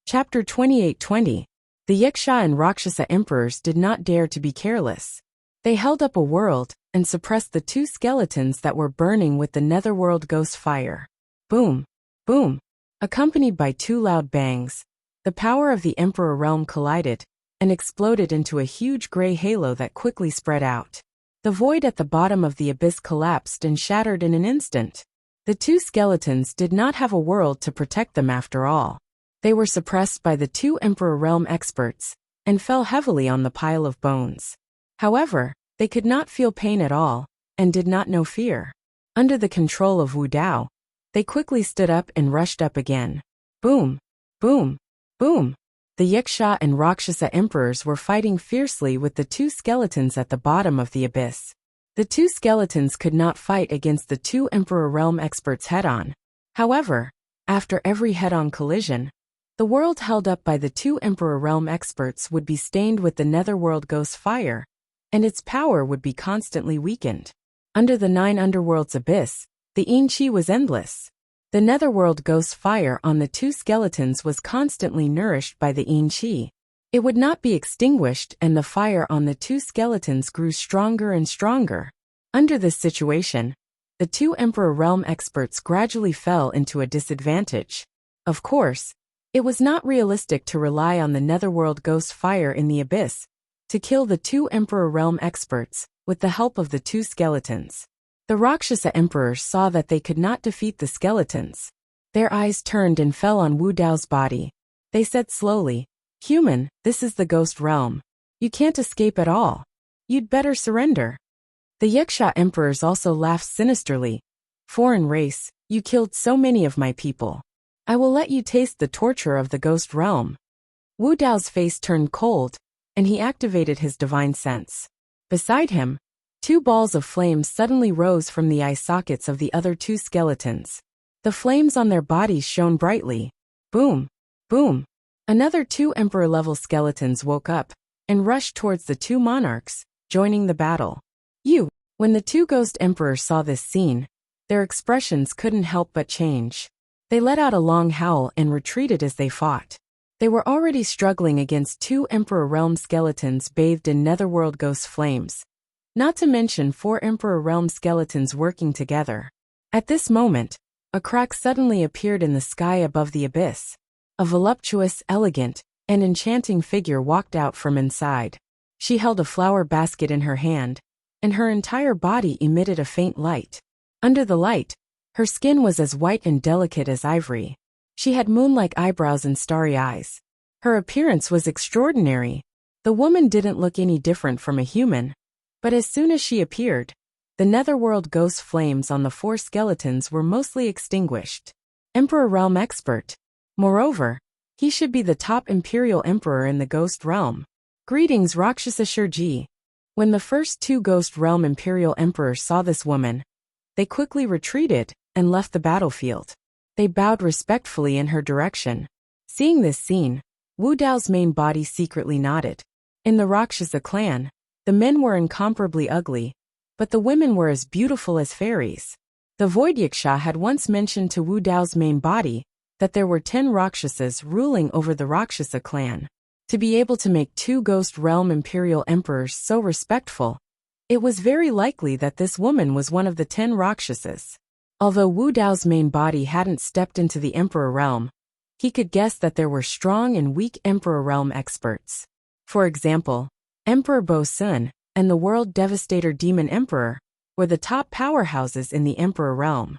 Chapter 2820. The Yiksha and Rakshasa emperors did not dare to be careless. They held up a world and suppressed the two skeletons that were burning with the netherworld ghost fire. Boom! Boom! Accompanied by two loud bangs, the power of the emperor realm collided and exploded into a huge gray halo that quickly spread out. The void at the bottom of the abyss collapsed and shattered in an instant. The two skeletons did not have a world to protect them after all. They were suppressed by the two Emperor Realm experts and fell heavily on the pile of bones. However, they could not feel pain at all and did not know fear. Under the control of Wu Dao, they quickly stood up and rushed up again. Boom! Boom! Boom! The Yiksha and Rakshasa emperors were fighting fiercely with the two skeletons at the bottom of the abyss. The two skeletons could not fight against the two Emperor Realm experts head-on. However, after every head-on collision, the world held up by the two Emperor Realm experts would be stained with the netherworld ghost fire, and its power would be constantly weakened. Under the nine underworlds abyss, the yin qi was endless. The netherworld ghost fire on the two skeletons was constantly nourished by the yin qi. It would not be extinguished, and the fire on the two skeletons grew stronger and stronger. Under this situation, the two Emperor Realm experts gradually fell into a disadvantage. Of course, it was not realistic to rely on the netherworld ghost fire in the abyss to kill the two Emperor Realm experts with the help of the two skeletons. The Rakshasa emperors saw that they could not defeat the skeletons. Their eyes turned and fell on Wu Dao's body. They said slowly, "Human, this is the ghost realm. You can't escape at all. You'd better surrender." The Yiksha emperors also laughed sinisterly. "Foreign race, you killed so many of my people. I will let you taste the torture of the ghost realm." Wu Dao's face turned cold, and he activated his divine sense. Beside him, two balls of flames suddenly rose from the eye sockets of the other two skeletons. The flames on their bodies shone brightly. Boom! Boom! Another two emperor-level skeletons woke up and rushed towards the two monarchs, joining the battle. When the two ghost emperors saw this scene, their expressions couldn't help but change. They let out a long howl and retreated as they fought. They were already struggling against two Emperor Realm skeletons bathed in netherworld ghost flames, not to mention four Emperor Realm skeletons working together. At this moment, a crack suddenly appeared in the sky above the abyss. A voluptuous, elegant, and enchanting figure walked out from inside. She held a flower basket in her hand, and her entire body emitted a faint light. Under the light, her skin was as white and delicate as ivory. She had moon-like eyebrows and starry eyes. Her appearance was extraordinary. The woman didn't look any different from a human, but as soon as she appeared, the netherworld ghost flames on the four skeletons were mostly extinguished. Emperor Realm expert. Moreover, he should be the top imperial emperor in the ghost realm. Greetings, Rakshasa Shurji. When the first two ghost realm imperial emperors saw this woman, they quickly retreated and left the battlefield. They bowed respectfully in her direction. Seeing this scene, Wu Dao's main body secretly nodded. In the Rakshasa clan, the men were incomparably ugly, but the women were as beautiful as fairies. The Void Yiksha had once mentioned to Wu Dao's main body that there were 10 Rakshasas ruling over the Rakshasa clan. To be able to make two ghost realm imperial emperors so respectful, it was very likely that this woman was one of the 10 Rakshasas. Although Wu Dao's main body hadn't stepped into the Emperor Realm, he could guess that there were strong and weak Emperor Realm experts. For example, Emperor Bo Sun and the World Devastator Demon Emperor were the top powerhouses in the Emperor Realm.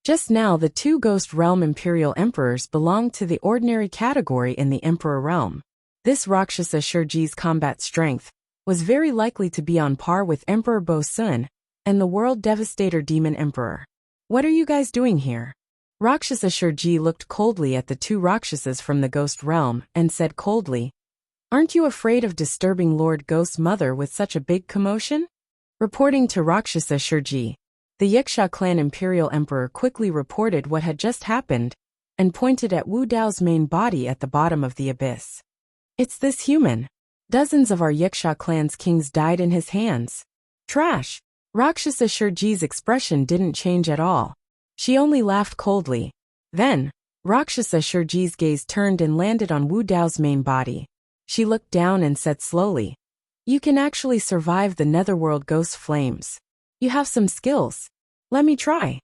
Just now the two Ghost Realm Imperial Emperors belonged to the ordinary category in the Emperor Realm. This Rakshasa Shurji's combat strength was very likely to be on par with Emperor Bo Sun and the World Devastator Demon Emperor. "What are you guys doing here?" Rakshasa Shurji looked coldly at the two Rakshasas from the Ghost Realm and said coldly, "Aren't you afraid of disturbing Lord Ghost's mother with such a big commotion?" Reporting to Rakshasa Shurji, the Yiksha clan Imperial Emperor quickly reported what had just happened and pointed at Wu Dao's main body at the bottom of the abyss. "It's this human. Dozens of our Yiksha clan's kings died in his hands. Trash." Rakshasa Shurji's expression didn't change at all. She only laughed coldly. Then, Rakshasa Shurji's gaze turned and landed on Wu Dao's main body. She looked down and said slowly, "You can actually survive the netherworld ghost flames. You have some skills. Let me try."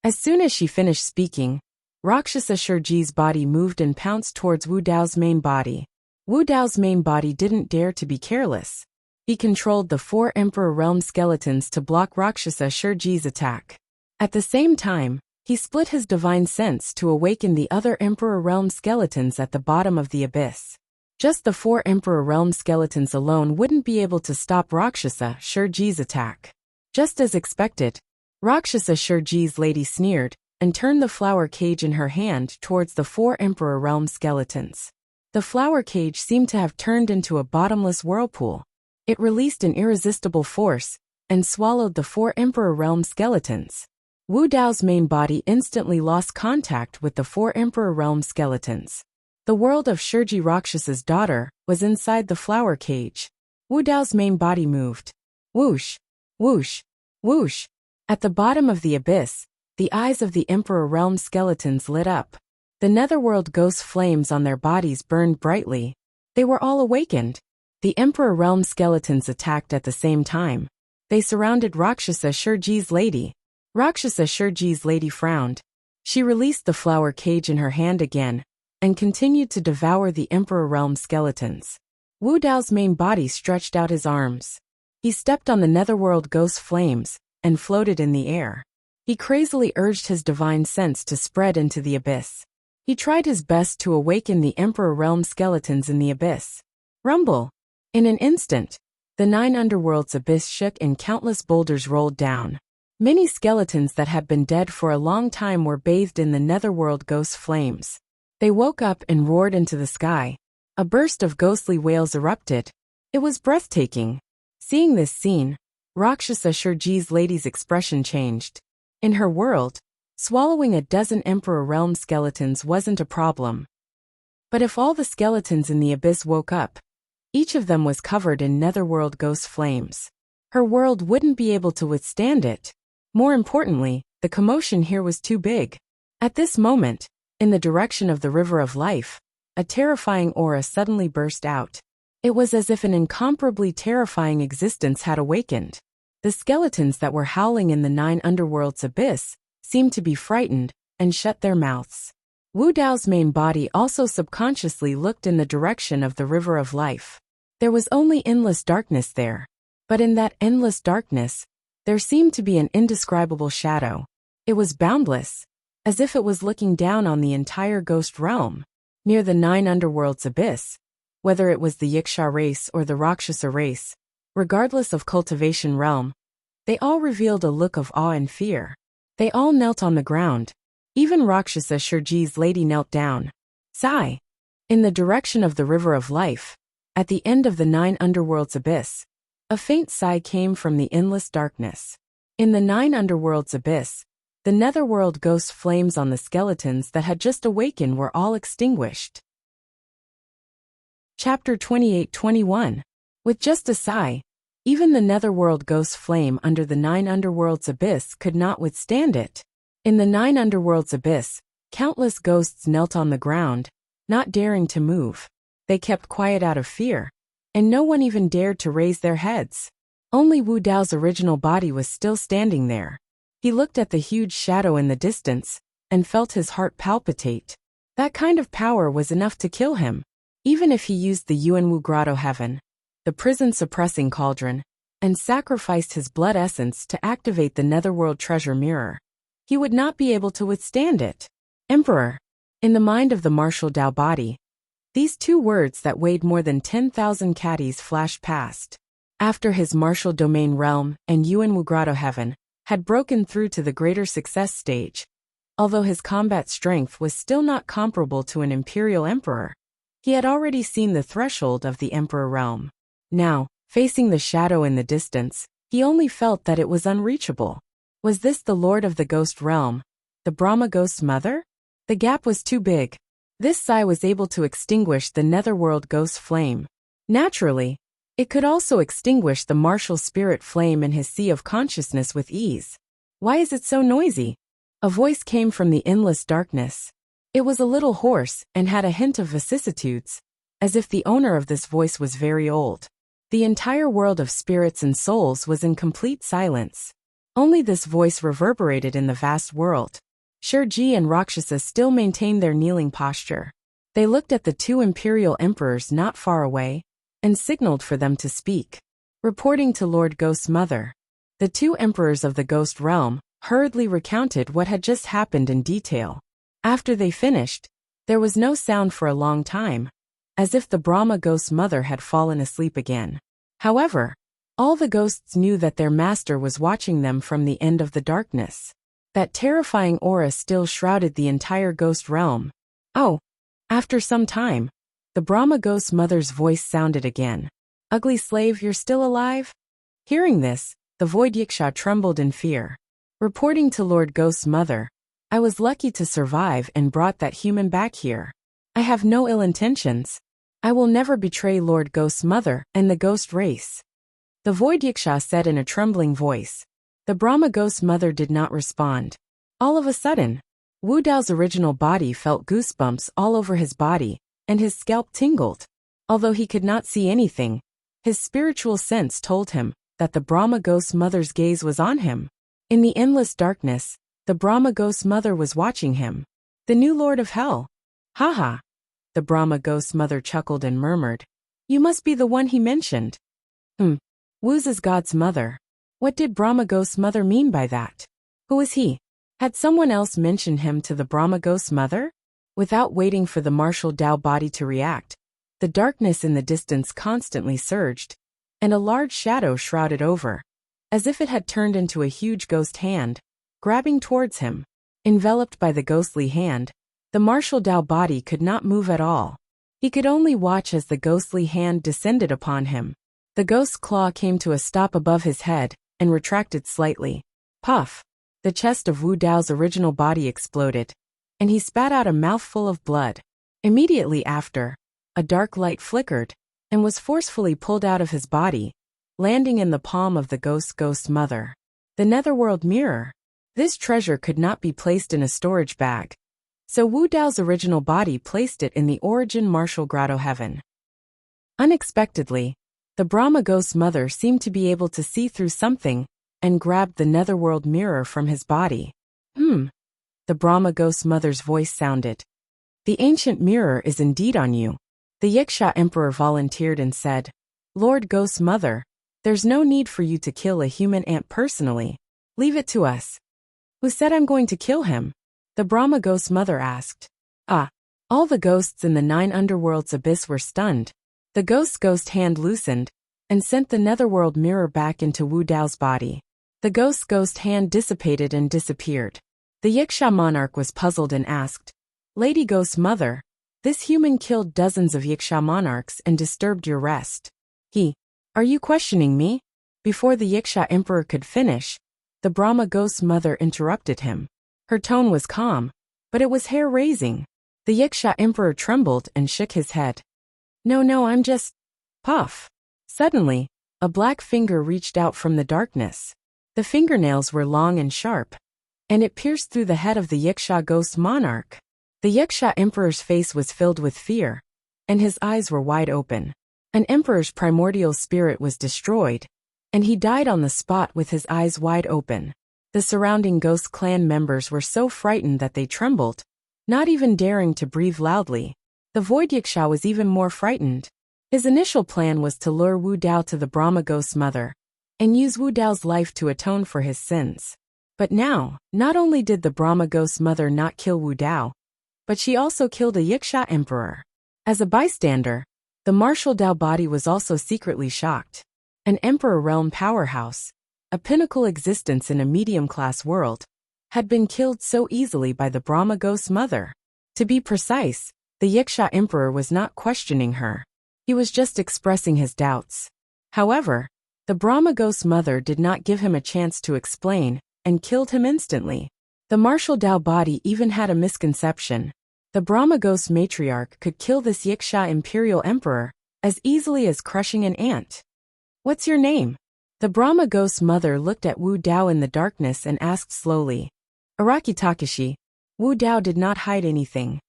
As soon as she finished speaking, Rakshasa Shurji's body moved and pounced towards Wu Dao's main body. Wu Dao's main body didn't dare to be careless. He controlled the 4 Emperor Realm skeletons to block Rakshasa Shurji's attack. At the same time, he split his divine sense to awaken the other Emperor Realm skeletons at the bottom of the abyss. Just the 4 Emperor Realm skeletons alone wouldn't be able to stop Rakshasa Shurji's attack. Just as expected, Rakshasa Shurji's lady sneered and turned the flower cage in her hand towards the 4 Emperor Realm skeletons. The flower cage seemed to have turned into a bottomless whirlpool. It released an irresistible force and swallowed the 4 Emperor Realm skeletons. Wu Dao's main body instantly lost contact with the 4 Emperor Realm skeletons. The world of Shurji Rakshasa's daughter was inside the flower cage. Wu Dao's main body moved. Whoosh, whoosh, whoosh. At the bottom of the abyss, the eyes of the Emperor Realm skeletons lit up. The netherworld ghost flames on their bodies burned brightly. They were all awakened. The Emperor Realm skeletons attacked at the same time. They surrounded Rakshasa Shurji's lady. Rakshasa Shurji's lady frowned. She released the flower cage in her hand again and continued to devour the Emperor Realm skeletons. Wu Dao's main body stretched out his arms. He stepped on the netherworld ghost flames and floated in the air. He crazily urged his divine sense to spread into the abyss. He tried his best to awaken the Emperor Realm skeletons in the abyss. Rumble! In an instant, the 9 underworld's abyss shook and countless boulders rolled down. Many skeletons that had been dead for a long time were bathed in the netherworld ghost flames. They woke up and roared into the sky. A burst of ghostly wails erupted. It was breathtaking. Seeing this scene, Rakshasa Shurji's lady's expression changed. In her world, swallowing a dozen Emperor Realm skeletons wasn't a problem. But if all the skeletons in the abyss woke up, each of them was covered in netherworld ghost flames. Her world wouldn't be able to withstand it. More importantly, the commotion here was too big. At this moment, in the direction of the River of Life, a terrifying aura suddenly burst out. It was as if an incomparably terrifying existence had awakened. The skeletons that were howling in the 9 underworld's abyss seemed to be frightened and shut their mouths. Wu Dao's main body also subconsciously looked in the direction of the River of Life. There was only endless darkness there. But in that endless darkness, there seemed to be an indescribable shadow. It was boundless, as if it was looking down on the entire ghost realm. Near the 9 underworld's abyss, whether it was the Yiksha race or the Rakshasa race, regardless of cultivation realm, they all revealed a look of awe and fear. They all knelt on the ground. Even Rakshasa Shurji's lady knelt down. Sigh. In the direction of the River of Life, at the end of the 9 underworld's abyss, a faint sigh came from the endless darkness. In the 9 underworld's abyss, the netherworld ghost flames on the skeletons that had just awakened were all extinguished. Chapter 28-21. With just a sigh, even the netherworld ghost flame under the 9 underworld's abyss could not withstand it. In the 9 underworld's abyss, countless ghosts knelt on the ground, not daring to move. They kept quiet out of fear, and no one even dared to raise their heads. Only Wu Dao's original body was still standing there. He looked at the huge shadow in the distance and felt his heart palpitate. That kind of power was enough to kill him. Even if he used the Yuanwu Grotto Heaven, the prison-suppressing cauldron, and sacrificed his blood essence to activate the netherworld treasure mirror, he would not be able to withstand it. Emperor. In the mind of the martial Dao body, these 2 words that weighed more than 10,000 caddies flashed past. After his martial domain realm and Yuanwu Grotto Heaven had broken through to the greater success stage, although his combat strength was still not comparable to an imperial emperor, he had already seen the threshold of the emperor realm. Now, facing the shadow in the distance, he only felt that it was unreachable. Was this the lord of the ghost realm, the Brahma ghost's mother? The gap was too big. This sigh was able to extinguish the netherworld ghost flame. Naturally, it could also extinguish the martial spirit flame in his sea of consciousness with ease. Why is it so noisy? A voice came from the endless darkness. It was a little hoarse and had a hint of vicissitudes, as if the owner of this voice was very old. The entire world of spirits and souls was in complete silence. Only this voice reverberated in the vast world. Shurji and Rakshasa still maintained their kneeling posture. They looked at the two imperial emperors not far away and signaled for them to speak. Reporting to Lord Ghost's mother, the two emperors of the ghost realm hurriedly recounted what had just happened in detail. After they finished, there was no sound for a long time, as if the Brahma ghost's mother had fallen asleep again. However, all the ghosts knew that their master was watching them from the end of the darkness. That terrifying aura still shrouded the entire ghost realm. Oh! After some time, the Brahma ghost's mother's voice sounded again. Ugly slave, you're still alive? Hearing this, the void Yiksha trembled in fear. Reporting to Lord Ghost's mother, I was lucky to survive and brought that human back here. I have no ill intentions. I will never betray Lord Ghost's mother and the ghost race. The void Yiksha said in a trembling voice. The Brahma ghost's mother did not respond. All of a sudden, Wu Dao's original body felt goosebumps all over his body, and his scalp tingled. Although he could not see anything, his spiritual sense told him that the Brahma ghost's mother's gaze was on him. In the endless darkness, the Brahma ghost's mother was watching him. The new Lord of Hell. Haha. The Brahma ghost's mother chuckled and murmured. You must be the one he mentioned. Wu's God's mother. What did Brahma ghost's mother mean by that? Who is he? Had someone else mentioned him to the Brahma ghost's mother? Without waiting for the martial Dao body to react, the darkness in the distance constantly surged, and a large shadow shrouded over, as if it had turned into a huge ghost hand, grabbing towards him. Enveloped by the ghostly hand, the martial Dao body could not move at all. He could only watch as the ghostly hand descended upon him. The ghost's claw came to a stop above his head and retracted slightly. Puff! The chest of Wu Dao's original body exploded, and he spat out a mouthful of blood. Immediately after, a dark light flickered and was forcefully pulled out of his body, landing in the palm of the ghost's mother. The netherworld mirror. This treasure could not be placed in a storage bag, so Wu Dao's original body placed it in the origin martial grotto heaven. Unexpectedly, the Brahma ghost's mother seemed to be able to see through something and grabbed the netherworld mirror from his body. The Brahma ghost's mother's voice sounded. The ancient mirror is indeed on you. The Yiksha emperor volunteered and said, Lord Ghost's mother, there's no need for you to kill a human ant personally. Leave it to us. Who said I'm going to kill him? The Brahma ghost's mother asked. All the ghosts in the 9 underworlds abyss were stunned. The ghost hand loosened and sent the netherworld mirror back into Wu Dao's body. The ghost hand dissipated and disappeared. The Yiksha monarch was puzzled and asked, Lady Ghost's mother, this human killed dozens of Yiksha monarchs and disturbed your rest. Are you questioning me? Before the Yiksha emperor could finish, the Brahma ghost's mother interrupted him. Her tone was calm, but it was hair-raising. The Yiksha emperor trembled and shook his head. No, I'm just... Puff. Suddenly, a black finger reached out from the darkness. The fingernails were long and sharp, and it pierced through the head of the Yiksha ghost monarch. The Yiksha emperor's face was filled with fear, and his eyes were wide open. An emperor's primordial spirit was destroyed, and he died on the spot with his eyes wide open. The surrounding ghost clan members were so frightened that they trembled, not even daring to breathe loudly. The void Yiksha was even more frightened. His initial plan was to lure Wu Dao to the Brahma ghost's mother, and use Wu Dao's life to atone for his sins. But now, not only did the Brahma ghost's mother not kill Wu Dao, but she also killed a Yiksha emperor. As a bystander, the martial Dao body was also secretly shocked. An emperor realm powerhouse, a pinnacle existence in a medium-class world, had been killed so easily by the Brahma ghost's mother. To be precise, the Yiksha emperor was not questioning her. He was just expressing his doubts. However, the Brahma ghost's mother did not give him a chance to explain and killed him instantly. The martial Dao body even had a misconception. The Brahma ghost matriarch could kill this Yiksha imperial emperor as easily as crushing an ant. What's your name? The Brahma ghost's mother looked at Wu Dao in the darkness and asked slowly. Araki Takashi. Wu Dao did not hide anything.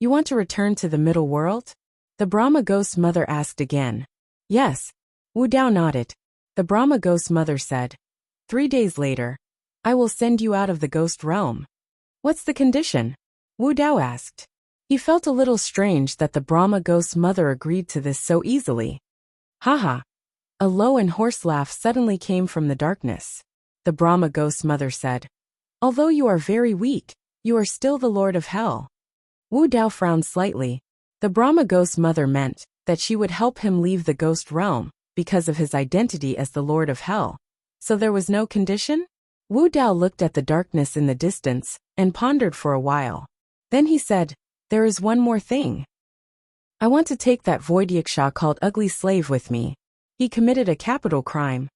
You want to return to the middle world? The Brahma ghost mother asked again. Yes. Wu Dao nodded. The Brahma ghost mother said, 3 days later, I will send you out of the ghost realm. What's the condition? Wu Dao asked. He felt a little strange that the Brahma ghost mother agreed to this so easily. Haha. A low and hoarse laugh suddenly came from the darkness. The Brahma ghost mother said, although you are very weak, you are still the Lord of Hell. Wu Dao frowned slightly. The Brahma ghost mother meant that she would help him leave the ghost realm because of his identity as the Lord of Hell. So there was no condition? Wu Dao looked at the darkness in the distance and pondered for a while. Then he said, there is one more thing. I want to take that void yaksha called Ugly Slave with me. He committed a capital crime.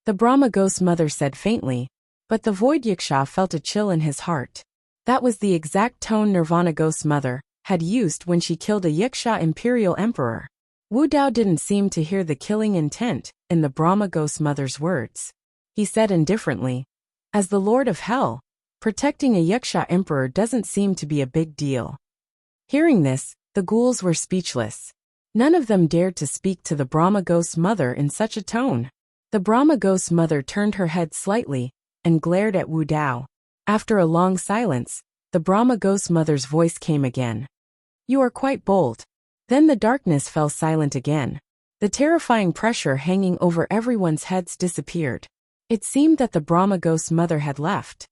The Brahma ghost mother said faintly, but the void yaksha felt a chill in his heart. That was the exact tone Nirvana ghost mother had used when she killed a yaksha imperial emperor. Wu Dao didn't seem to hear the killing intent in the Brahma ghost mother's words. He said indifferently, as the Lord of Hell, protecting a yaksha emperor doesn't seem to be a big deal. Hearing this, the ghouls were speechless. None of them dared to speak to the Brahma ghost mother in such a tone. The Brahma ghost mother turned her head slightly and glared at Wu Dao. After a long silence, the Brahma ghost mother's voice came again. You are quite bold. Then the darkness fell silent again. The terrifying pressure hanging over everyone's heads disappeared. It seemed that the Brahma ghost mother had left.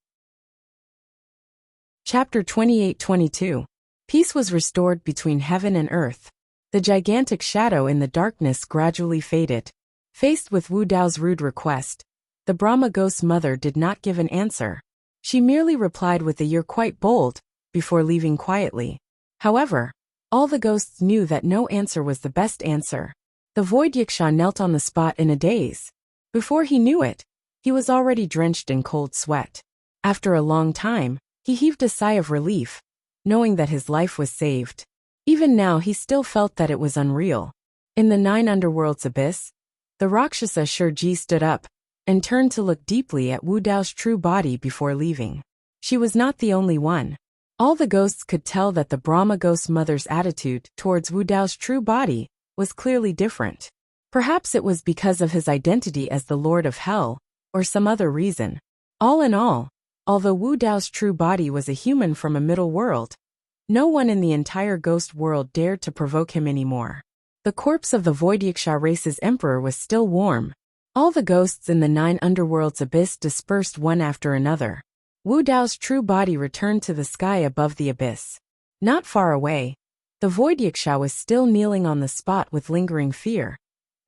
Chapter 28-22. Peace was restored between heaven and earth. The gigantic shadow in the darkness gradually faded. Faced with Wu Dao's rude request, the Brahma ghost mother did not give an answer. She merely replied with a "You're quite bold," before leaving quietly. However, all the ghosts knew that no answer was the best answer. The void yaksha knelt on the spot in a daze. Before he knew it, he was already drenched in cold sweat. After a long time, he heaved a sigh of relief, knowing that his life was saved. Even now he still felt that it was unreal. In the 9 underworld's abyss, the Rakshasa Shurji stood up and turned to look deeply at Wu Dao's true body before leaving. She was not the only one. All the ghosts could tell that the Brahma ghost mother's attitude towards Wu Dao's true body was clearly different. Perhaps it was because of his identity as the Lord of Hell, or some other reason. All in all, although Wu Dao's true body was a human from a middle world, no one in the entire ghost world dared to provoke him anymore. The corpse of the Void Yaksha race's emperor was still warm. All the ghosts in the 9 underworld's abyss dispersed one after another. Wu Dao's true body returned to the sky above the abyss. Not far away, the Void Yaksha was still kneeling on the spot with lingering fear,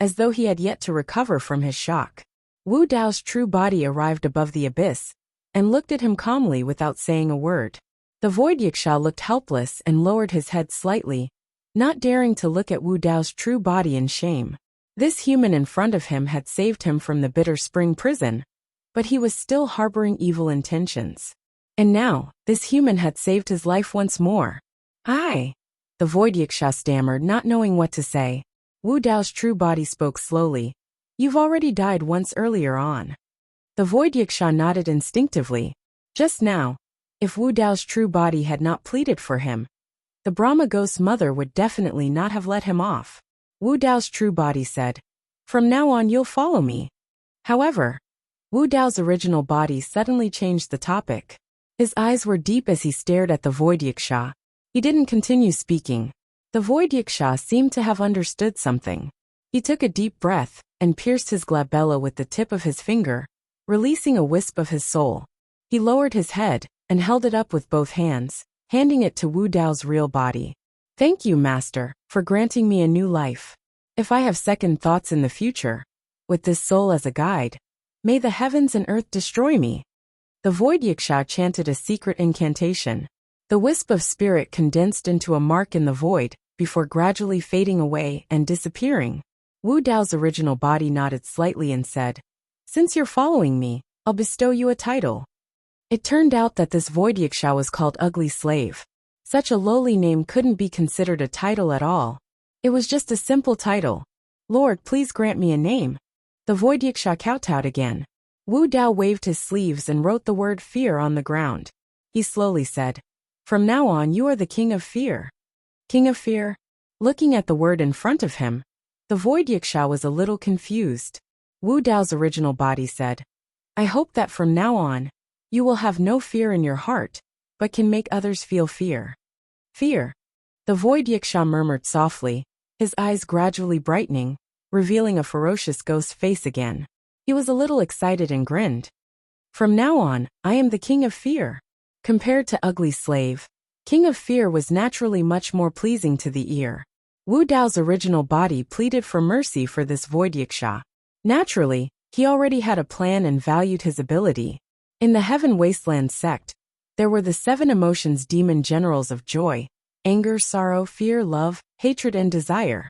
as though he had yet to recover from his shock. Wu Dao's true body arrived above the abyss and looked at him calmly without saying a word. The Void Yaksha looked helpless and lowered his head slightly, not daring to look at Wu Dao's true body in shame. This human in front of him had saved him from the Bitter Spring prison, but he was still harboring evil intentions. And now, this human had saved his life once more. "I," the Void Yaksha stammered, not knowing what to say. Wu Dao's true body spoke slowly. "You've already died once earlier on." The Void Yaksha nodded instinctively. Just now, if Wu Dao's true body had not pleaded for him, the Brahma ghost mother would definitely not have let him off. Wu Dao's true body said, "From now on you'll follow me." However, Wu Dao's original body suddenly changed the topic. His eyes were deep as he stared at the Void Yaksha. He didn't continue speaking. The Void Yaksha seemed to have understood something. He took a deep breath and pierced his glabella with the tip of his finger, releasing a wisp of his soul. He lowered his head and held it up with both hands, handing it to Wu Dao's real body. "Thank you, Master, for granting me a new life. If I have second thoughts in the future, with this soul as a guide, may the heavens and earth destroy me." The Void Yaksha chanted a secret incantation. The wisp of spirit condensed into a mark in the void, before gradually fading away and disappearing. Wu Dao's original body nodded slightly and said, "Since you're following me, I'll bestow you a title." It turned out that this Void Yaksha was called Ugly Slave. Such a lowly name couldn't be considered a title at all. It was just a simple title. "Lord, please grant me a name." The Void Yaksha kowtowed again. Wu Dao waved his sleeves and wrote the word fear on the ground. He slowly said, "From now on you are the king of fear." King of Fear? Looking at the word in front of him, the void Yiksha was a little confused. Wu Dao's original body said, I hope that from now on, you will have no fear in your heart, but can make others feel fear. Fear? The void Yiksha murmured softly, his eyes gradually brightening, revealing a ferocious ghost face again. He was a little excited and grinned. From now on, I am the King of Fear. Compared to ugly slave, King of Fear was naturally much more pleasing to the ear. Wu Dao's original body pleaded for mercy for this void Yiksha. Naturally, he already had a plan and valued his ability. In the Heaven Wasteland sect, there were the 7 emotions demon generals of joy, anger, sorrow, fear, love, hatred, and desire.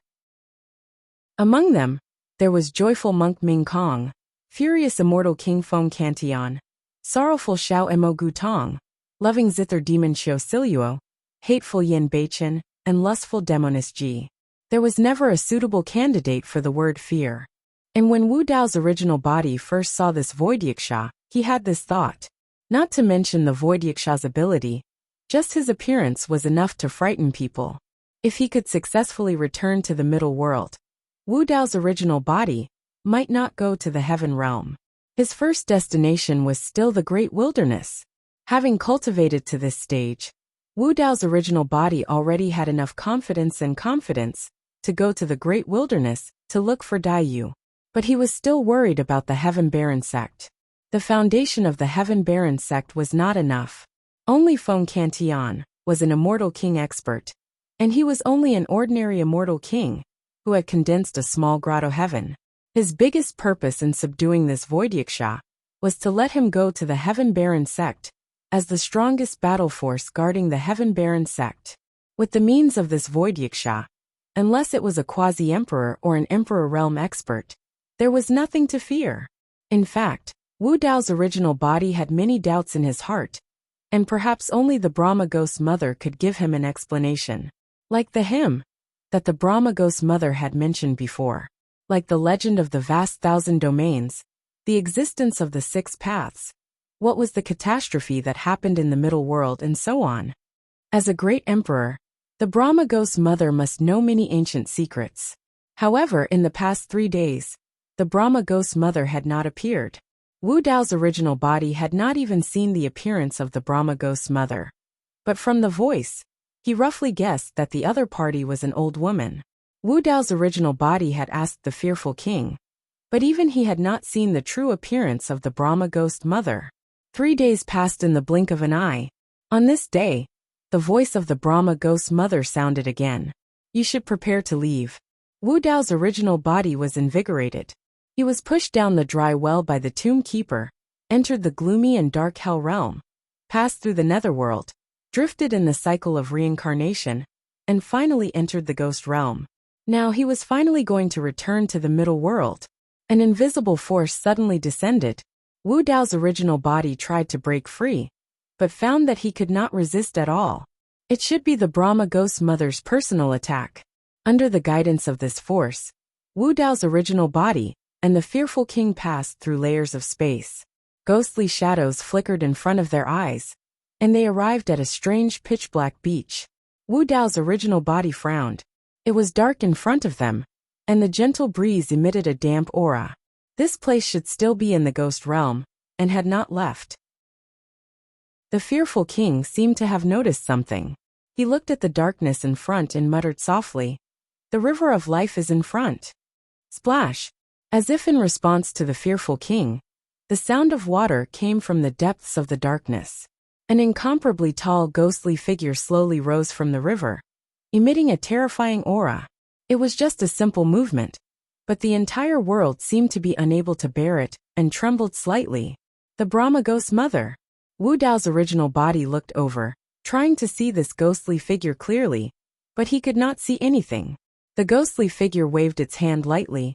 Among them, there was joyful monk Ming Kong, furious immortal King Feng Cantillon, sorrowful Xiao Emo Gutong, loving zither demon Xiao Siluo, hateful Yin Beichen, and lustful demoness Ji. There was never a suitable candidate for the word fear. And when Wu Dao's original body first saw this void Yiksha, he had this thought. Not to mention the void Yiksha's ability, just his appearance was enough to frighten people. If he could successfully return to the middle world, Wu Dao's original body might not go to the heaven realm. His first destination was still the great wilderness. Having cultivated to this stage, Wu Dao's original body already had enough confidence to go to the great wilderness to look for Daiyu. But he was still worried about the Heaven Baron sect. The foundation of the Heaven Baron sect was not enough. Only Feng Cantillon was an immortal king expert, and he was only an ordinary immortal king who had condensed a small grotto heaven. His biggest purpose in subduing this void Yiksha was to let him go to the Heaven Baron sect as the strongest battle force guarding the Heaven Baron sect. With the means of this void Yiksha, unless it was a quasi-emperor or an emperor realm expert, there was nothing to fear. In fact, Wu Dao's original body had many doubts in his heart, and perhaps only the Brahma Ghost Mother could give him an explanation. Like the hymn that the Brahma Ghost Mother had mentioned before. Like the legend of the vast 1,000 domains, the existence of the 6 paths, what was the catastrophe that happened in the middle world, and so on. As a great emperor, the Brahma Ghost Mother must know many ancient secrets. However, in the past 3 days, the Brahma Ghost Mother had not appeared. Wu Dao's original body had not even seen the appearance of the Brahma Ghost Mother. But from the voice, he roughly guessed that the other party was an old woman. Wu Dao's original body had asked the fearful king, but even he had not seen the true appearance of the Brahma Ghost Mother. 3 days passed in the blink of an eye. On this day, the voice of the Brahma Ghost Mother sounded again. You should prepare to leave. Wu Dao's original body was invigorated. He was pushed down the dry well by the tomb keeper, entered the gloomy and dark hell realm, passed through the netherworld, drifted in the cycle of reincarnation, and finally entered the ghost realm. Now he was finally going to return to the middle world. An invisible force suddenly descended. Wu Dao's original body tried to break free, but found that he could not resist at all. It should be the Brahma Ghost Mother's personal attack. Under the guidance of this force, Wu Dao's original body and the fearful king passed through layers of space. Ghostly shadows flickered in front of their eyes, and they arrived at a strange pitch-black beach. Wu Dao's original body frowned. It was dark in front of them, and the gentle breeze emitted a damp aura. This place should still be in the ghost realm, and had not left. The fearful king seemed to have noticed something. He looked at the darkness in front and muttered softly, "The river of life is in front." Splash! As if in response to the fearful king, the sound of water came from the depths of the darkness. An incomparably tall ghostly figure slowly rose from the river, emitting a terrifying aura. It was just a simple movement, but the entire world seemed to be unable to bear it, and trembled slightly. The Brahma Ghost Mother. Wu Dao's original body looked over, trying to see this ghostly figure clearly, but he could not see anything. The ghostly figure waved its hand lightly,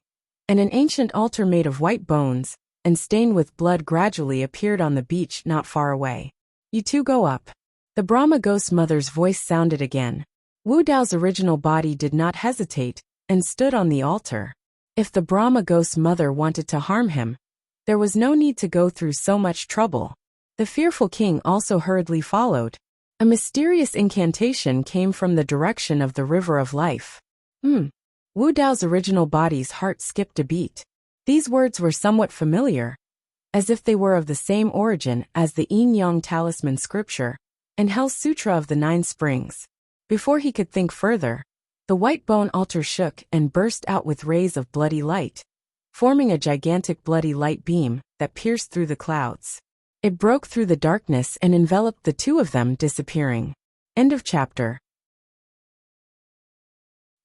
and an ancient altar made of white bones and stained with blood gradually appeared on the beach not far away. You two go up. The Brahma Ghost Mother's voice sounded again. Wu Dao's original body did not hesitate, and stood on the altar. If the Brahma Ghost Mother wanted to harm him, there was no need to go through so much trouble. The fearful king also hurriedly followed. A mysterious incantation came from the direction of the river of life. Wu Dao's original body's heart skipped a beat. These words were somewhat familiar, as if they were of the same origin as the Yin-Yang Talisman scripture and Hell's Sutra of the Nine Springs. Before he could think further, the white bone altar shook and burst out with rays of bloody light, forming a gigantic bloody light beam that pierced through the clouds. It broke through the darkness and enveloped the two of them, disappearing. End of chapter.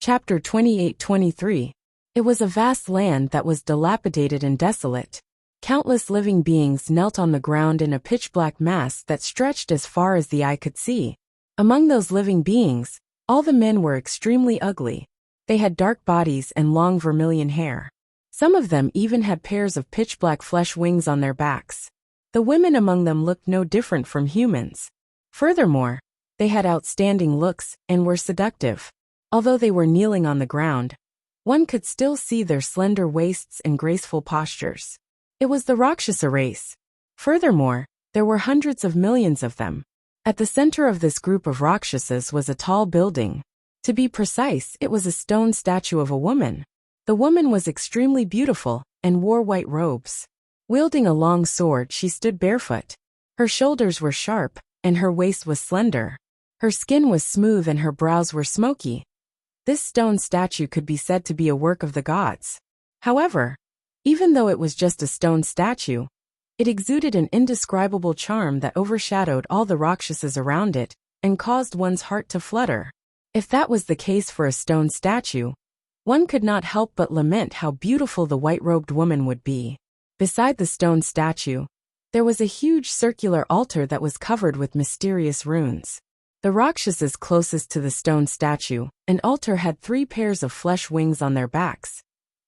Chapter 28-23. It was a vast land that was dilapidated and desolate. Countless living beings knelt on the ground in a pitch-black mass that stretched as far as the eye could see. Among those living beings, all the men were extremely ugly. They had dark bodies and long vermilion hair. Some of them even had pairs of pitch-black flesh wings on their backs. The women among them looked no different from humans. Furthermore, they had outstanding looks and were seductive. Although they were kneeling on the ground, one could still see their slender waists and graceful postures. It was the Rakshasa race. Furthermore, there were hundreds of millions of them. At the center of this group of Rakshasas was a tall building. To be precise, it was a stone statue of a woman. The woman was extremely beautiful and wore white robes. Wielding a long sword, she stood barefoot. Her shoulders were sharp, and her waist was slender. Her skin was smooth and her brows were smoky. This stone statue could be said to be a work of the gods. However, even though it was just a stone statue, it exuded an indescribable charm that overshadowed all the Rakshasas around it and caused one's heart to flutter. If that was the case for a stone statue, one could not help but lament how beautiful the white-robed woman would be. Beside the stone statue, there was a huge circular altar that was covered with mysterious runes. The Rakshasas closest to the stone statue and altar had 3 pairs of flesh wings on their backs.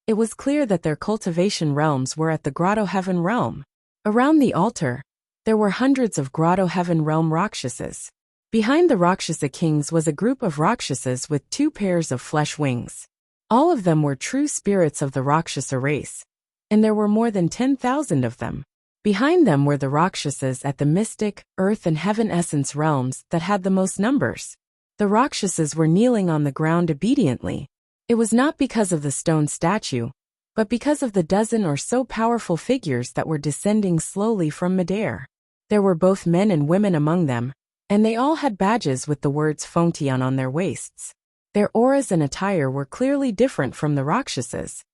It was clear that their cultivation realms were at the Grotto Heaven realm. Around the altar, there were hundreds of Grotto Heaven realm Rakshasas. Behind the Rakshasa kings was a group of Rakshasas with 2 pairs of flesh wings. All of them were true spirits of the Rakshasa race, and there were more than 10,000 of them. Behind them were the Rakshasas at the mystic, earth and heaven essence realms that had the most numbers. The Rakshasas were kneeling on the ground obediently. It was not because of the stone statue, but because of the dozen or so powerful figures that were descending slowly from midair. There were both men and women among them, and they all had badges with the words Fengtian on their waists. Their auras and attire were clearly different from the Rakshasas.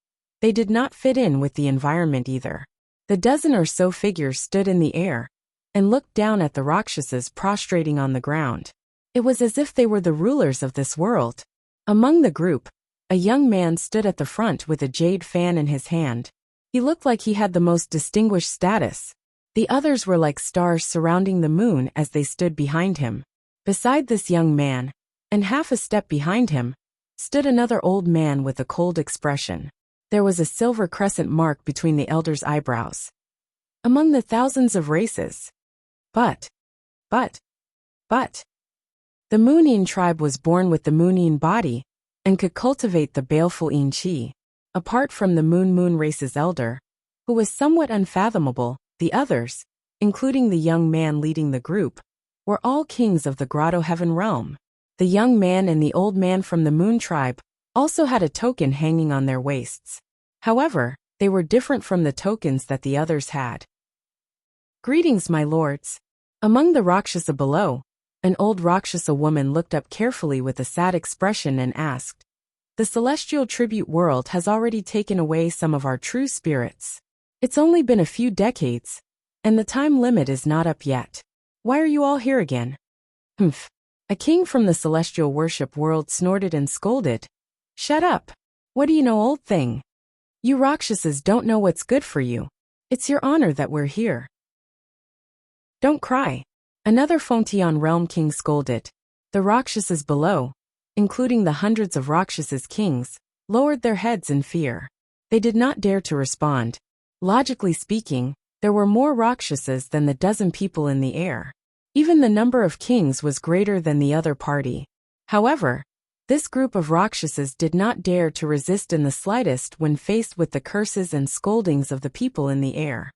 They did not fit in with the environment either. The dozen or so figures stood in the air and looked down at the Rakshasas prostrating on the ground. It was as if they were the rulers of this world. Among the group, a young man stood at the front with a jade fan in his hand. He looked like he had the most distinguished status. The others were like stars surrounding the moon as they stood behind him. Beside this young man, and half a step behind him, stood another old man with a cold expression. There was a silver crescent mark between the elder's eyebrows. Among the thousands of races. But. The Moonin tribe was born with the Moonin body and could cultivate the baleful Yin Qi. Apart from the Moon race's elder, who was somewhat unfathomable, the others, including the young man leading the group, were all kings of the Grotto Heaven realm. The young man and the old man from the Moon tribe also had a token hanging on their waists. However, they were different from the tokens that the others had. Greetings, my lords. Among the Rakshasa below, an old Rakshasa woman looked up carefully with a sad expression and asked, "The celestial tribute world has already taken away some of our true spirits. It's only been a few decades, and the time limit is not up yet. Why are you all here again?" "Humph." A king from the celestial worship world snorted and scolded. "Shut up. What do you know, old thing? You Rakshasas don't know what's good for you. It's your honor that we're here." "Don't cry." Another Fengtian realm king scolded. The Rakshasas below, including the hundreds of Rakshasas kings, lowered their heads in fear. They did not dare to respond. Logically speaking, there were more Rakshasas than the dozen people in the air. Even the number of kings was greater than the other party. However, this group of Rakshasas did not dare to resist in the slightest when faced with the curses and scoldings of the people in the air.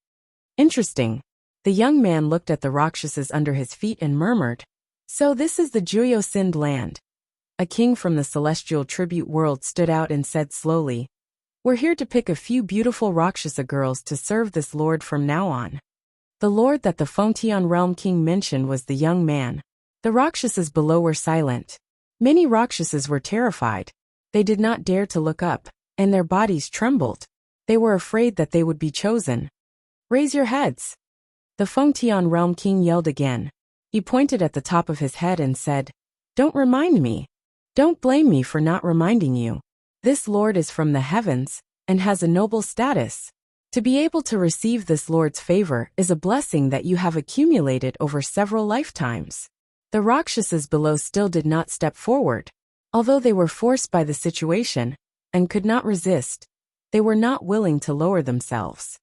Interesting. The young man looked at the Rakshasas under his feet and murmured, So this is the Juyo Sind land. A king from the celestial tribute world stood out and said slowly, "We're here to pick a few beautiful Rakshasa girls to serve this lord from now on." The lord that the Fengtian realm king mentioned was the young man. The Rakshasas below were silent. Many Rakshasas were terrified. They did not dare to look up, and their bodies trembled. They were afraid that they would be chosen. "Raise your heads." The Fengtian realm king yelled again. He pointed at the top of his head and said, "Don't remind me. Don't blame me for not reminding you. This lord is from the heavens, and has a noble status. To be able to receive this lord's favor is a blessing that you have accumulated over several lifetimes." The Rakshasas below still did not step forward. Although they were forced by the situation, and could not resist, they were not willing to lower themselves.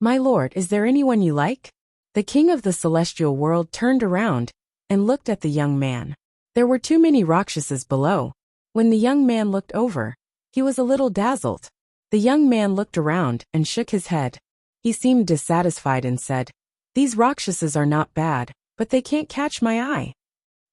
"My lord, is there anyone you like?" The king of the celestial world turned around and looked at the young man. There were too many Rakshasas below. When the young man looked over, he was a little dazzled. The young man looked around and shook his head. He seemed dissatisfied and said, "These Rakshasas are not bad, but they can't catch my eye."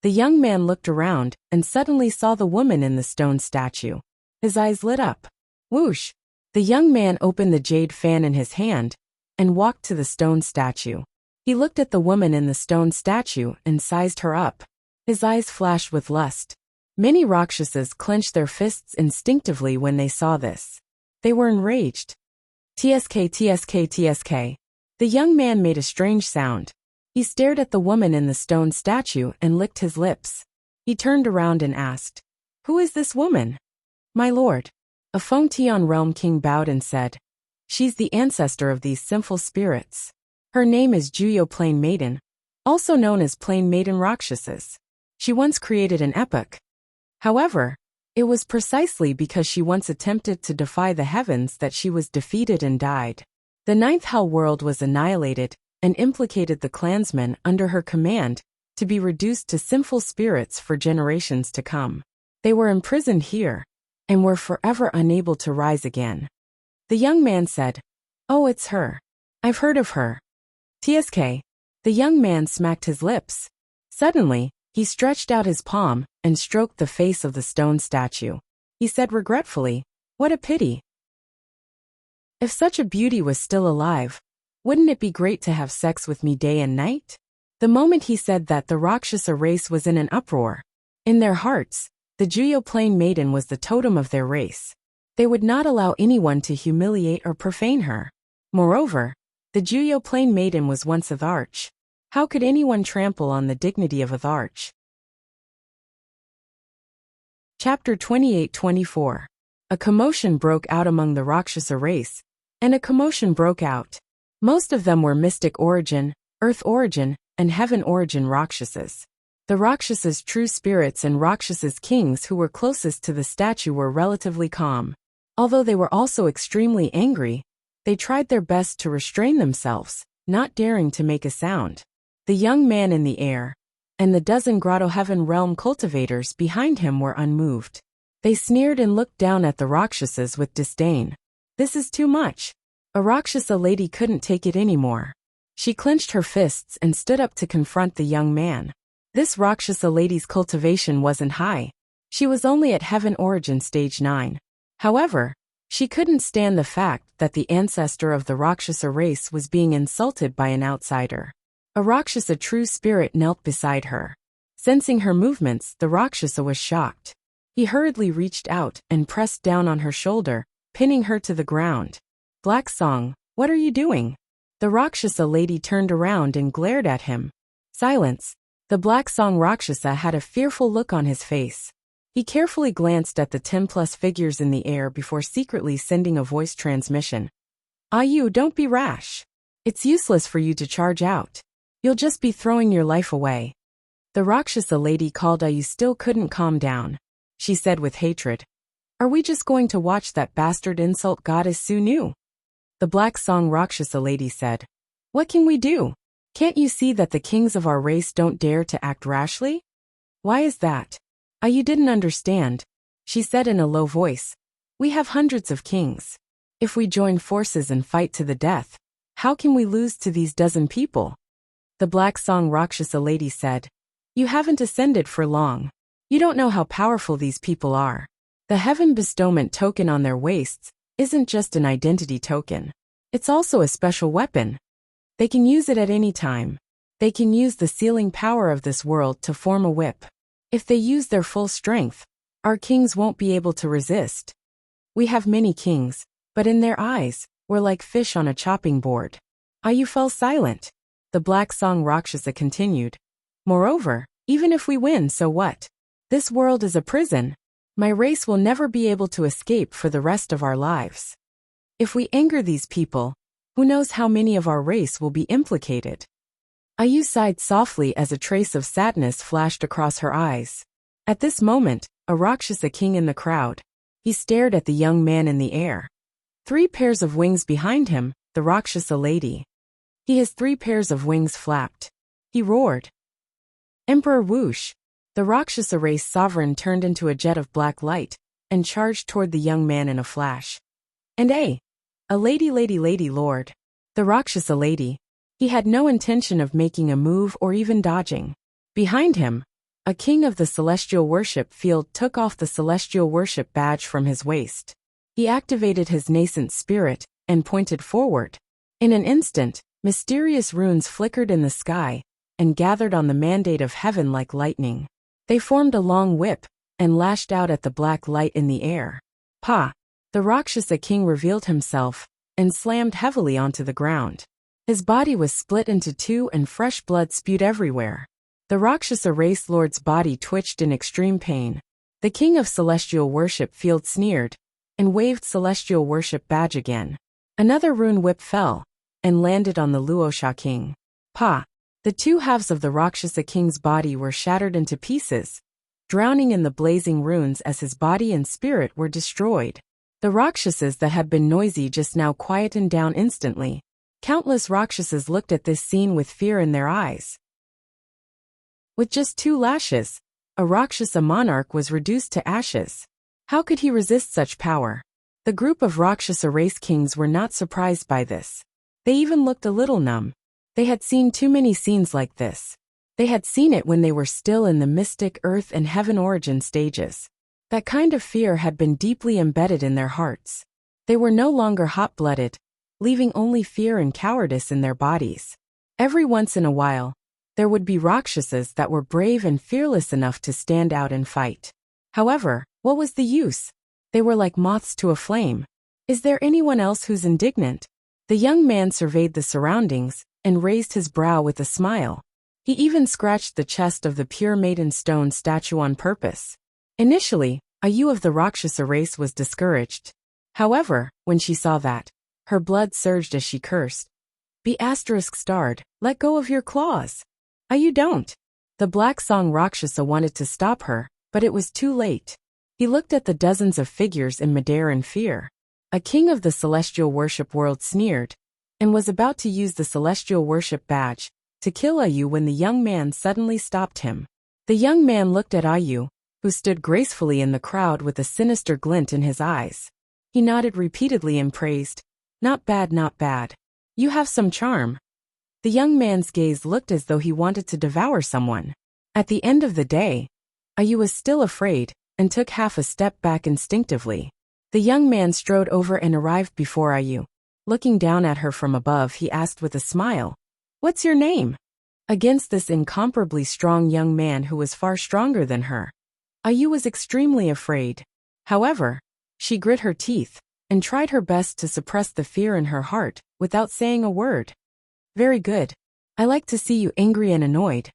The young man looked around and suddenly saw the woman in the stone statue. His eyes lit up. Whoosh! The young man opened the jade fan in his hand and walked to the stone statue. He looked at the woman in the stone statue and sized her up. His eyes flashed with lust. Many Rakshasas clenched their fists instinctively when they saw this. They were enraged. "Tsk, tsk, tsk." The young man made a strange sound. He stared at the woman in the stone statue and licked his lips. He turned around and asked, "Who is this woman?" "My lord." A Fengtian realm king bowed and said, "She's the ancestor of these sinful spirits. Her name is Juyo Plain Maiden, also known as Plain Maiden Rakshasas. She once created an epoch. However, it was precisely because she once attempted to defy the heavens that she was defeated and died. The ninth hell world was annihilated and implicated the clansmen under her command to be reduced to sinful spirits for generations to come. They were imprisoned here and were forever unable to rise again." The young man said, "Oh, it's her. I've heard of her." "Tsk." The young man smacked his lips. Suddenly, he stretched out his palm and stroked the face of the stone statue. He said regretfully, "What a pity. If such a beauty was still alive, wouldn't it be great to have sex with me day and night?" The moment he said that, the Rakshasa race was in an uproar. In their hearts, the Juyo Plain Maiden was the totem of their race. They would not allow anyone to humiliate or profane her. Moreover, the Juyo Plain Maiden was once a Tharch. How could anyone trample on the dignity of a Tharch? Chapter 28-24. A commotion broke out among the Rakshasa race, and a commotion broke out. Most of them were mystic origin, earth origin, and heaven origin Rakshasas. The Rakshasas' true spirits and Rakshasas' kings who were closest to the statue were relatively calm. Although they were also extremely angry, they tried their best to restrain themselves, not daring to make a sound. The young man in the air, and the dozen Grotto Heaven realm cultivators behind him were unmoved. They sneered and looked down at the Rakshasas with disdain. "This is too much." A Rakshasa lady couldn't take it anymore. She clenched her fists and stood up to confront the young man. This Rakshasa lady's cultivation wasn't high. She was only at Heaven Origin Stage 9. However, she couldn't stand the fact that the ancestor of the Rakshasa race was being insulted by an outsider. A Rakshasa true spirit knelt beside her. Sensing her movements, the Rakshasa was shocked. He hurriedly reached out and pressed down on her shoulder, pinning her to the ground. "Black Song, what are you doing?" The Rakshasa lady turned around and glared at him. "Silence." The Black Song Rakshasa had a fearful look on his face. He carefully glanced at the 10+ figures in the air before secretly sending a voice transmission. You don't be rash. It's useless for you to charge out. You'll just be throwing your life away." The Rakshasa lady called Ayu still couldn't calm down. She said with hatred, "Are we just going to watch that bastard insult goddess Sunu?" The Black Song Rakshasa lady said, "What can we do? Can't you see that the kings of our race don't dare to act rashly?" "Why is that?" "You didn't understand," she said in a low voice. "We have hundreds of kings. If we join forces and fight to the death, how can we lose to these dozen people?" The Black Song Rakshasa lady said, You haven't ascended for long. You don't know how powerful these people are. The heaven bestowment token on their waists isn't just an identity token. It's also a special weapon. They can use it at any time. They can use the sealing power of this world to form a whip. If they use their full strength, our kings won't be able to resist. We have many kings, but in their eyes, we're like fish on a chopping board. Ayu fell silent. The Black Song Rakshasa continued. Moreover, even if we win, so what? This world is a prison. My race will never be able to escape for the rest of our lives. If we anger these people, who knows how many of our race will be implicated? Ayu sighed softly as a trace of sadness flashed across her eyes. At this moment, a Rakshasa king in the crowd. He stared at the young man in the air. 3 pairs of wings behind him, the Rakshasa lady. He has 3 pairs of wings flapped. He roared. Emperor whoosh! The Rakshasa race sovereign turned into a jet of black light and charged toward the young man in a flash. And a lady lord. The Rakshasa lady. He had no intention of making a move or even dodging. Behind him, a king of the celestial worship field took off the celestial worship badge from his waist. He activated his nascent spirit and pointed forward. In an instant, mysterious runes flickered in the sky and gathered on the mandate of heaven like lightning. They formed a long whip and lashed out at the black light in the air. Pa! The Rakshasa king revealed himself and slammed heavily onto the ground. His body was split into 2 and fresh blood spewed everywhere. The Rakshasa race lord's body twitched in extreme pain. The king of celestial worship field sneered and waved celestial worship badge again. Another rune whip fell and landed on the Luosha king. Pa! The 2 halves of the Rakshasa king's body were shattered into pieces, drowning in the blazing runes as his body and spirit were destroyed. The Rakshasas that had been noisy just now quietened down instantly. Countless Rakshasas looked at this scene with fear in their eyes. With just 2 lashes, a Rakshasa monarch was reduced to ashes. How could he resist such power? The group of Rakshasa race kings were not surprised by this. They even looked a little numb. They had seen too many scenes like this. They had seen it when they were still in the mystic earth and heaven origin stages. That kind of fear had been deeply embedded in their hearts. They were no longer hot-blooded, leaving only fear and cowardice in their bodies. Every once in a while, there would be Rakshasas that were brave and fearless enough to stand out and fight. However, what was the use? They were like moths to a flame. Is there anyone else who's indignant? The young man surveyed the surroundings and raised his brow with a smile. He even scratched the chest of the pure maiden stone statue on purpose. Initially, Ayu of the Rakshasa race was discouraged. However, when she saw that, her blood surged as she cursed. Be **starred, let go of your claws. Ayu don't. The Black Song Rakshasa wanted to stop her, but it was too late. He looked at the dozens of figures in midair in fear. A king of the celestial worship world sneered, and was about to use the celestial worship badge to kill Ayu when the young man suddenly stopped him. The young man looked at Ayu, who stood gracefully in the crowd with a sinister glint in his eyes. He nodded repeatedly and praised, not bad, not bad. You have some charm. The young man's gaze looked as though he wanted to devour someone. At the end of the day, Ayu was still afraid and took half a step back instinctively. The young man strode over and arrived before Ayu. Looking down at her from above, he asked with a smile, "What's your name?" Against this incomparably strong young man who was far stronger than her, Ayu was extremely afraid. However, she grit her teeth and tried her best to suppress the fear in her heart without saying a word. Very good. I like to see you angry and annoyed.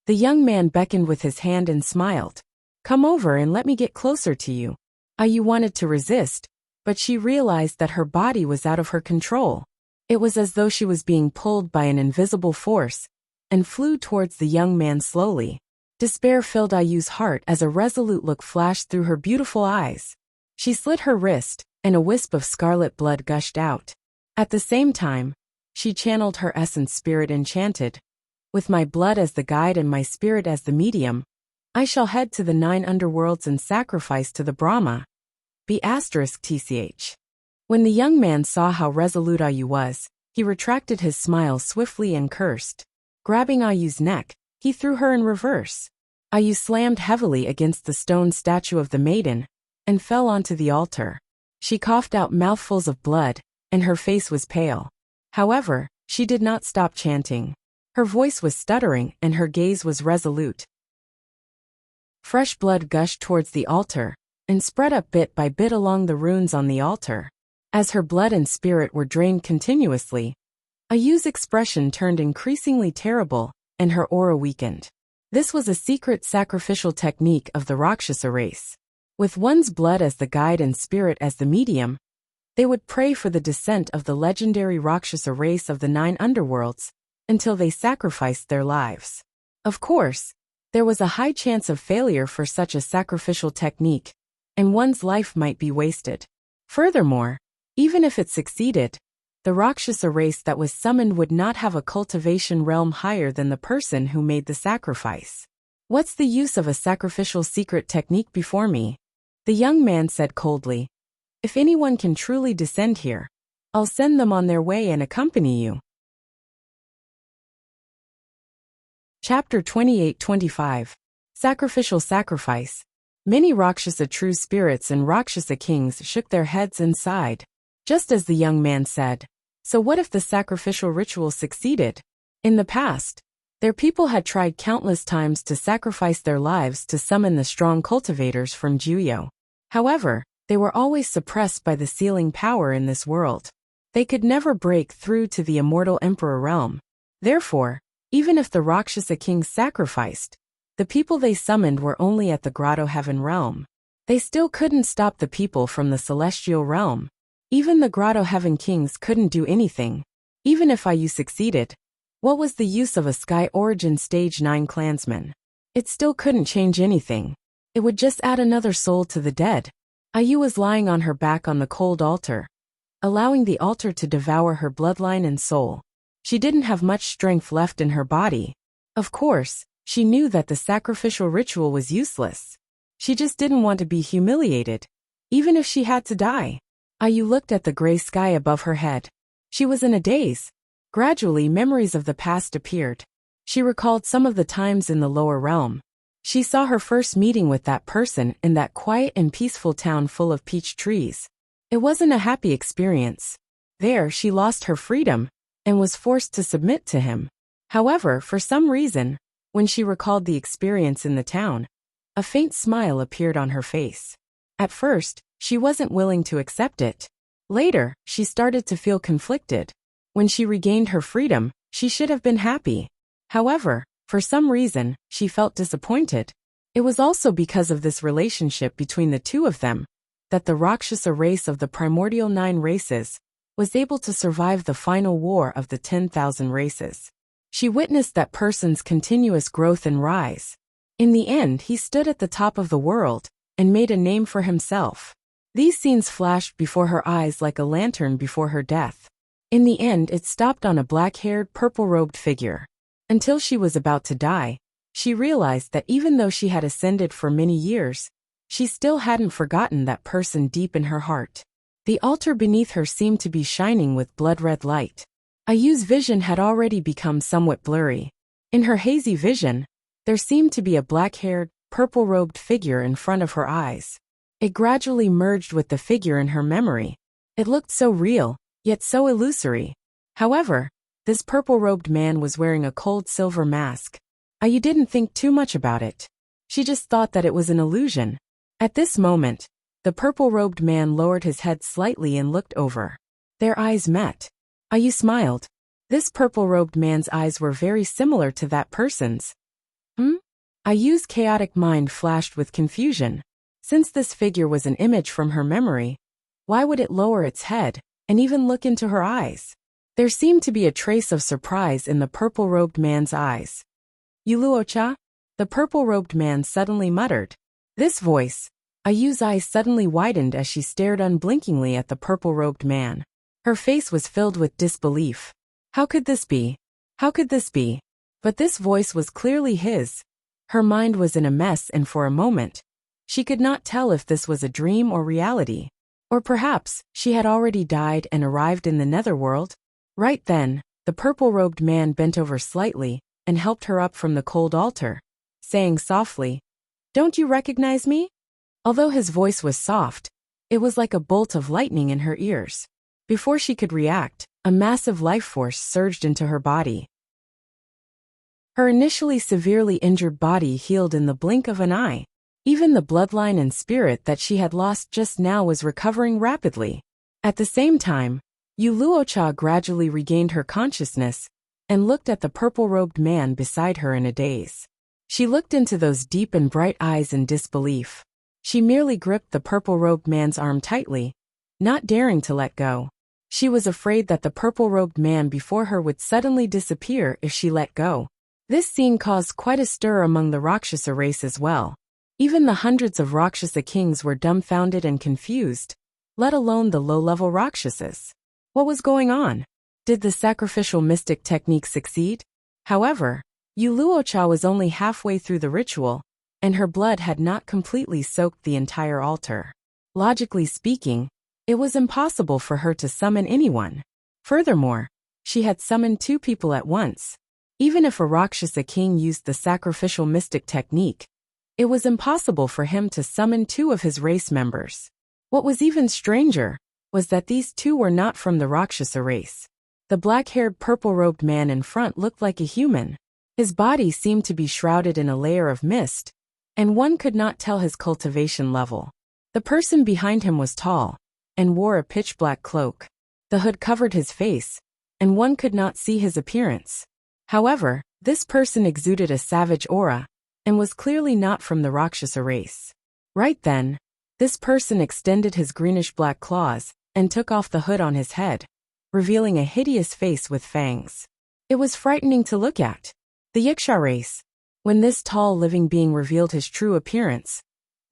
The young man beckoned with his hand and smiled. Come over and let me get closer to you. Ayu wanted to resist, but she realized that her body was out of her control. It was as though she was being pulled by an invisible force, and flew towards the young man slowly. Despair filled Ayu's heart as a resolute look flashed through her beautiful eyes. She slit her wrist, and a wisp of scarlet blood gushed out. At the same time, she channeled her essence spirit enchanted. With my blood as the guide and my spirit as the medium, I shall head to the 9 underworlds and sacrifice to the Brahma. **TCH. When the young man saw how resolute Ayu was, he retracted his smile swiftly and cursed. Grabbing Ayu's neck, He threw her in reverse. Ayu slammed heavily against the stone statue of the maiden and fell onto the altar. She coughed out mouthfuls of blood, and her face was pale. However, she did not stop chanting. Her voice was stuttering and her gaze was resolute. Fresh blood gushed towards the altar and spread up bit by bit along the runes on the altar. As her blood and spirit were drained continuously, Ayu's expression turned increasingly terrible and her aura weakened. This was a secret sacrificial technique of the Rakshasa race. With one's blood as the guide and spirit as the medium, they would pray for the descent of the legendary Rakshasa race of the 9 underworlds until they sacrificed their lives. Of course, there was a high chance of failure for such a sacrificial technique, and one's life might be wasted. Furthermore, even if it succeeded, the Rakshasa race that was summoned would not have a cultivation realm higher than the person who made the sacrifice. What's the use of a sacrificial secret technique before me? The young man said coldly. If anyone can truly descend here, I'll send them on their way and accompany you. Chapter 28-25. Sacrificial Sacrifice. Many Rakshasa true spirits and Rakshasa kings shook their heads and sighed. Just as the young man said, so what if the sacrificial ritual succeeded? In the past, their people had tried countless times to sacrifice their lives to summon the strong cultivators from Juyo. However, they were always suppressed by the sealing power in this world. They could never break through to the immortal emperor realm. Therefore, even if the Rakshasa kings sacrificed, the people they summoned were only at the Grotto Heaven realm. They still couldn't stop the people from the celestial realm. Even the Grotto Heaven kings couldn't do anything. Even if Ayu succeeded, what was the use of a Sky Origin Stage 9 clansman? It still couldn't change anything. It would just add another soul to the dead. Ayu was lying on her back on the cold altar, allowing the altar to devour her bloodline and soul. She didn't have much strength left in her body. Of course, she knew that the sacrificial ritual was useless. She just didn't want to be humiliated, even if she had to die. Ayu looked at the gray sky above her head. She was in a daze. Gradually, memories of the past appeared. She recalled some of the times in the lower realm. She saw her first meeting with that person in that quiet and peaceful town full of peach trees. It wasn't a happy experience. There, she lost her freedom and was forced to submit to him. However, for some reason, when she recalled the experience in the town, a faint smile appeared on her face. At first, she wasn't willing to accept it. Later, she started to feel conflicted. When she regained her freedom, she should have been happy. However, for some reason, she felt disappointed. It was also because of this relationship between the two of them that the Rakshasa race of the primordial 9 races was able to survive the final war of the 10,000 races. She witnessed that person's continuous growth and rise. In the end, he stood at the top of the world and made a name for himself. These scenes flashed before her eyes like a lantern before her death. In the end, it stopped on a black-haired, purple-robed figure. Until she was about to die, she realized that even though she had ascended for many years, she still hadn't forgotten that person deep in her heart. The altar beneath her seemed to be shining with blood-red light. Ayu's vision had already become somewhat blurry. In her hazy vision, there seemed to be a black-haired, purple-robed figure in front of her eyes. It gradually merged with the figure in her memory. It looked so real, yet so illusory. However, this purple-robed man was wearing a cold silver mask. Ayu didn't think too much about it. She just thought that it was an illusion. At this moment, the purple-robed man lowered his head slightly and looked over. Their eyes met. Ayu smiled. This purple-robed man's eyes were very similar to that person's. Ayu's chaotic mind flashed with confusion. Since this figure was an image from her memory, why would it lower its head and even look into her eyes? There seemed to be a trace of surprise in the purple-robed man's eyes. Yuluocha? The purple-robed man suddenly muttered. This voice. Ayu's eyes suddenly widened as she stared unblinkingly at the purple-robed man. Her face was filled with disbelief. How could this be? How could this be? But this voice was clearly his. Her mind was in a mess, and for a moment, she could not tell if this was a dream or reality. Or perhaps, she had already died and arrived in the netherworld. Right then, the purple-robed man bent over slightly and helped her up from the cold altar, saying softly, "Don't you recognize me?" Although his voice was soft, it was like a bolt of lightning in her ears. Before she could react, a massive life force surged into her body. Her initially severely injured body healed in the blink of an eye. Even the bloodline and spirit that she had lost just now was recovering rapidly. At the same time, Yu Luocha gradually regained her consciousness and looked at the purple-robed man beside her in a daze. She looked into those deep and bright eyes in disbelief. She merely gripped the purple-robed man's arm tightly, not daring to let go. She was afraid that the purple-robed man before her would suddenly disappear if she let go. This scene caused quite a stir among the Rakshasa race as well. Even the hundreds of Rakshasa kings were dumbfounded and confused, let alone the low-level Rakshasas. What was going on? Did the sacrificial mystic technique succeed? However, Yu Luocha was only halfway through the ritual, and her blood had not completely soaked the entire altar. Logically speaking, it was impossible for her to summon anyone. Furthermore, she had summoned two people at once. Even if a Rakshasa king used the sacrificial mystic technique, it was impossible for him to summon two of his race members. What was even stranger was that these two were not from the Rakshasa race. The black-haired purple-robed man in front looked like a human. His body seemed to be shrouded in a layer of mist, and one could not tell his cultivation level. The person behind him was tall and wore a pitch-black cloak. The hood covered his face, and one could not see his appearance. However, this person exuded a savage aura and was clearly not from the Rakshasa race. Right then, this person extended his greenish-black claws and took off the hood on his head, revealing a hideous face with fangs. It was frightening to look at. The Yiksha race. When this tall living being revealed his true appearance,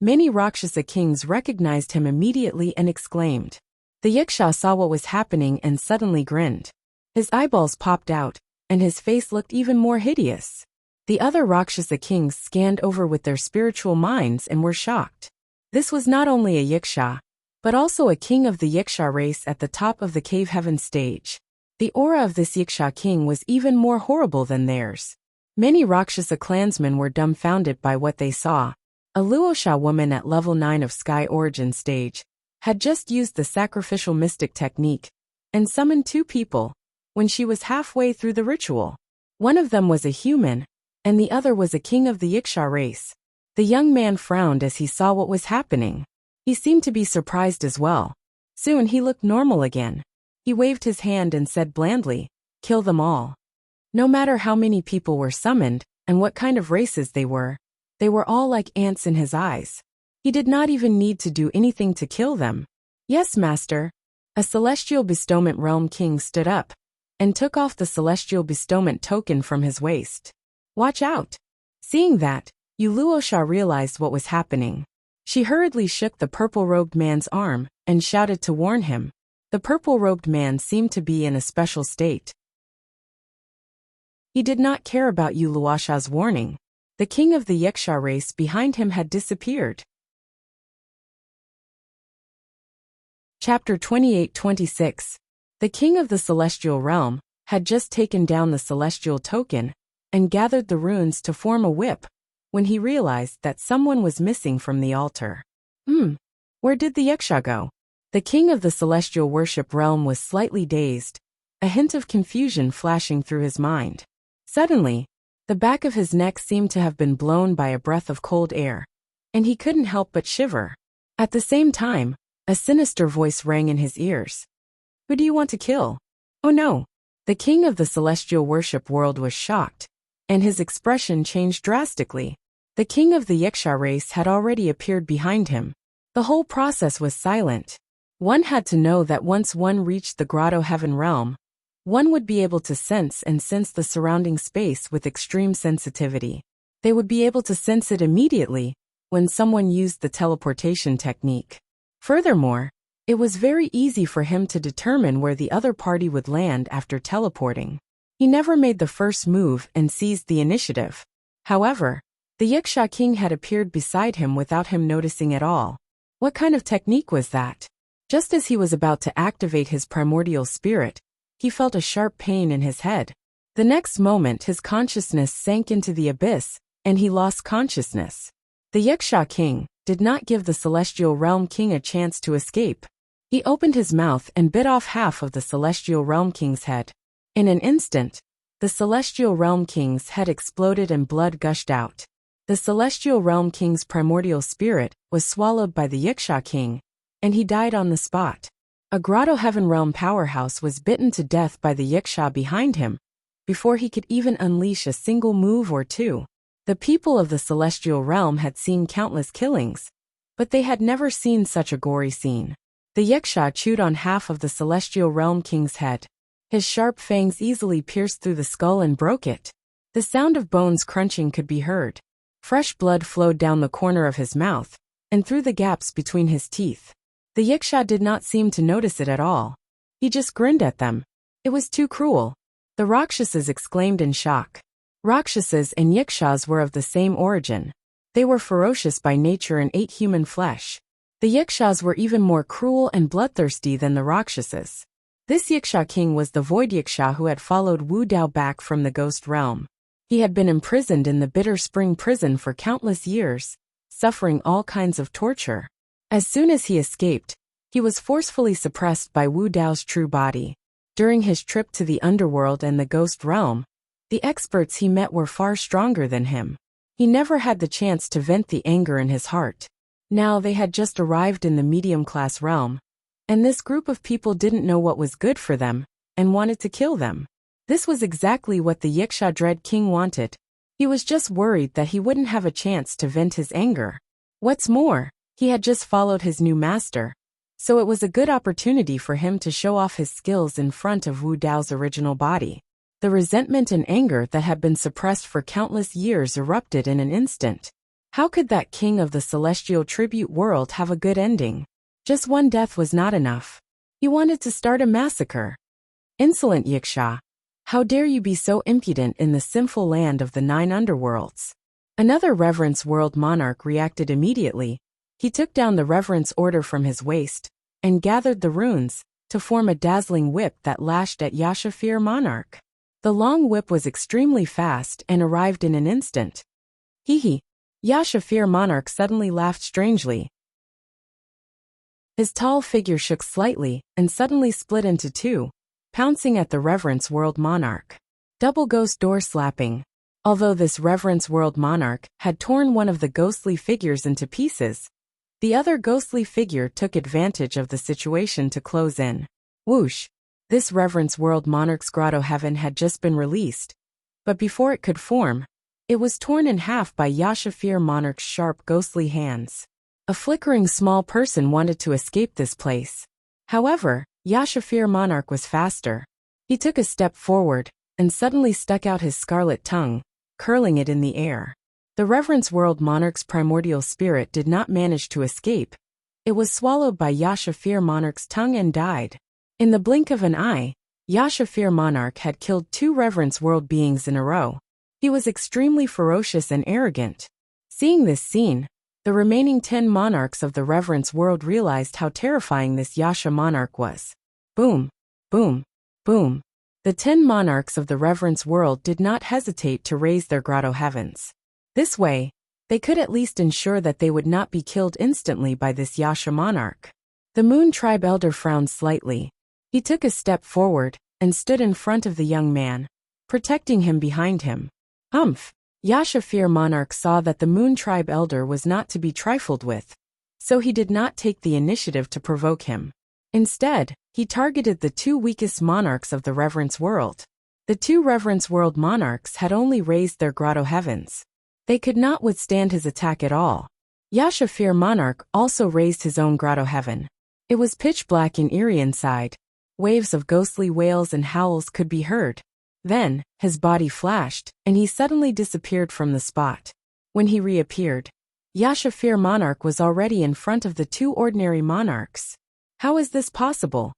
many Rakshasa kings recognized him immediately and exclaimed. The Yiksha saw what was happening and suddenly grinned. His eyeballs popped out, and his face looked even more hideous. The other Rakshasa kings scanned over with their spiritual minds and were shocked. This was not only a Yiksha, but also a king of the Yiksha race at the top of the cave heaven stage. The aura of this Yiksha king was even more horrible than theirs. Many Rakshasa clansmen were dumbfounded by what they saw. A Luosha woman at level 9 of Sky Origin stage had just used the sacrificial mystic technique and summoned two people when she was halfway through the ritual. One of them was a human, and the other was a king of the Yiksha race. The young man frowned as he saw what was happening. He seemed to be surprised as well. Soon he looked normal again. He waved his hand and said blandly, "Kill them all." No matter how many people were summoned and what kind of races they were all like ants in his eyes. He did not even need to do anything to kill them. "Yes, master." A celestial bestowment realm king stood up and took off the celestial bestowment token from his waist. "Watch out." Seeing that, Yu Luosha realized what was happening. She hurriedly shook the purple-robed man's arm and shouted to warn him. The purple-robed man seemed to be in a special state. He did not care about Yu Luosha's warning. The king of the Yiksha race behind him had disappeared. Chapter 28-26. The king of the celestial realm had just taken down the celestial token and gathered the runes to form a whip when he realized that someone was missing from the altar. Where did the Yiksha go? The king of the celestial worship realm was slightly dazed, a hint of confusion flashing through his mind. Suddenly, the back of his neck seemed to have been blown by a breath of cold air, and he couldn't help but shiver. At the same time, a sinister voice rang in his ears. "Who do you want to kill?" Oh no! The king of the celestial worship world was shocked, and his expression changed drastically. The king of the Yiksha race had already appeared behind him. The whole process was silent. One had to know that once one reached the grotto heaven realm, one would be able to sense the surrounding space with extreme sensitivity. They would be able to sense it immediately when someone used the teleportation technique. Furthermore, it was very easy for him to determine where the other party would land after teleporting. He never made the first move and seized the initiative. However, the Yiksha king had appeared beside him without him noticing at all. What kind of technique was that? Just as he was about to activate his primordial spirit, he felt a sharp pain in his head. The next moment his consciousness sank into the abyss, and he lost consciousness. The Yaksha king did not give the celestial realm king a chance to escape. He opened his mouth and bit off half of the celestial realm king's head. In an instant, the celestial realm king's head exploded and blood gushed out. The celestial realm king's primordial spirit was swallowed by the Yaksha king, and he died on the spot. A grotto heaven realm powerhouse was bitten to death by the Yaksha behind him, before he could even unleash a single move or two. The people of the celestial realm had seen countless killings, but they had never seen such a gory scene. The Yaksha chewed on half of the celestial realm king's head. His sharp fangs easily pierced through the skull and broke it. The sound of bones crunching could be heard. Fresh blood flowed down the corner of his mouth, and through the gaps between his teeth. The Yaksha did not seem to notice it at all. He just grinned at them. It was too cruel. The Rakshasas exclaimed in shock. Rakshasas and Yakshas were of the same origin. They were ferocious by nature and ate human flesh. The Yakshas were even more cruel and bloodthirsty than the Rakshasas. This Yaksha king was the Void Yaksha who had followed Wu Dao back from the ghost realm. He had been imprisoned in the Bitter Spring prison for countless years, suffering all kinds of torture. As soon as he escaped, he was forcefully suppressed by Wu Dao's true body. During his trip to the underworld and the ghost realm, the experts he met were far stronger than him. He never had the chance to vent the anger in his heart. Now they had just arrived in the medium-class realm, and this group of people didn't know what was good for them, and wanted to kill them. This was exactly what the Yaksha Dread King wanted. He was just worried that he wouldn't have a chance to vent his anger. What's more, he had just followed his new master, so it was a good opportunity for him to show off his skills in front of Wu Dao's original body. The resentment and anger that had been suppressed for countless years erupted in an instant. How could that king of the celestial tribute world have a good ending? Just one death was not enough. He wanted to start a massacre. Insolent Yaksha! How dare you be so impudent in the sinful land of the 9 underworlds? Another Reverence World monarch reacted immediately. He took down the Reverence Order from his waist, and gathered the runes, to form a dazzling whip that lashed at Yashafir monarch. The long whip was extremely fast and arrived in an instant. Hee. Yashafir monarch suddenly laughed strangely. His tall figure shook slightly, and suddenly split into 2. Pouncing at the Reverence World monarch. Double ghost door slapping. Although this Reverence World monarch had torn one of the ghostly figures into pieces, the other ghostly figure took advantage of the situation to close in. Whoosh! This Reverence World monarch's grotto heaven had just been released, but before it could form, it was torn in half by Yashafir monarch's sharp ghostly hands. A flickering small person wanted to escape this place. However, Yashafir monarch was faster. He took a step forward, and suddenly stuck out his scarlet tongue, curling it in the air. The Reverence World monarch's primordial spirit did not manage to escape. It was swallowed by Yashafir monarch's tongue and died. In the blink of an eye, Yashafir monarch had killed 2 Reverence World beings in a row. He was extremely ferocious and arrogant. Seeing this scene, the remaining 10 monarchs of the Reverence World realized how terrifying this Yasha monarch was. Boom, boom, boom. The 10 monarchs of the Reverence World did not hesitate to raise their grotto heavens. This way, they could at least ensure that they would not be killed instantly by this Yasha monarch. The Moon Tribe elder frowned slightly. He took a step forward, and stood in front of the young man, protecting him behind him. Humph! Yashafir monarch saw that the Moon Tribe elder was not to be trifled with, so he did not take the initiative to provoke him. Instead, he targeted the 2 weakest monarchs of the Reverence World. The 2 Reverence World monarchs had only raised their grotto heavens. They could not withstand his attack at all. Yashafir monarch also raised his own grotto heaven. It was pitch black and eerie inside. Waves of ghostly wails and howls could be heard. Then, his body flashed, and he suddenly disappeared from the spot. When he reappeared, Yashafir monarch was already in front of the 2 ordinary monarchs. How is this possible?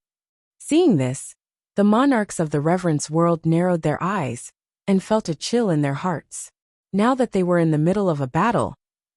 Seeing this, the monarchs of the Reverence World narrowed their eyes, and felt a chill in their hearts. Now that they were in the middle of a battle,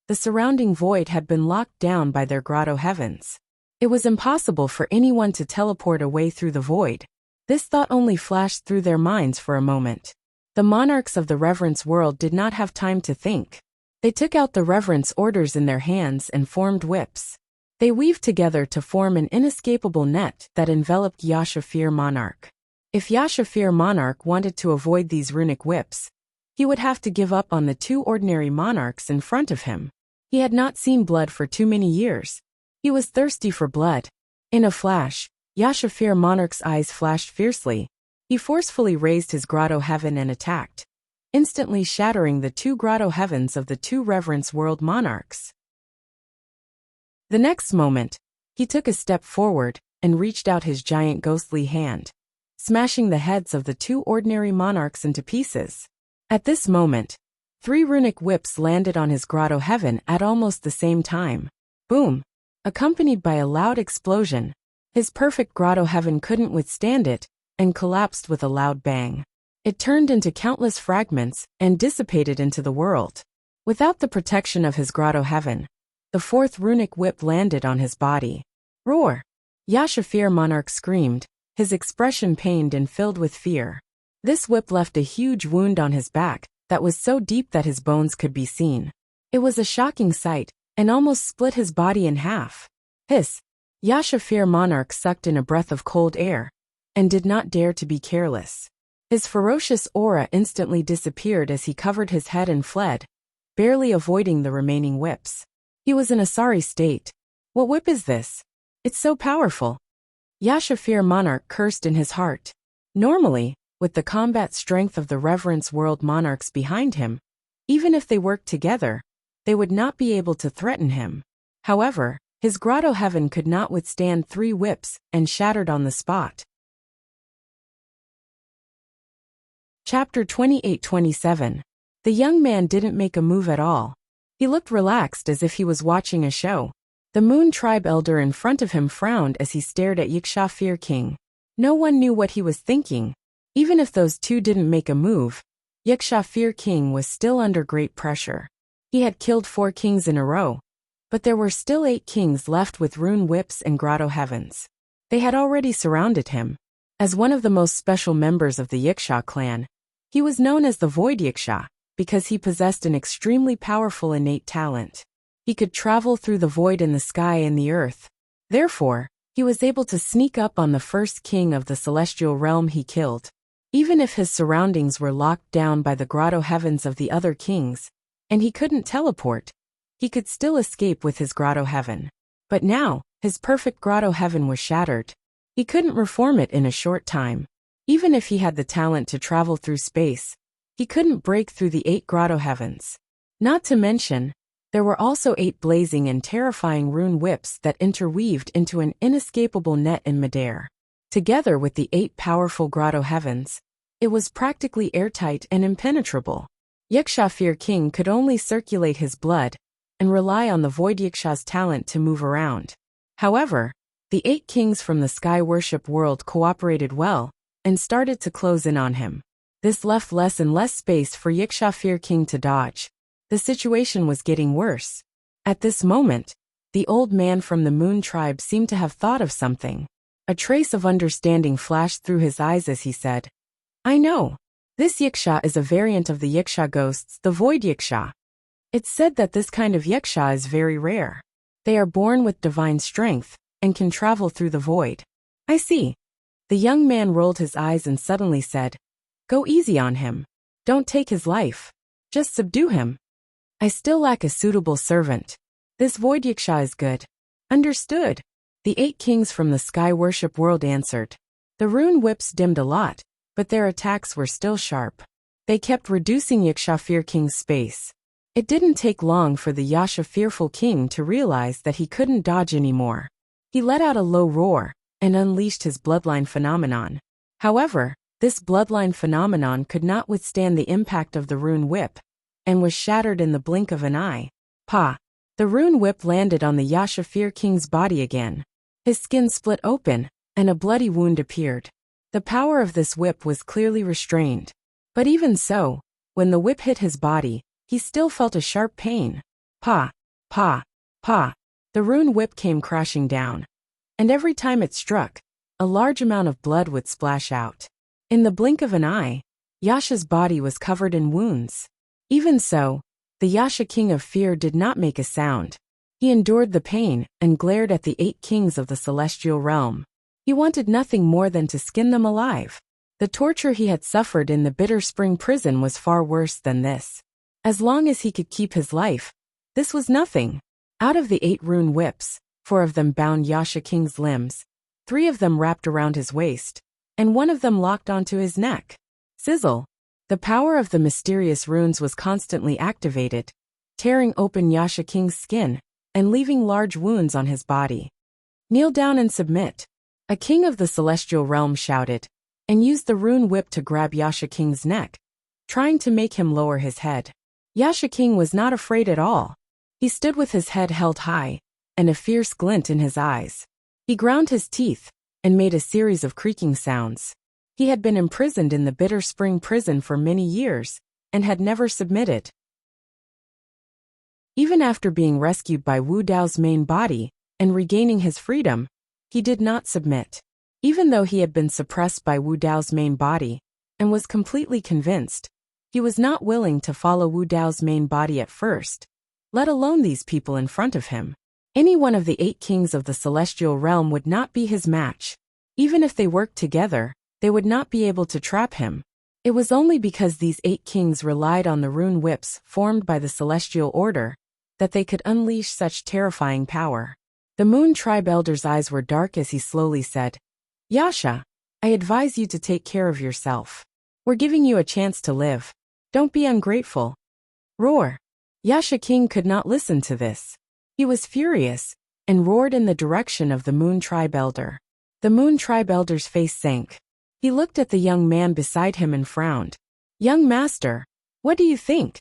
the surrounding void had been locked down by their grotto heavens. It was impossible for anyone to teleport away through the void. This thought only flashed through their minds for a moment. The monarchs of the reverence world did not have time to think. They took out the reverence orders in their hands and formed whips. They weaved together to form an inescapable net that enveloped Yashafir monarch. If Yashafir monarch wanted to avoid these runic whips, he would have to give up on the two ordinary monarchs in front of him. He had not seen blood for too many years. He was thirsty for blood. In a flash, Yashafir monarch's eyes flashed fiercely. He forcefully raised his grotto heaven and attacked, instantly shattering the two grotto heavens of the two reverence world monarchs. The next moment, he took a step forward and reached out his giant ghostly hand, smashing the heads of the two ordinary monarchs into pieces. At this moment, 3 runic whips landed on his grotto heaven at almost the same time. Boom! Accompanied by a loud explosion, his perfect grotto heaven couldn't withstand it and collapsed with a loud bang. It turned into countless fragments and dissipated into the world. Without the protection of his grotto heaven, the 4th runic whip landed on his body. Roar! Yashafir monarch screamed, his expression pained and filled with fear. This whip left a huge wound on his back that was so deep that his bones could be seen. It was a shocking sight and almost split his body in half. Hiss! Yashafir monarch sucked in a breath of cold air and did not dare to be careless. His ferocious aura instantly disappeared as he covered his head and fled, barely avoiding the remaining whips. He was in a sorry state. What whip is this? It's so powerful. Yashafir monarch cursed in his heart. Normally, with the combat strength of the reverence world monarchs behind him, even if they worked together, they would not be able to threaten him. However, his grotto heaven could not withstand 3 whips and shattered on the spot. Chapter 28-27. The young man didn't make a move at all. He looked relaxed as if he was watching a show. The Moon Tribe elder in front of him frowned as he stared at Yashafir King. No one knew what he was thinking. Even if those two didn't make a move, Yashafir King was still under great pressure. He had killed 4 kings in a row, but there were still 8 kings left with rune whips and grotto heavens. They had already surrounded him. As one of the most special members of the Yiksha clan, he was known as the Void Yiksha because he possessed an extremely powerful innate talent. He could travel through the void in the sky and the earth. Therefore, he was able to sneak up on the first king of the celestial realm he killed. Even if his surroundings were locked down by the grotto heavens of the other kings, and he couldn't teleport, he could still escape with his grotto heaven. But now, his perfect grotto heaven was shattered. He couldn't reform it in a short time. Even if he had the talent to travel through space, he couldn't break through the 8 grotto heavens. Not to mention, there were also 8 blazing and terrifying rune whips that interweaved into an inescapable net in midair. Together with the 8 powerful grotto heavens, it was practically airtight and impenetrable. Yashafir King could only circulate his blood and rely on the Void Yiksha's talent to move around. However, the 8 kings from the sky worship world cooperated well and started to close in on him. This left less and less space for Yashafir King to dodge. The situation was getting worse. At this moment, the old man from the Moon Tribe seemed to have thought of something. A trace of understanding flashed through his eyes as he said, "I know. This Yiksha is a variant of the Yiksha ghosts, the Void Yiksha. It's said that this kind of Yiksha is very rare. They are born with divine strength and can travel through the void." "I see." The young man rolled his eyes and suddenly said, "Go easy on him. Don't take his life. Just subdue him. I still lack a suitable servant. This Void Yiksha is good." "Understood." The 8 kings from the sky worship world answered. The rune whips dimmed a lot, but their attacks were still sharp. They kept reducing Yashafir King's space. It didn't take long for the Yashafirful King to realize that he couldn't dodge anymore. He let out a low roar and unleashed his bloodline phenomenon. However, this bloodline phenomenon could not withstand the impact of the rune whip and was shattered in the blink of an eye. Pa! The rune whip landed on the Yashafir King's body again. His skin split open, and a bloody wound appeared. The power of this whip was clearly restrained. But even so, when the whip hit his body, he still felt a sharp pain. Pa! Pa! Pa! The rune whip came crashing down. And every time it struck, a large amount of blood would splash out. In the blink of an eye, Yasha's body was covered in wounds. Even so, the Yasha king of fear did not make a sound. He endured the pain and glared at the 8 kings of the celestial realm. He wanted nothing more than to skin them alive. The torture he had suffered in the Bitter Spring prison was far worse than this. As long as he could keep his life, this was nothing. Out of the 8 rune whips, 4 of them bound Yasha king's limbs, 3 of them wrapped around his waist, and 1 of them locked onto his neck. Sizzle! The power of the mysterious runes was constantly activated, tearing open Yasha king's skin and leaving large wounds on his body. Kneel down and submit. A king of the celestial realm shouted, and used the rune whip to grab Yasha king's neck, trying to make him lower his head. Yasha king was not afraid at all. He stood with his head held high, and a fierce glint in his eyes. He ground his teeth, and made a series of creaking sounds. He had been imprisoned in the Bitter Spring prison for many years, and had never submitted. Even after being rescued by Wu Dao's main body, and regaining his freedom, he did not submit. Even though he had been suppressed by Wu Dao's main body, and was completely convinced, he was not willing to follow Wu Dao's main body at first, let alone these people in front of him. Any one of the 8 kings of the celestial realm would not be his match. Even if they worked together, they would not be able to trap him. It was only because these 8 kings relied on the rune whips formed by the celestial order that they could unleash such terrifying power. The Moon Tribe Elder's eyes were dark as he slowly said, Yasha, I advise you to take care of yourself. We're giving you a chance to live. Don't be ungrateful. Roar. Yasha King could not listen to this. He was furious, and roared in the direction of the Moon Tribe Elder. The Moon Tribe Elder's face sank. He looked at the young man beside him and frowned. Young master, what do you think?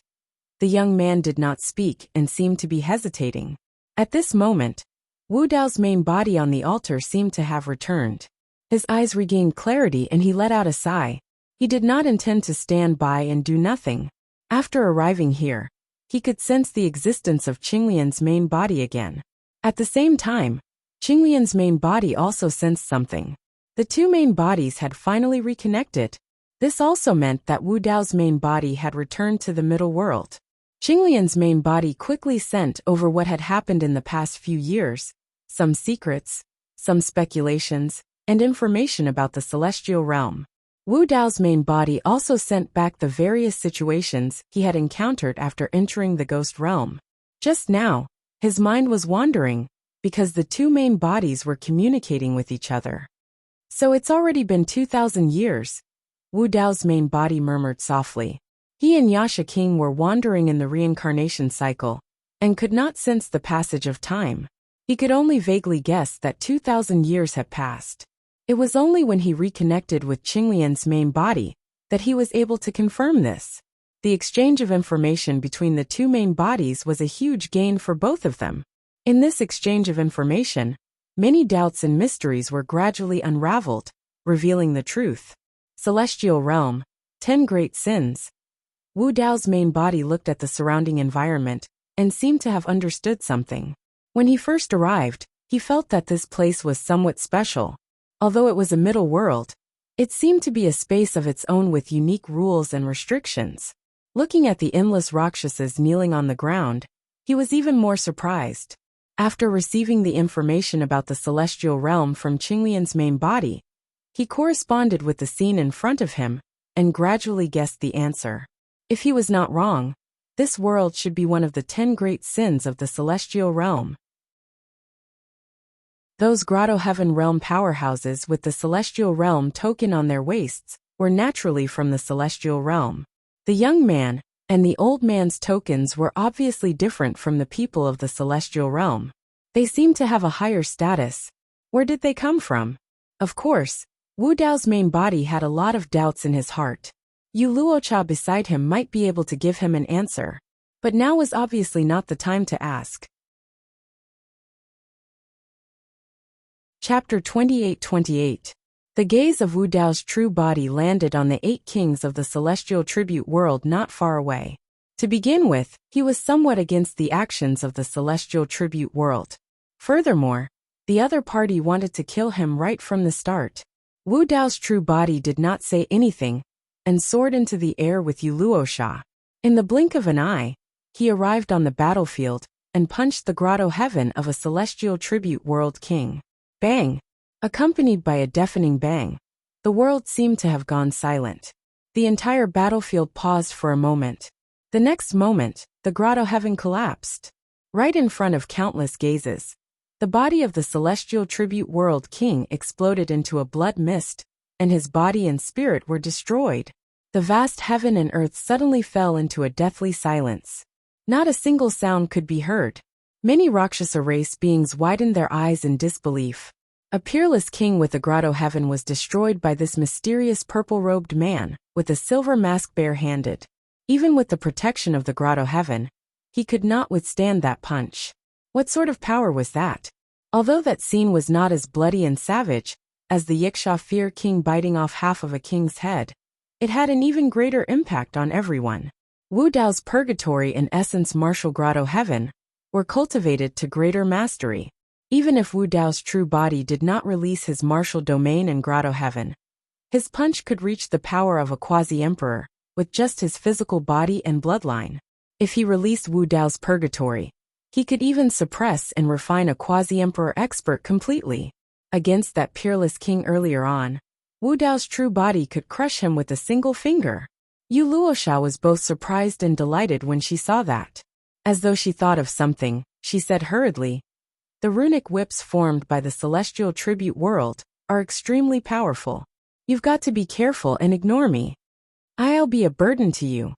The young man did not speak and seemed to be hesitating. At this moment, Wu Dao's main body on the altar seemed to have returned. His eyes regained clarity and he let out a sigh. He did not intend to stand by and do nothing. After arriving here, he could sense the existence of Qinglian's main body again. At the same time, Qinglian's main body also sensed something. The 2 main bodies had finally reconnected. This also meant that Wu Dao's main body had returned to the middle world. Qinglian's main body quickly sent over what had happened in the past few years, some secrets, some speculations, and information about the celestial realm. Wu Dao's main body also sent back the various situations he had encountered after entering the ghost realm. Just now, his mind was wandering, because the 2 main bodies were communicating with each other. So it's already been 2,000 years, Wu Dao's main body murmured softly. He and Yasha King were wandering in the reincarnation cycle, and could not sense the passage of time. He could only vaguely guess that 2,000 years had passed. It was only when he reconnected with Qinglian's main body that he was able to confirm this. The exchange of information between the 2 main bodies was a huge gain for both of them. In this exchange of information, many doubts and mysteries were gradually unraveled, revealing the truth. Celestial Realm, 10 Great Sins. Wu Dao's main body looked at the surrounding environment and seemed to have understood something. When he first arrived, he felt that this place was somewhat special. Although it was a middle world, it seemed to be a space of its own with unique rules and restrictions. Looking at the endless Rakshasas kneeling on the ground, he was even more surprised. After receiving the information about the celestial realm from Qinglian's main body, he corresponded with the scene in front of him and gradually guessed the answer. If he was not wrong, this world should be one of the 10 great sins of the celestial realm. Those Grotto Heaven realm powerhouses with the celestial realm token on their waists were naturally from the celestial realm. The young man and the old man's tokens were obviously different from the people of the celestial realm. They seemed to have a higher status. Where did they come from? Of course, Wu Dao's main body had a lot of doubts in his heart. Yu Luocha beside him might be able to give him an answer, but now was obviously not the time to ask. Chapter 28-28. The gaze of Wu Dao's true body landed on the 8 kings of the celestial tribute world not far away. To begin with, he was somewhat against the actions of the celestial tribute world. Furthermore, the other party wanted to kill him right from the start. Wu Dao's true body did not say anything, and soared into the air with Wuxia. In the blink of an eye, he arrived on the battlefield and punched the grotto heaven of a celestial tribute world king. Bang! Accompanied by a deafening bang, the world seemed to have gone silent. The entire battlefield paused for a moment. The next moment, the grotto heaven collapsed. Right in front of countless gazes, the body of the celestial tribute world king exploded into a blood mist, and his body and spirit were destroyed. The vast heaven and earth suddenly fell into a deathly silence. Not a single sound could be heard. Many Rakshasa race beings widened their eyes in disbelief. A peerless king with a grotto heaven was destroyed by this mysterious purple-robed man, with a silver mask bare-handed. Even with the protection of the grotto heaven, he could not withstand that punch. What sort of power was that? Although that scene was not as bloody and savage as the Wuxia Fear King biting off half of a king's head, it had an even greater impact on everyone. Wu Dao's purgatory and essence martial grotto heaven were cultivated to greater mastery. Even if Wu Dao's true body did not release his martial domain and grotto heaven, his punch could reach the power of a quasi-emperor with just his physical body and bloodline. If he released Wu Dao's purgatory, he could even suppress and refine a quasi-emperor expert completely. Against that peerless king earlier on, Wu Dao's true body could crush him with a single finger. Wuxia was both surprised and delighted when she saw that. As though she thought of something, she said hurriedly, "The runic whips formed by the celestial tribute world are extremely powerful. You've got to be careful and ignore me. I'll be a burden to you."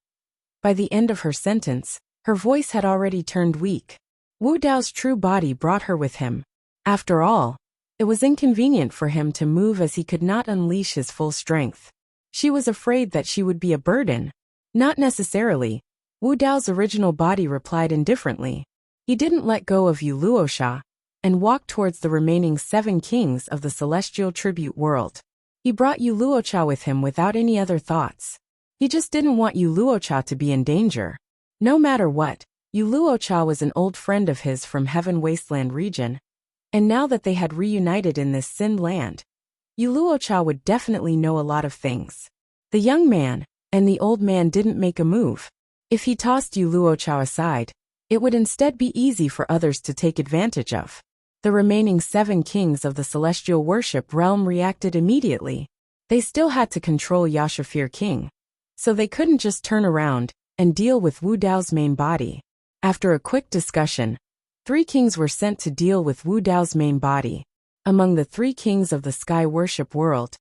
By the end of her sentence, her voice had already turned weak. Wu Dao's true body brought her with him. After all, it was inconvenient for him to move as he could not unleash his full strength. She was afraid that she would be a burden. Not necessarily. Wu Dao's original body replied indifferently. He didn't let go of Wuxia and walked towards the remaining 7 kings of the celestial tribute world. He brought Wuxia with him without any other thoughts. He just didn't want Wuxia to be in danger. No matter what, Wuxia was an old friend of his from Heaven Wasteland region, and now that they had reunited in this Sin land, Wuxia would definitely know a lot of things. The young man and the old man didn't make a move. If he tossed Wuxia aside, it would instead be easy for others to take advantage of. The remaining 7 kings of the celestial worship realm reacted immediately. They still had to control Yashafir King, so they couldn't just turn around and deal with Wu Dao's main body. After a quick discussion, 3 kings were sent to deal with Wu Dao's main body. Among the 3 kings of the sky worship world,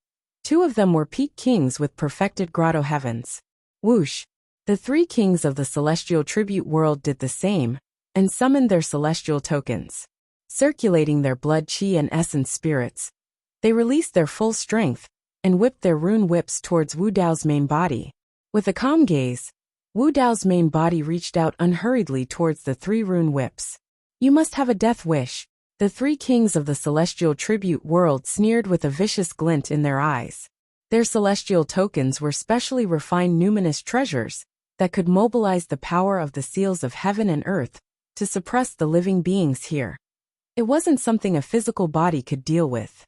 2 of them were peak kings with perfected grotto heavens. Whoosh! The 3 kings of the celestial tribute world did the same, and summoned their celestial tokens. Circulating their blood chi and essence spirits, they released their full strength and whipped their rune whips towards Wu Dao's main body. With a calm gaze, Wu Dao's main body reached out unhurriedly towards the 3 rune whips. "You must have a death wish." The 3 kings of the celestial tribute world sneered with a vicious glint in their eyes. Their celestial tokens were specially refined numinous treasures that could mobilize the power of the seals of heaven and earth to suppress the living beings here. It wasn't something a physical body could deal with.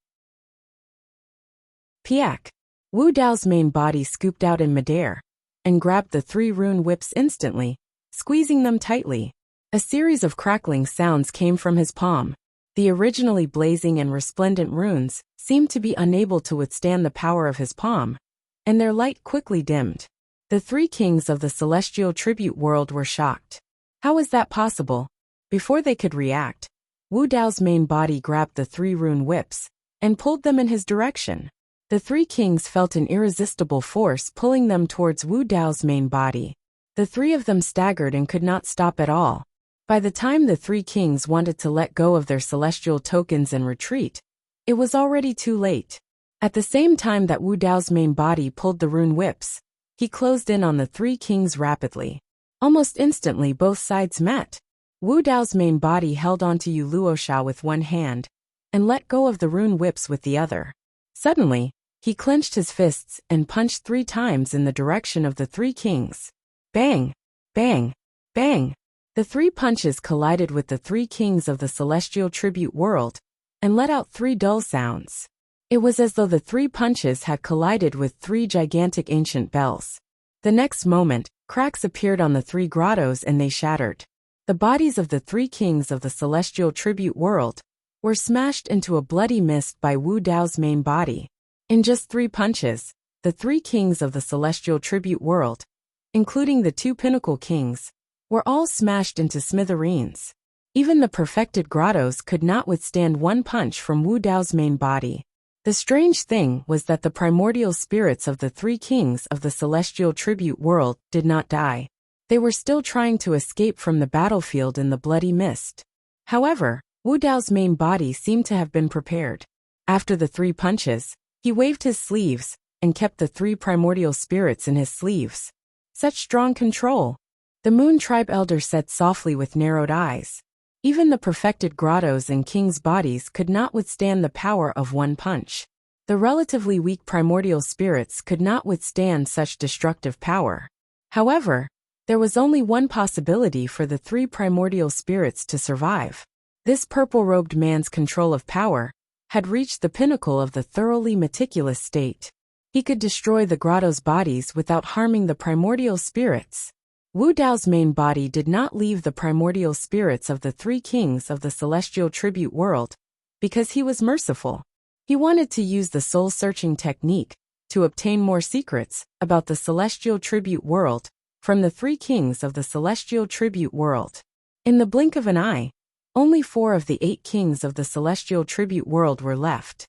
Piak! Wu Dao's main body scooped out in midair and grabbed the 3 rune whips instantly, squeezing them tightly. A series of crackling sounds came from his palm. The originally blazing and resplendent runes seemed to be unable to withstand the power of his palm, and their light quickly dimmed. The 3 kings of the celestial tribute world were shocked. How was that possible? Before they could react, Wu Dao's main body grabbed the 3 rune whips and pulled them in his direction. The 3 kings felt an irresistible force pulling them towards Wu Dao's main body. The 3 of them staggered and could not stop at all. By the time the 3 kings wanted to let go of their celestial tokens and retreat, it was already too late. At the same time that Wu Dao's main body pulled the rune whips, he closed in on the 3 kings rapidly. Almost instantly both sides met. Wu Dao's main body held onto Wuxia with one hand and let go of the rune whips with the other. Suddenly, he clenched his fists and punched 3 times in the direction of the 3 kings. Bang! Bang! Bang! The 3 punches collided with the 3 kings of the celestial tribute world and let out 3 dull sounds. It was as though the 3 punches had collided with 3 gigantic ancient bells. The next moment, cracks appeared on the 3 grottos and they shattered. The bodies of the 3 kings of the celestial tribute world were smashed into a bloody mist by Wu Dao's main body. In just 3 punches, the 3 kings of the celestial tribute world, including the 2 pinnacle kings, were all smashed into smithereens. Even the perfected grottos could not withstand 1 punch from Wu Dao's main body. The strange thing was that the primordial spirits of the 3 kings of the celestial tribute world did not die. They were still trying to escape from the battlefield in the bloody mist. However, Wu Dao's main body seemed to have been prepared. After the 3 punches, he waved his sleeves and kept the 3 primordial spirits in his sleeves. Such strong control! The Moon Tribe Elder said softly with narrowed eyes. Even the perfected grottos and kings' bodies could not withstand the power of 1 punch. The relatively weak primordial spirits could not withstand such destructive power. However, there was only one possibility for the 3 primordial spirits to survive. This purple-robed man's control of power had reached the pinnacle of the thoroughly meticulous state. He could destroy the grotto's bodies without harming the primordial spirits. Wu Dao's main body did not leave the primordial spirits of the 3 kings of the celestial tribute world, because he was merciful. He wanted to use the soul-searching technique to obtain more secrets about the celestial tribute world from the 3 kings of the celestial tribute world. In the blink of an eye, only 4 of the 8 kings of the celestial tribute world were left.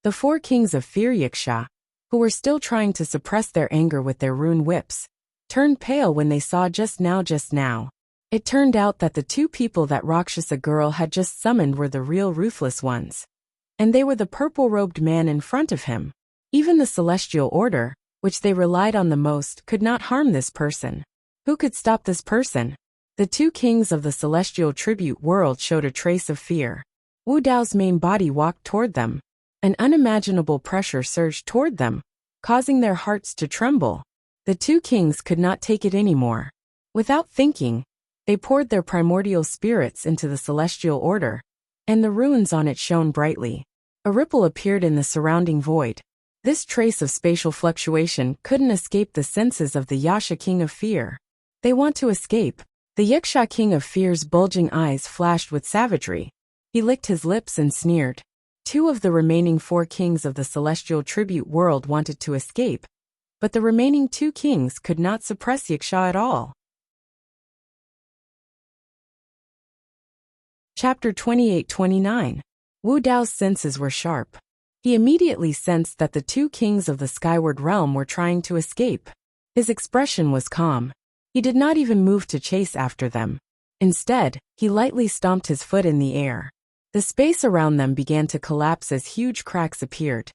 The 4 kings of fear Wuxia, who were still trying to suppress their anger with their rune whips, turned pale when they saw just now. It turned out that the 2 people that Rakshasa girl had just summoned were the real ruthless ones. And they were the purple-robed man in front of him. Even the celestial order, which they relied on the most, could not harm this person. Who could stop this person? The 2 kings of the celestial tribute world showed a trace of fear. Wu Dao's main body walked toward them. An unimaginable pressure surged toward them, causing their hearts to tremble. The 2 kings could not take it anymore. Without thinking, they poured their primordial spirits into the celestial order, and the runes on it shone brightly. A ripple appeared in the surrounding void. This trace of spatial fluctuation couldn't escape the senses of the Yasha King of Fear. They want to escape. The Wuxia King of Fear's bulging eyes flashed with savagery. He licked his lips and sneered. 2 of the remaining 4 kings of the celestial tribute world wanted to escape, but the remaining 2 kings could not suppress Wuxia at all. Chapter 28-29. Wu Dao's senses were sharp. He immediately sensed that the 2 kings of the skyward realm were trying to escape. His expression was calm. He did not even move to chase after them. Instead, he lightly stomped his foot in the air. The space around them began to collapse as huge cracks appeared,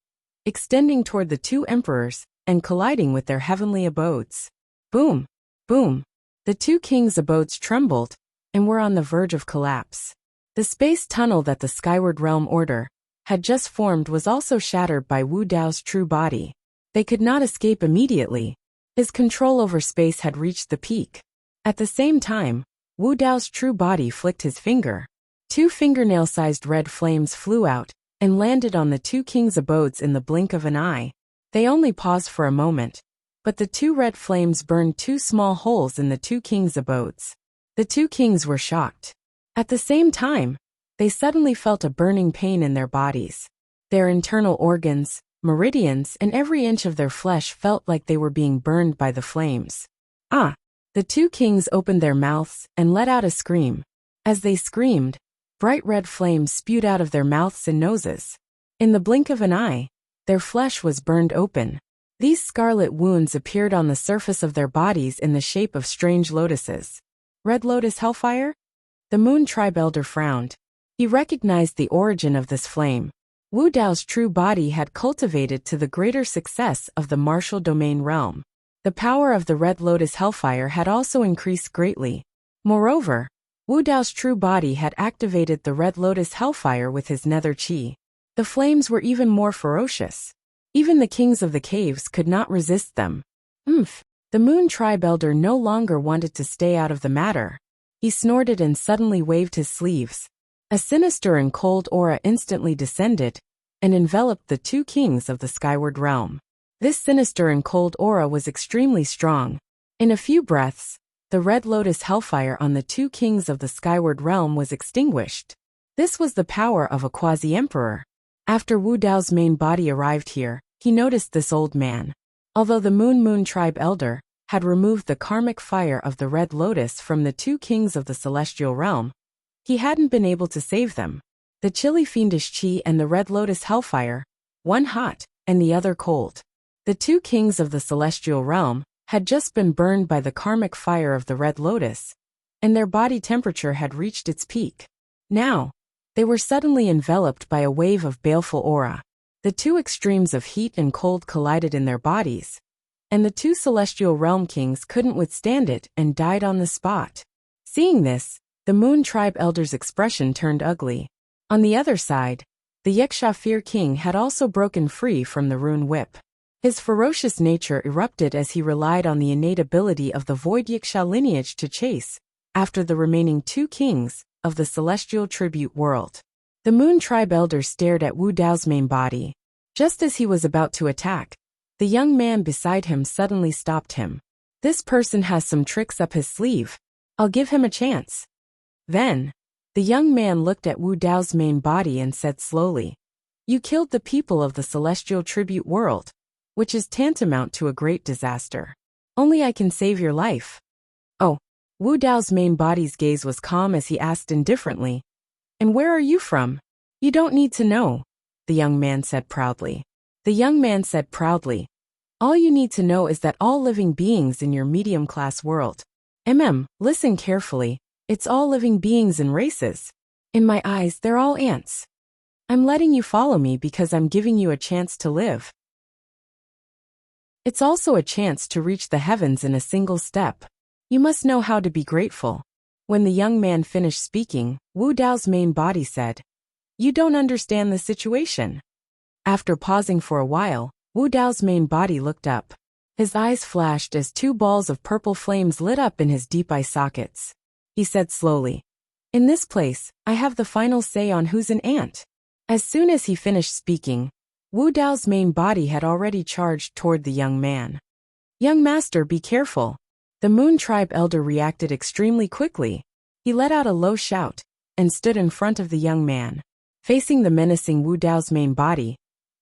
extending toward the 2 emperors and colliding with their heavenly abodes. Boom! Boom! The 2 kings' abodes trembled and were on the verge of collapse. The space tunnel that the skyward realm order had just formed was also shattered by Wu Dao's true body. They could not escape immediately. His control over space had reached the peak. At the same time, Wu Dao's true body flicked his finger. 2 fingernail-sized red flames flew out and landed on the 2 kings' abodes in the blink of an eye. They only paused for a moment, but the 2 red flames burned 2 small holes in the 2 kings' abodes. The 2 kings were shocked. At the same time, they suddenly felt a burning pain in their bodies. Their internal organs, meridians, and every inch of their flesh felt like they were being burned by the flames. Ah! The 2 kings opened their mouths and let out a scream. As they screamed, bright red flames spewed out of their mouths and noses. In the blink of an eye, their flesh was burned open. These scarlet wounds appeared on the surface of their bodies in the shape of strange lotuses. Red lotus hellfire? The Moon Tribe Elder frowned. He recognized the origin of this flame. Wu Dao's true body had cultivated to the greater success of the martial domain realm. The power of the Red Lotus Hellfire had also increased greatly. Moreover, Wu Dao's true body had activated the Red Lotus Hellfire with his nether chi. The flames were even more ferocious. Even the kings of the caves could not resist them. The Moon Tribe Elder no longer wanted to stay out of the matter. He snorted and suddenly waved his sleeves. A sinister and cold aura instantly descended and enveloped the two kings of the skyward realm. This sinister and cold aura was extremely strong. In a few breaths, the red lotus hellfire on the two kings of the skyward realm was extinguished. This was the power of a quasi-emperor. After Wu Dao's main body arrived here, he noticed this old man. Although the Moon tribe elder had removed the karmic fire of the red lotus from the two kings of the celestial realm, he hadn't been able to save them. The chilly fiendish chi and the red lotus hellfire, one hot and the other cold. The two kings of the celestial realm had just been burned by the karmic fire of the red lotus, and their body temperature had reached its peak. Now, they were suddenly enveloped by a wave of baleful aura. The two extremes of heat and cold collided in their bodies, and the two celestial realm kings couldn't withstand it and died on the spot. Seeing this, the Moon tribe elder's expression turned ugly. On the other side, the Yiksha Fear King had also broken free from the rune whip. His ferocious nature erupted as he relied on the innate ability of the Void Yiksha lineage to chase after the remaining two kings of the celestial tribute world. The Moon tribe elder stared at Wu Dao's main body. Just as he was about to attack, the young man beside him suddenly stopped him. This person has some tricks up his sleeve. I'll give him a chance. Then, the young man looked at Wu Dao's main body and said slowly, "You killed the people of the celestial tribute world, which is tantamount to a great disaster. Only I can save your life." Oh, Wu Dao's main body's gaze was calm as he asked indifferently, "And where are you from?" "You don't need to know," the young man said proudly. "All you need to know is that all living beings in your medium-class world, listen carefully, it's all living beings and races. In my eyes, they're all ants. I'm letting you follow me because I'm giving you a chance to live. It's also a chance to reach the heavens in a single step. You must know how to be grateful." When the young man finished speaking, Wu Dao's main body said, "You don't understand the situation." After pausing for a while, Wu Dao's main body looked up. His eyes flashed as two balls of purple flames lit up in his deep eye sockets. He said slowly, "In this place, I have the final say on who's an ant." As soon as he finished speaking, Wu Dao's main body had already charged toward the young man. "Young master, be careful." The Moon tribe elder reacted extremely quickly. He let out a low shout and stood in front of the young man. Facing the menacing Wu Dao's main body,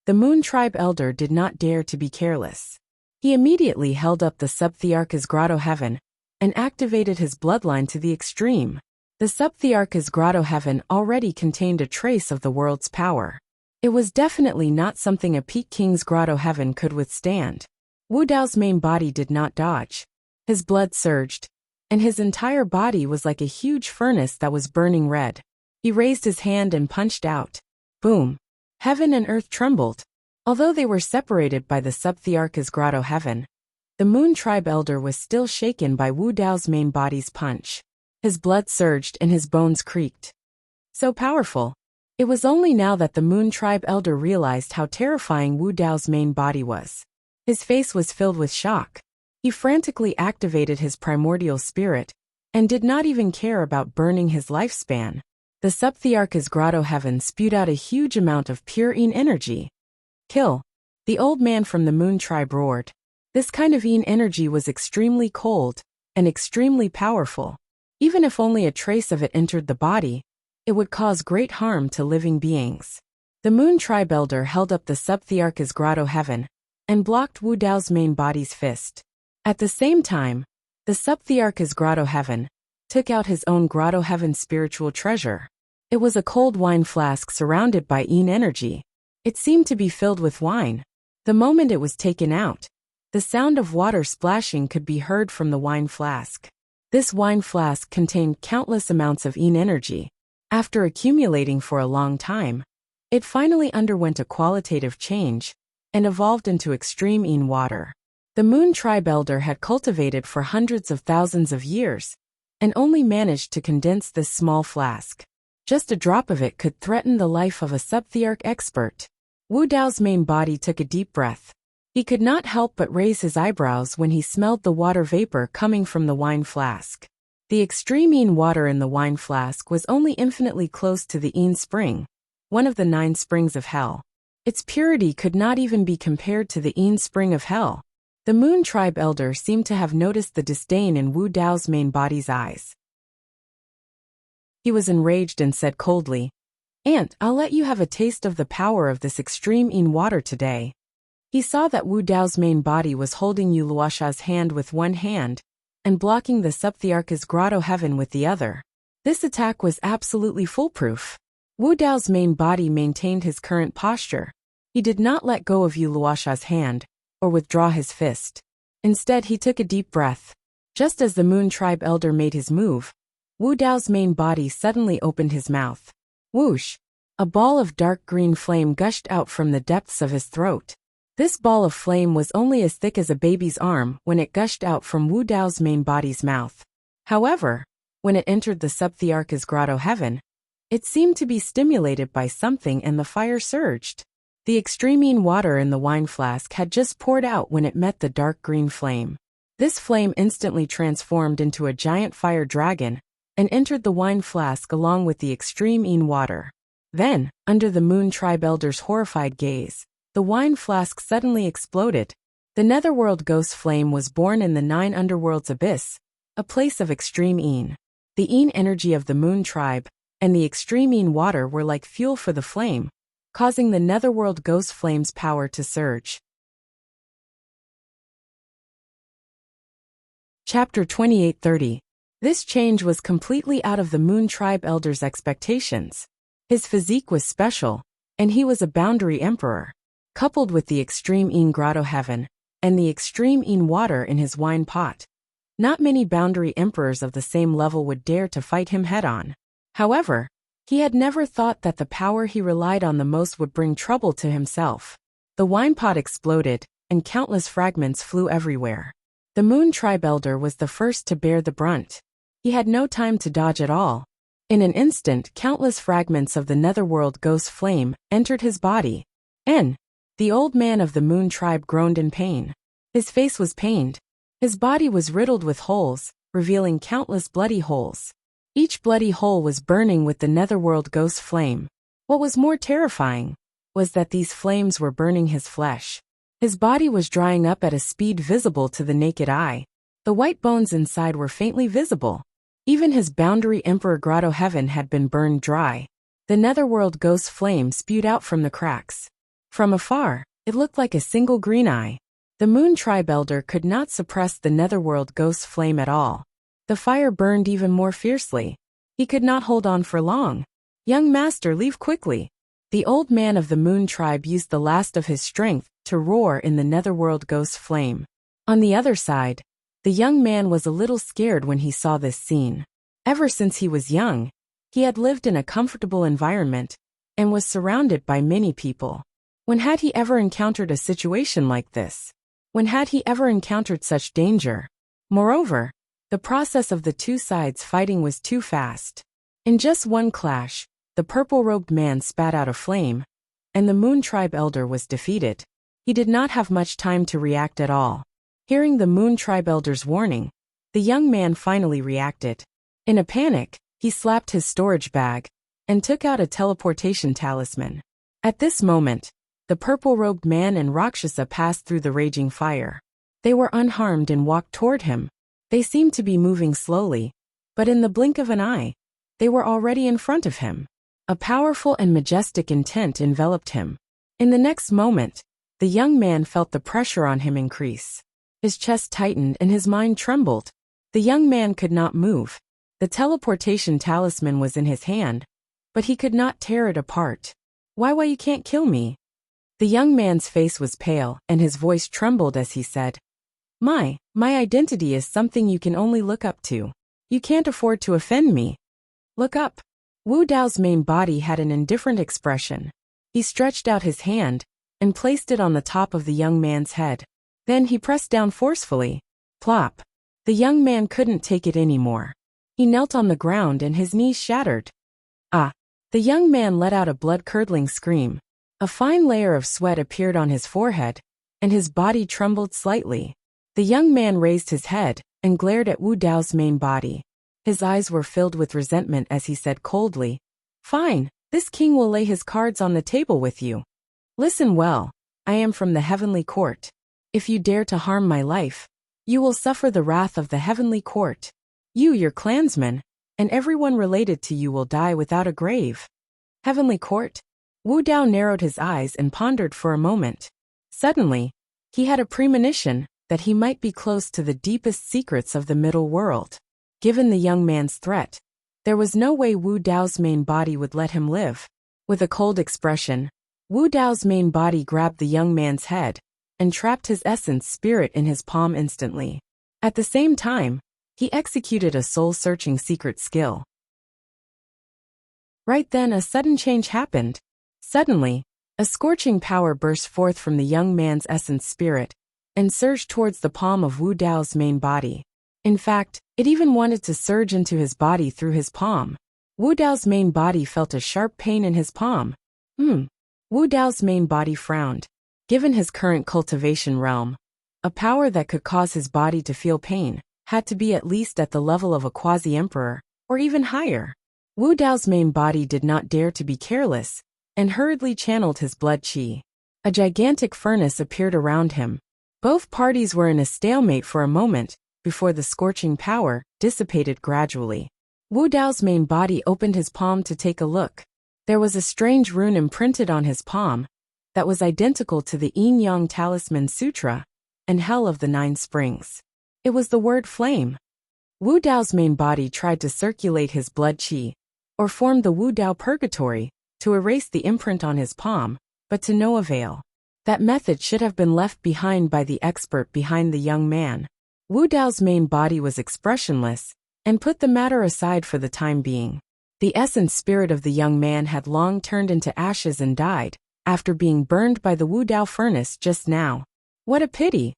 the Moon tribe elder did not dare to be careless. He immediately held up the Subthearchus Grotto Heaven and activated his bloodline to the extreme. The Subthearchus Grotto Heaven already contained a trace of the world's power. It was definitely not something a Peak King's Grotto Heaven could withstand. Wu Dao's main body did not dodge. His blood surged, and his entire body was like a huge furnace that was burning red. He raised his hand and punched out. Boom! Heaven and earth trembled. Although they were separated by the Subthearchus Grotto Heaven, the Moon tribe elder was still shaken by Wu Dao's main body's punch. His blood surged and his bones creaked. So powerful. It was only now that the Moon tribe elder realized how terrifying Wu Dao's main body was. His face was filled with shock. He frantically activated his primordial spirit and did not even care about burning his lifespan. The Subthearchus Grotto Heaven spewed out a huge amount of pure Yin energy. "Kill!" the old man from the Moon tribe roared. This kind of Yin energy was extremely cold and extremely powerful. Even if only a trace of it entered the body, it would cause great harm to living beings. The Moon tribe elder held up the Subthearchus Grotto Heaven and blocked Wu Dao's main body's fist. At the same time, the Subthearchus Grotto Heaven took out his own Grotto Heaven spiritual treasure. It was a cold wine flask surrounded by Yin energy. It seemed to be filled with wine. The moment it was taken out, the sound of water splashing could be heard from the wine flask. This wine flask contained countless amounts of Yin energy. After accumulating for a long time, it finally underwent a qualitative change and evolved into extreme Yin water. The Moon tribe elder had cultivated for hundreds of thousands of years and only managed to condense this small flask. Just a drop of it could threaten the life of a Subthearch expert. Wu Dao's main body took a deep breath. He could not help but raise his eyebrows when he smelled the water vapor coming from the wine flask. The extreme Yin water in the wine flask was only infinitely close to the Yin spring, one of the 9 springs of hell. Its purity could not even be compared to the Yin spring of hell. The Moon Tribe elder seemed to have noticed the disdain in Wu Dao's main body's eyes. He was enraged and said coldly, "Aunt, I'll let you have a taste of the power of this extreme Yin water today." He saw that Wu Dao's main body was holding Yu Luosha's hand with one hand and blocking the Subthiarch's grotto heaven with the other. This attack was absolutely foolproof. Wu Dao's main body maintained his current posture. He did not let go of Yu Luosha's hand or withdraw his fist. Instead, he took a deep breath. Just as the Moon Tribe elder made his move, Wu Dao's main body suddenly opened his mouth. Whoosh! A ball of dark green flame gushed out from the depths of his throat. This ball of flame was only as thick as a baby's arm when it gushed out from Wu Dao's main body's mouth. However, when it entered the Subthiarch's grotto heaven, it seemed to be stimulated by something and the fire surged. The extreme Yin water in the wine flask had just poured out when it met the dark green flame. This flame instantly transformed into a giant fire dragon and entered the wine flask along with the extreme Yin water. Then, under the Moon Tribe elder's horrified gaze, the wine flask suddenly exploded. The Netherworld ghost flame was born in the 9 underworlds abyss, a place of extreme Yin. The Yin energy of the Moon Tribe and the extreme Yin water were like fuel for the flame, causing the Netherworld ghost flame's power to surge. Chapter 28:30. This change was completely out of the Moon Tribe elder's expectations. His physique was special, and he was a boundary emperor. Coupled with the extreme Yin grotto heaven and the extreme Yin water in his wine pot, not many boundary emperors of the same level would dare to fight him head-on. However, he had never thought that the power he relied on the most would bring trouble to himself. The wine pot exploded, and countless fragments flew everywhere. The Moon Tribe elder was the first to bear the brunt. He had no time to dodge at all. In an instant, countless fragments of the Netherworld ghost flame entered his body. The old man of the Moon Tribe groaned in pain. His face was pained. His body was riddled with holes, revealing countless bloody holes. Each bloody hole was burning with the Netherworld ghost flame. What was more terrifying was that these flames were burning his flesh. His body was drying up at a speed visible to the naked eye. The white bones inside were faintly visible. Even his boundary emperor grotto heaven had been burned dry. The Netherworld ghost flame spewed out from the cracks. From afar, it looked like a single green eye. The Moon Tribe elder could not suppress the Netherworld ghost flame at all. The fire burned even more fiercely. He could not hold on for long. "Young master, leave quickly." The old man of the Moon Tribe used the last of his strength to roar in the Netherworld ghost flame. On the other side, the young man was a little scared when he saw this scene. Ever since he was young, he had lived in a comfortable environment and was surrounded by many people. When had he ever encountered a situation like this? When had he ever encountered such danger? Moreover, the process of the two sides fighting was too fast. In just one clash, the purple-robed man spat out a flame, and the Moon Tribe elder was defeated. He did not have much time to react at all. Hearing the Moon Tribe elder's warning, the young man finally reacted. In a panic, he slapped his storage bag and took out a teleportation talisman. At this moment, the purple-robed man and Rakshasa passed through the raging fire. They were unharmed and walked toward him. They seemed to be moving slowly, but in the blink of an eye, they were already in front of him. A powerful and majestic intent enveloped him. In the next moment, the young man felt the pressure on him increase. His chest tightened and his mind trembled. The young man could not move. The teleportation talisman was in his hand, but he could not tear it apart. Why you can't kill me?" The young man's face was pale and his voice trembled as he said, My identity is something you can only look up to. You can't afford to offend me. Look up." Wu Dao's main body had an indifferent expression. He stretched out his hand and placed it on the top of the young man's head. Then he pressed down forcefully. Plop. The young man couldn't take it anymore. He knelt on the ground and his knees shattered. Ah! The young man let out a blood-curdling scream. A fine layer of sweat appeared on his forehead, and his body trembled slightly. The young man raised his head and glared at Wu Dao's main body. His eyes were filled with resentment as he said coldly, "Fine, this king will lay his cards on the table with you. Listen well, I am from the heavenly court. If you dare to harm my life, you will suffer the wrath of the heavenly court. You, your clansmen, and everyone related to you will die without a grave. Heavenly court? Wu Dao narrowed his eyes and pondered for a moment. Suddenly, he had a premonition that he might be close to the deepest secrets of the middle world. Given the young man's threat, there was no way Wu Dao's main body would let him live. With a cold expression, Wu Dao's main body grabbed the young man's head and trapped his essence spirit in his palm instantly. At the same time, he executed a soul-searching secret skill. Right then a sudden change happened. Suddenly, a scorching power burst forth from the young man's essence spirit and surged towards the palm of Wu Dao's main body. In fact, it even wanted to surge into his body through his palm. Wu Dao's main body felt a sharp pain in his palm. Wu Dao's main body frowned. Given his current cultivation realm, a power that could cause his body to feel pain had to be at least at the level of a quasi-emperor, or even higher. Wu Dao's main body did not dare to be careless, and hurriedly channeled his blood qi. A gigantic furnace appeared around him. Both parties were in a stalemate for a moment, before the scorching power dissipated gradually. Wu Dao's main body opened his palm to take a look. There was a strange rune imprinted on his palm that was identical to the Yin-Yang Talisman Sutra and Hell of the Nine Springs. It was the word flame. Wu Dao's main body tried to circulate his blood qi, or form the Wu Dao purgatory, to erase the imprint on his palm, but to no avail. That method should have been left behind by the expert behind the young man. Wu Dao's main body was expressionless, and put the matter aside for the time being. The essence spirit of the young man had long turned into ashes and died, after being burned by the Wu Dao furnace just now. What a pity!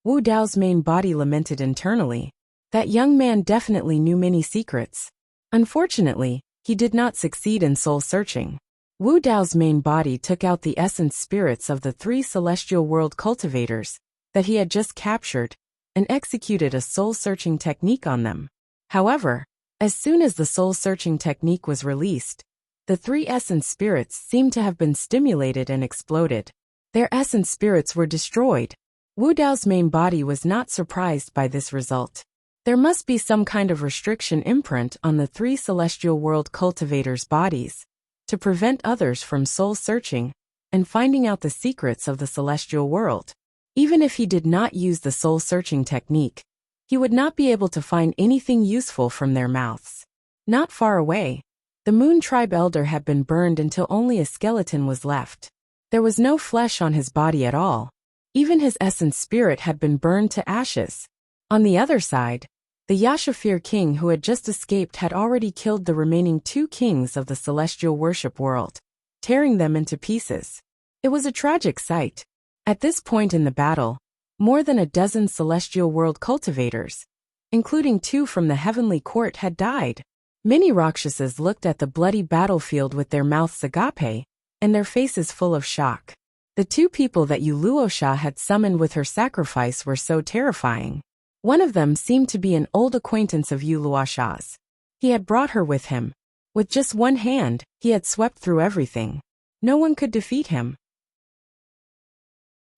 Wu Dao's main body lamented internally. That young man definitely knew many secrets. Unfortunately, he did not succeed in soul-searching. Wu Dao's main body took out the essence spirits of the 3 celestial world cultivators that he had just captured, and executed a soul-searching technique on them. However, as soon as the soul-searching technique was released, the 3 essence spirits seemed to have been stimulated and exploded. Their essence spirits were destroyed. Wu Dao's main body was not surprised by this result. There must be some kind of restriction imprint on the 3 celestial world cultivators' bodies to prevent others from soul-searching and finding out the secrets of the celestial world. Even if he did not use the soul-searching technique, he would not be able to find anything useful from their mouths. Not far away, the Moon Tribe elder had been burned until only a skeleton was left. There was no flesh on his body at all. Even his essence spirit had been burned to ashes. On the other side, the Yashafir king who had just escaped had already killed the remaining 2 kings of the celestial worship world, tearing them into pieces. It was a tragic sight. At this point in the battle, more than a dozen celestial world cultivators, including 2 from the heavenly court, had died. Many Rakshasas looked at the bloody battlefield with their mouths agape and their faces full of shock. The 2 people that Yu Luosha had summoned with her sacrifice were so terrifying. One of them seemed to be an old acquaintance of Yu Luosha's. He had brought her with him. With just one hand, he had swept through everything. No one could defeat him.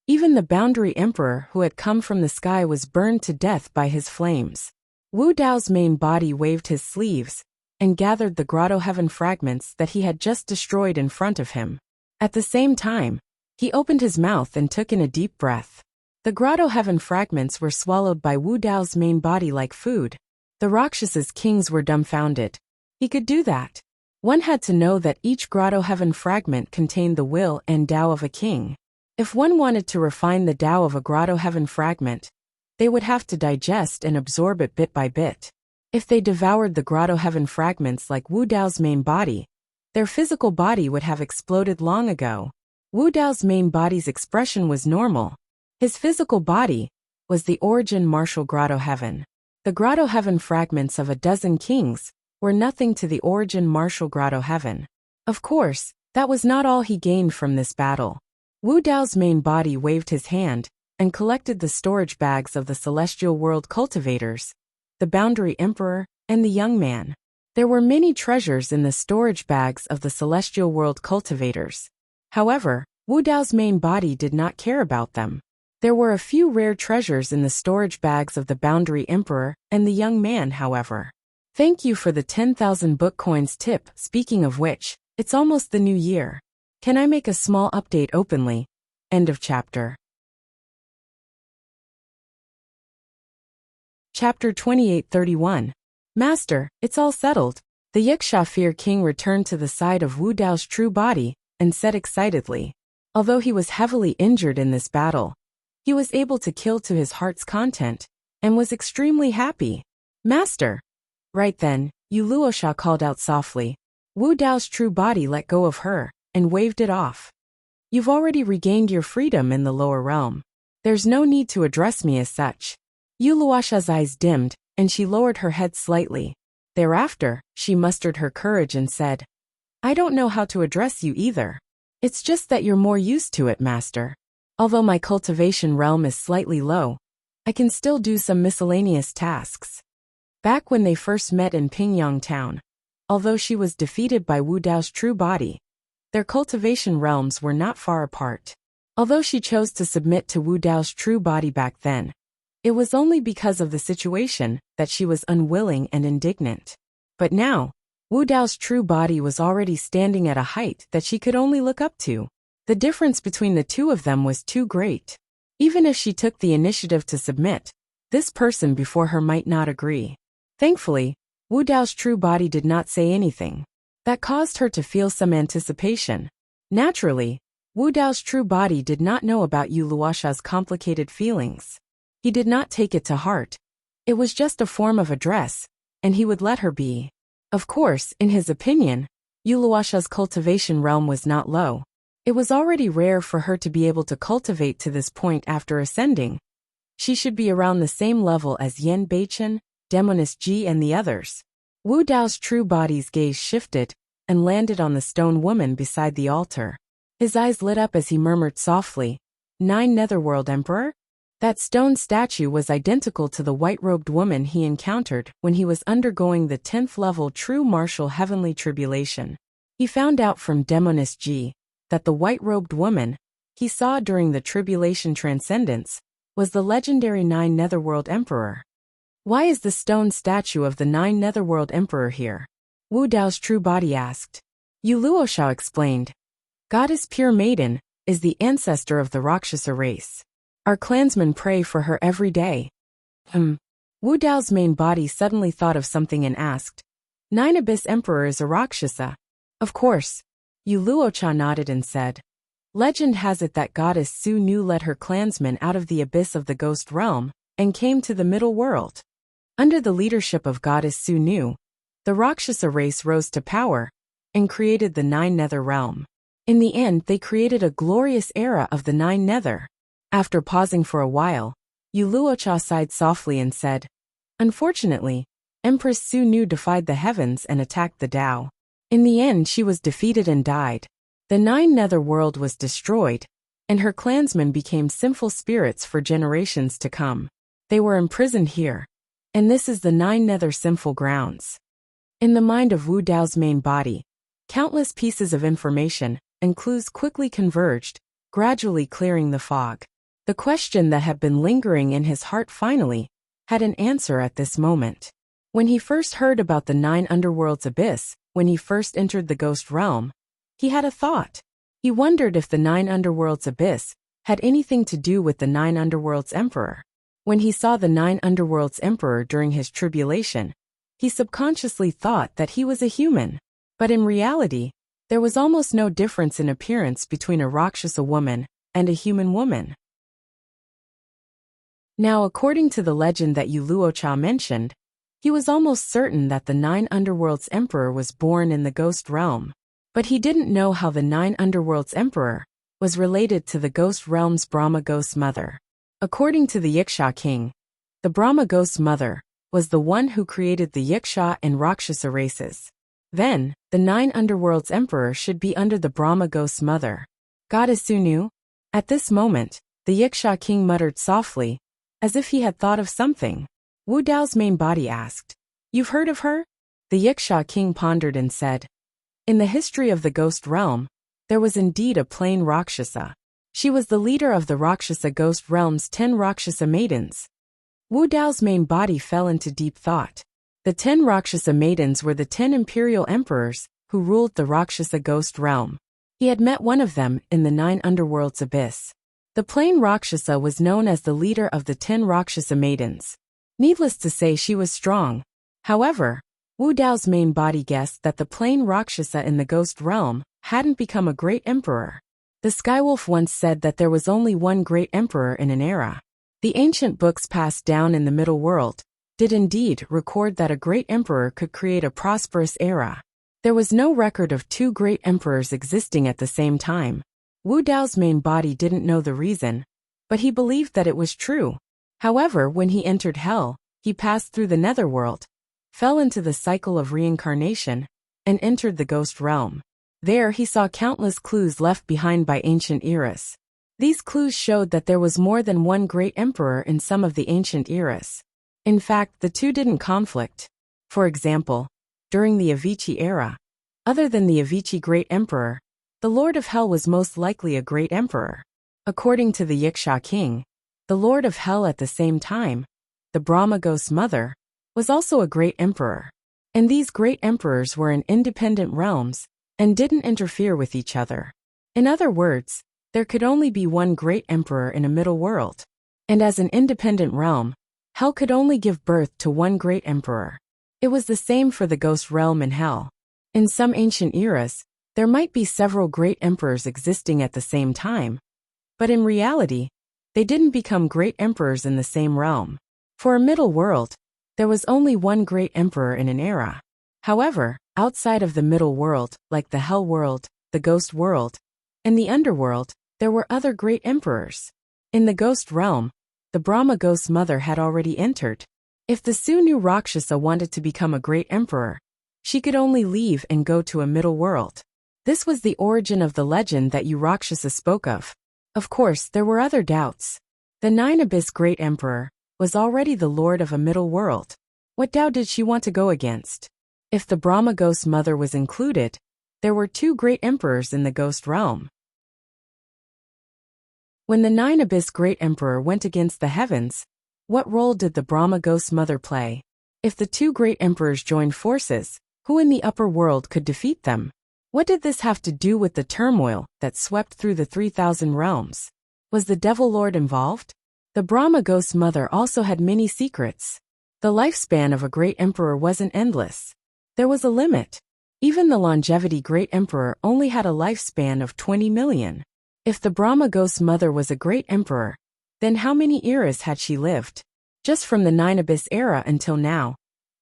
Even the boundary emperor who had come from the sky was burned to death by his flames. Wu Dao's main body waved his sleeves and gathered the grotto heaven fragments that he had just destroyed in front of him. At the same time, he opened his mouth and took in a deep breath. The grotto heaven fragments were swallowed by Wu Dao's main body like food. The Rakshas's kings were dumbfounded. He could do that. One had to know that each grotto heaven fragment contained the will and Dao of a king. If one wanted to refine the Dao of a grotto heaven fragment, they would have to digest and absorb it bit by bit. If they devoured the grotto heaven fragments like Wu Dao's main body, their physical body would have exploded long ago. Wu Dao's main body's expression was normal. His physical body was the origin martial grotto heaven. The grotto heaven fragments of a dozen kings were nothing to the origin martial grotto heaven. Of course, that was not all he gained from this battle. Wu Dao's main body waved his hand and collected the storage bags of the celestial world cultivators, the boundary emperor, and the young man. There were many treasures in the storage bags of the celestial world cultivators. However, Wu Dao's main body did not care about them. There were a few rare treasures in the storage bags of the Boundary Emperor and the young man, however. Thank you for the 10,000 book coins tip. Speaking of which, it's almost the new year. Can I make a small update openly? End of chapter. Chapter 2831. Master, it's all settled. The Yiksha King returned to the side of Wu Dao's true body and said excitedly. Although he was heavily injured in this battle, he was able to kill to his heart's content and was extremely happy. Master! Right then, Yu Luosha called out softly. Wu Dao's true body let go of her and waved it off. You've already regained your freedom in the lower realm. There's no need to address me as such. Yu Luosha's eyes dimmed, and she lowered her head slightly. Thereafter, she mustered her courage and said, I don't know how to address you either. It's just that you're more used to it, Master. Although my cultivation realm is slightly low, I can still do some miscellaneous tasks. Back when they first met in Pingyang Town, although she was defeated by Wu Dao's true body, their cultivation realms were not far apart. Although she chose to submit to Wu Dao's true body back then, it was only because of the situation that she was unwilling and indignant. But now, Wu Dao's true body was already standing at a height that she could only look up to. The difference between the two of them was too great. Even if she took the initiative to submit, this person before her might not agree. Thankfully, Wu Dao's true body did not say anything. That caused her to feel some anticipation. Naturally, Wu Dao's true body did not know about Yu Luosha's complicated feelings. He did not take it to heart. It was just a form of address, and he would let her be. Of course, in his opinion, Yu Luosha's cultivation realm was not low. It was already rare for her to be able to cultivate to this point after ascending. She should be around the same level as Yan Beichen, Demoness Ji and the others. Wu Dao's true body's gaze shifted and landed on the stone woman beside the altar. His eyes lit up as he murmured softly, 9 Netherworld Emperor? That stone statue was identical to the white-robed woman he encountered when he was undergoing the 10th level true martial heavenly tribulation. He found out from Demoness Ji that the white-robed woman he saw during the tribulation transcendence was the legendary 9 Netherworld Emperor. Why is the stone statue of the 9 Netherworld Emperor here? Wu Dao's true body asked. Yu Luosha explained. Goddess Pure Maiden is the ancestor of the Rakshasa race. Our clansmen pray for her every day. Wu Dao's main body suddenly thought of something and asked. 9 Abyss Emperor is a Rakshasa. Of course. Yu Luosha nodded and said. Legend has it that Goddess Su Nu led her clansmen out of the abyss of the ghost realm and came to the middle world. Under the leadership of Goddess Su Nu, the Rakshasa race rose to power and created the 9 Nether realm. In the end, they created a glorious era of the 9 Nether. After pausing for a while, Yu Luosha sighed softly and said, Unfortunately, Empress Su Nu defied the heavens and attacked the Tao. In the end, she was defeated and died. The 9 Nether world was destroyed, and her clansmen became sinful spirits for generations to come. They were imprisoned here. And this is the 9 Nether sinful grounds. In the mind of Wu Dao's main body, countless pieces of information and clues quickly converged, gradually clearing the fog. The question that had been lingering in his heart finally had an answer at this moment. When he first heard about the 9 Underworld's abyss, when he first entered the ghost realm, he had a thought. He wondered if the 9 Underworld's abyss had anything to do with the 9 Underworld's Emperor. When he saw the 9 Underworld's Emperor during his tribulation, he subconsciously thought that he was a human. But in reality, there was almost no difference in appearance between a Rakshasa woman and a human woman. Now, according to the legend that Yu Luosha mentioned, he was almost certain that the 9 Underworld's Emperor was born in the ghost realm. But he didn't know how the 9 Underworld's Emperor was related to the ghost realm's Brahma ghost mother. According to the Yiksha king, the Brahma ghost mother was the one who created the Yiksha and Rakshasa races. Then, the 9 Underworld's Emperor should be under the Brahma ghost mother. Goddess Su Nu? At this moment, the Yiksha king muttered softly, as if he had thought of something. Wu Dao's main body asked, You've heard of her? The Yiksha king pondered and said, In the history of the ghost realm, there was indeed a plain Rakshasa. She was the leader of the Rakshasa ghost realm's 10 Rakshasa maidens. Wu Dao's main body fell into deep thought. The 10 Rakshasa maidens were the 10 imperial emperors who ruled the Rakshasa ghost realm. He had met one of them in the 9 underworlds abyss. The plain Rakshasa was known as the leader of the 10 Rakshasa maidens. Needless to say, she was strong. However, Wu Dao's main body guessed that the plain Rakshasa in the ghost realm hadn't become a great emperor. The Skywolf once said that there was only one great emperor in an era. The ancient books passed down in the Middle World did indeed record that a great emperor could create a prosperous era. There was no record of 2 great emperors existing at the same time. Wu Dao's main body didn't know the reason, but he believed that it was true. However, when he entered Hell, he passed through the Netherworld, fell into the cycle of reincarnation, and entered the ghost realm. There he saw countless clues left behind by ancient eras. These clues showed that there was more than one great emperor in some of the ancient eras. In fact, the two didn't conflict. For example, during the Avicii era, other than the Avicii great emperor, the Lord of Hell was most likely a great emperor. According to the Yiksha king, the Lord of Hell at the same time, the Brahma ghost mother, was also a great emperor. And these great emperors were in independent realms and didn't interfere with each other. In other words, there could only be one great emperor in a middle world. And as an independent realm, Hell could only give birth to one great emperor. It was the same for the ghost realm in Hell. In some ancient eras, there might be several great emperors existing at the same time. But in reality, they didn't become great emperors in the same realm. For a middle world, there was only one great emperor in an era. However, outside of the middle world, like the Hell world, the ghost world, and the underworld, there were other great emperors. In the ghost realm, the Brahma ghost mother had already entered. If the Sunu Rakshasa wanted to become a great emperor, she could only leave and go to a middle world. This was the origin of the legend that you Rakshasa spoke of. Of course, there were other doubts. The 9 Abyss great emperor was already the lord of a middle world. What doubt did she want to go against? If the Brahma ghost mother was included, there were 2 great emperors in the ghost realm. When the 9 Abyss great emperor went against the heavens, what role did the Brahma ghost mother play? If the 2 great emperors joined forces, who in the upper world could defeat them? What did this have to do with the turmoil that swept through the 3,000 realms? Was the Devil Lord involved? The Brahma ghost mother also had many secrets. The lifespan of a great emperor wasn't endless. There was a limit. Even the longevity great emperor only had a lifespan of 20 million. If the Brahma ghost mother was a great emperor, then how many eras had she lived? Just from the 9 Abyss era until now.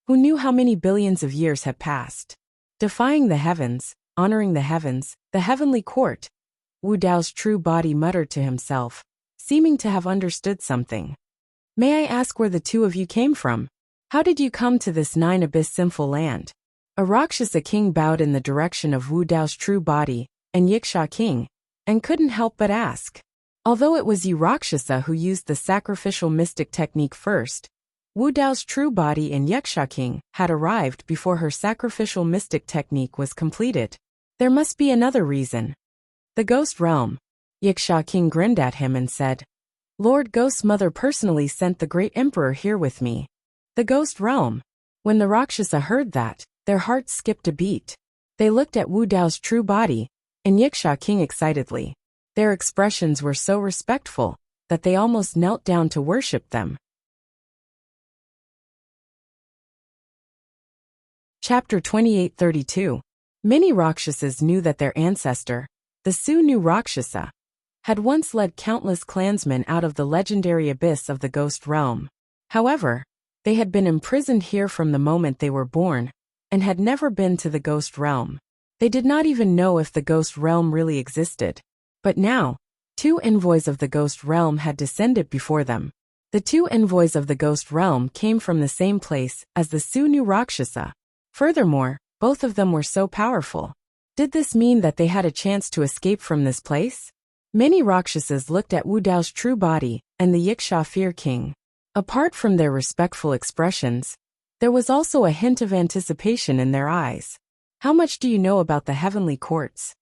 Who knew how many billions of years had passed? Defying the heavens, honoring the heavens, the heavenly court. Wu Dao's true body muttered to himself, seeming to have understood something. May I ask where the 2 of you came from? How did you come to this 9 Abyss sinful land? A Rakshasa king bowed in the direction of Wu Dao's true body, and Yiksha king, and couldn't help but ask. Although it was you Rakshasa who used the sacrificial mystic technique first, Wu Dao's true body and Yiksha king had arrived before her sacrificial mystic technique was completed. There must be another reason. The ghost realm. Yiksha king grinned at him and said, Lord Ghost Mother personally sent the great emperor here with me. The ghost realm. When the Rakshasa heard that, their hearts skipped a beat. They looked at Wu Dao's true body, and Yiksha king excitedly. Their expressions were so respectful that they almost knelt down to worship them. Chapter 2832. Many Rakshasas knew that their ancestor, the Sunu Rakshasa, had once led countless clansmen out of the legendary abyss of the ghost realm. However, they had been imprisoned here from the moment they were born, and had never been to the ghost realm. They did not even know if the ghost realm really existed. But now, 2 envoys of the ghost realm had descended before them. The 2 envoys of the ghost realm came from the same place as the Sunu Rakshasa. Furthermore, both of them were so powerful. Did this mean that they had a chance to escape from this place? Many Rakshasas looked at Wu Dao's true body and the Yiksha Fear King. Apart from their respectful expressions, there was also a hint of anticipation in their eyes. How much do you know about the heavenly courts?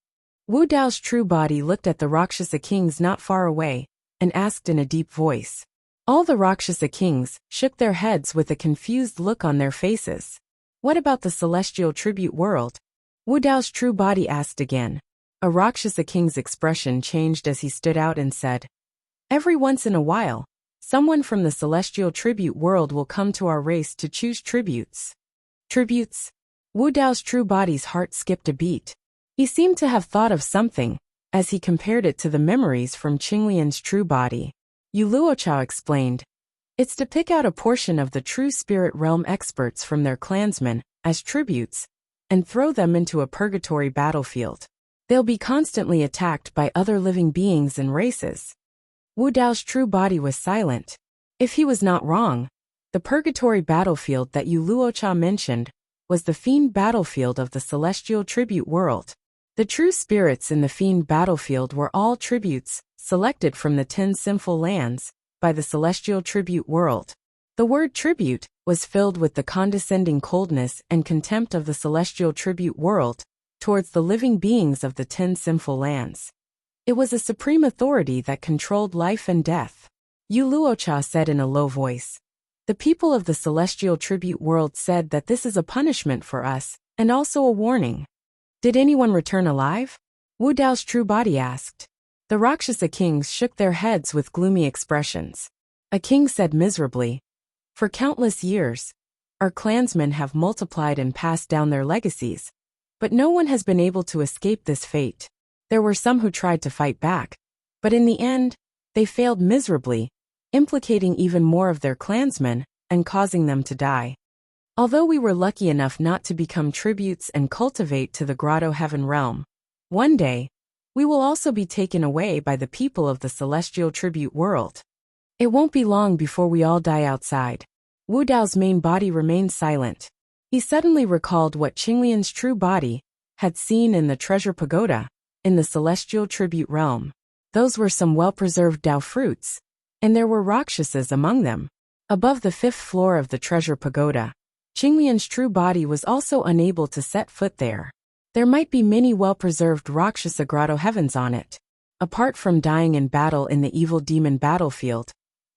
Wu Dao's true body looked at the Rakshasa kings not far away, and asked in a deep voice. All the Rakshasa kings shook their heads with a confused look on their faces. What about the celestial tribute world? Wu Dao's true body asked again. A Rakshasa king's expression changed as he stood out and said, Every once in a while, someone from the celestial tribute world will come to our race to choose tributes. Tributes? Wu Dao's true body's heart skipped a beat. He seemed to have thought of something, as he compared it to the memories from Qinglian's true body. Yu Luochao explained, It's to pick out a portion of the true spirit realm experts from their clansmen, as tributes, and throw them into a purgatory battlefield. They'll be constantly attacked by other living beings and races. Wu Dao's true body was silent. If he was not wrong, the purgatory battlefield that Yu Luochao mentioned was the fiend battlefield of the celestial tribute world. The true spirits in the fiend battlefield were all tributes, selected from the 10 sinful lands, by the celestial tribute world. The word tribute was filled with the condescending coldness and contempt of the celestial tribute world towards the living beings of the 10 sinful lands. It was a supreme authority that controlled life and death. Yu Luochao said in a low voice. The people of the celestial tribute world said that this is a punishment for us, and also a warning. Did anyone return alive? Wu Dao's true body asked. The Rakshasa kings shook their heads with gloomy expressions. A king said miserably, For countless years, our clansmen have multiplied and passed down their legacies, but no one has been able to escape this fate. There were some who tried to fight back, but in the end, they failed miserably, implicating even more of their clansmen and causing them to die. Although we were lucky enough not to become tributes and cultivate to the Grotto Heaven realm, one day, we will also be taken away by the people of the celestial tribute world. It won't be long before we all die outside. Wu Dao's main body remained silent. He suddenly recalled what Qinglian's true body had seen in the treasure pagoda, in the celestial tribute realm. Those were some well-preserved Dao fruits, and there were Rakshasas among them. Above the 5th floor of the treasure pagoda, Qinglian's true body was also unable to set foot there. There might be many well-preserved Rakshasa grotto heavens on it. Apart from dying in battle in the evil demon battlefield,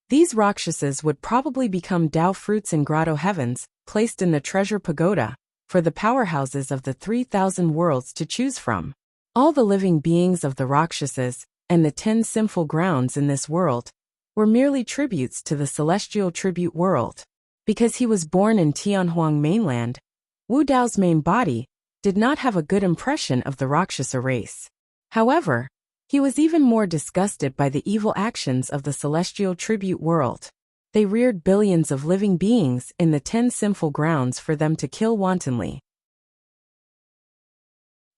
these Rakshasas would probably become Dao fruits in grotto heavens, placed in the treasure pagoda, for the powerhouses of the 3,000 worlds to choose from. All the living beings of the Rakshasas, and the 10 sinful grounds in this world, were merely tributes to the celestial tribute world. Because he was born in Tianhuang mainland, Wu Dao's main body did not have a good impression of the Rakshasa race. However, he was even more disgusted by the evil actions of the celestial tribute world. They reared billions of living beings in the 10 sinful grounds for them to kill wantonly.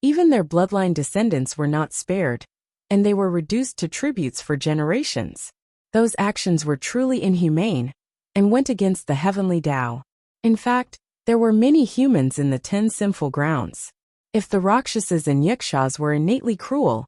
Even their bloodline descendants were not spared, and they were reduced to tributes for generations. Those actions were truly inhumane, and went against the heavenly Tao. In fact, there were many humans in the 10 sinful grounds. If the Rakshasas and Yakshas were innately cruel,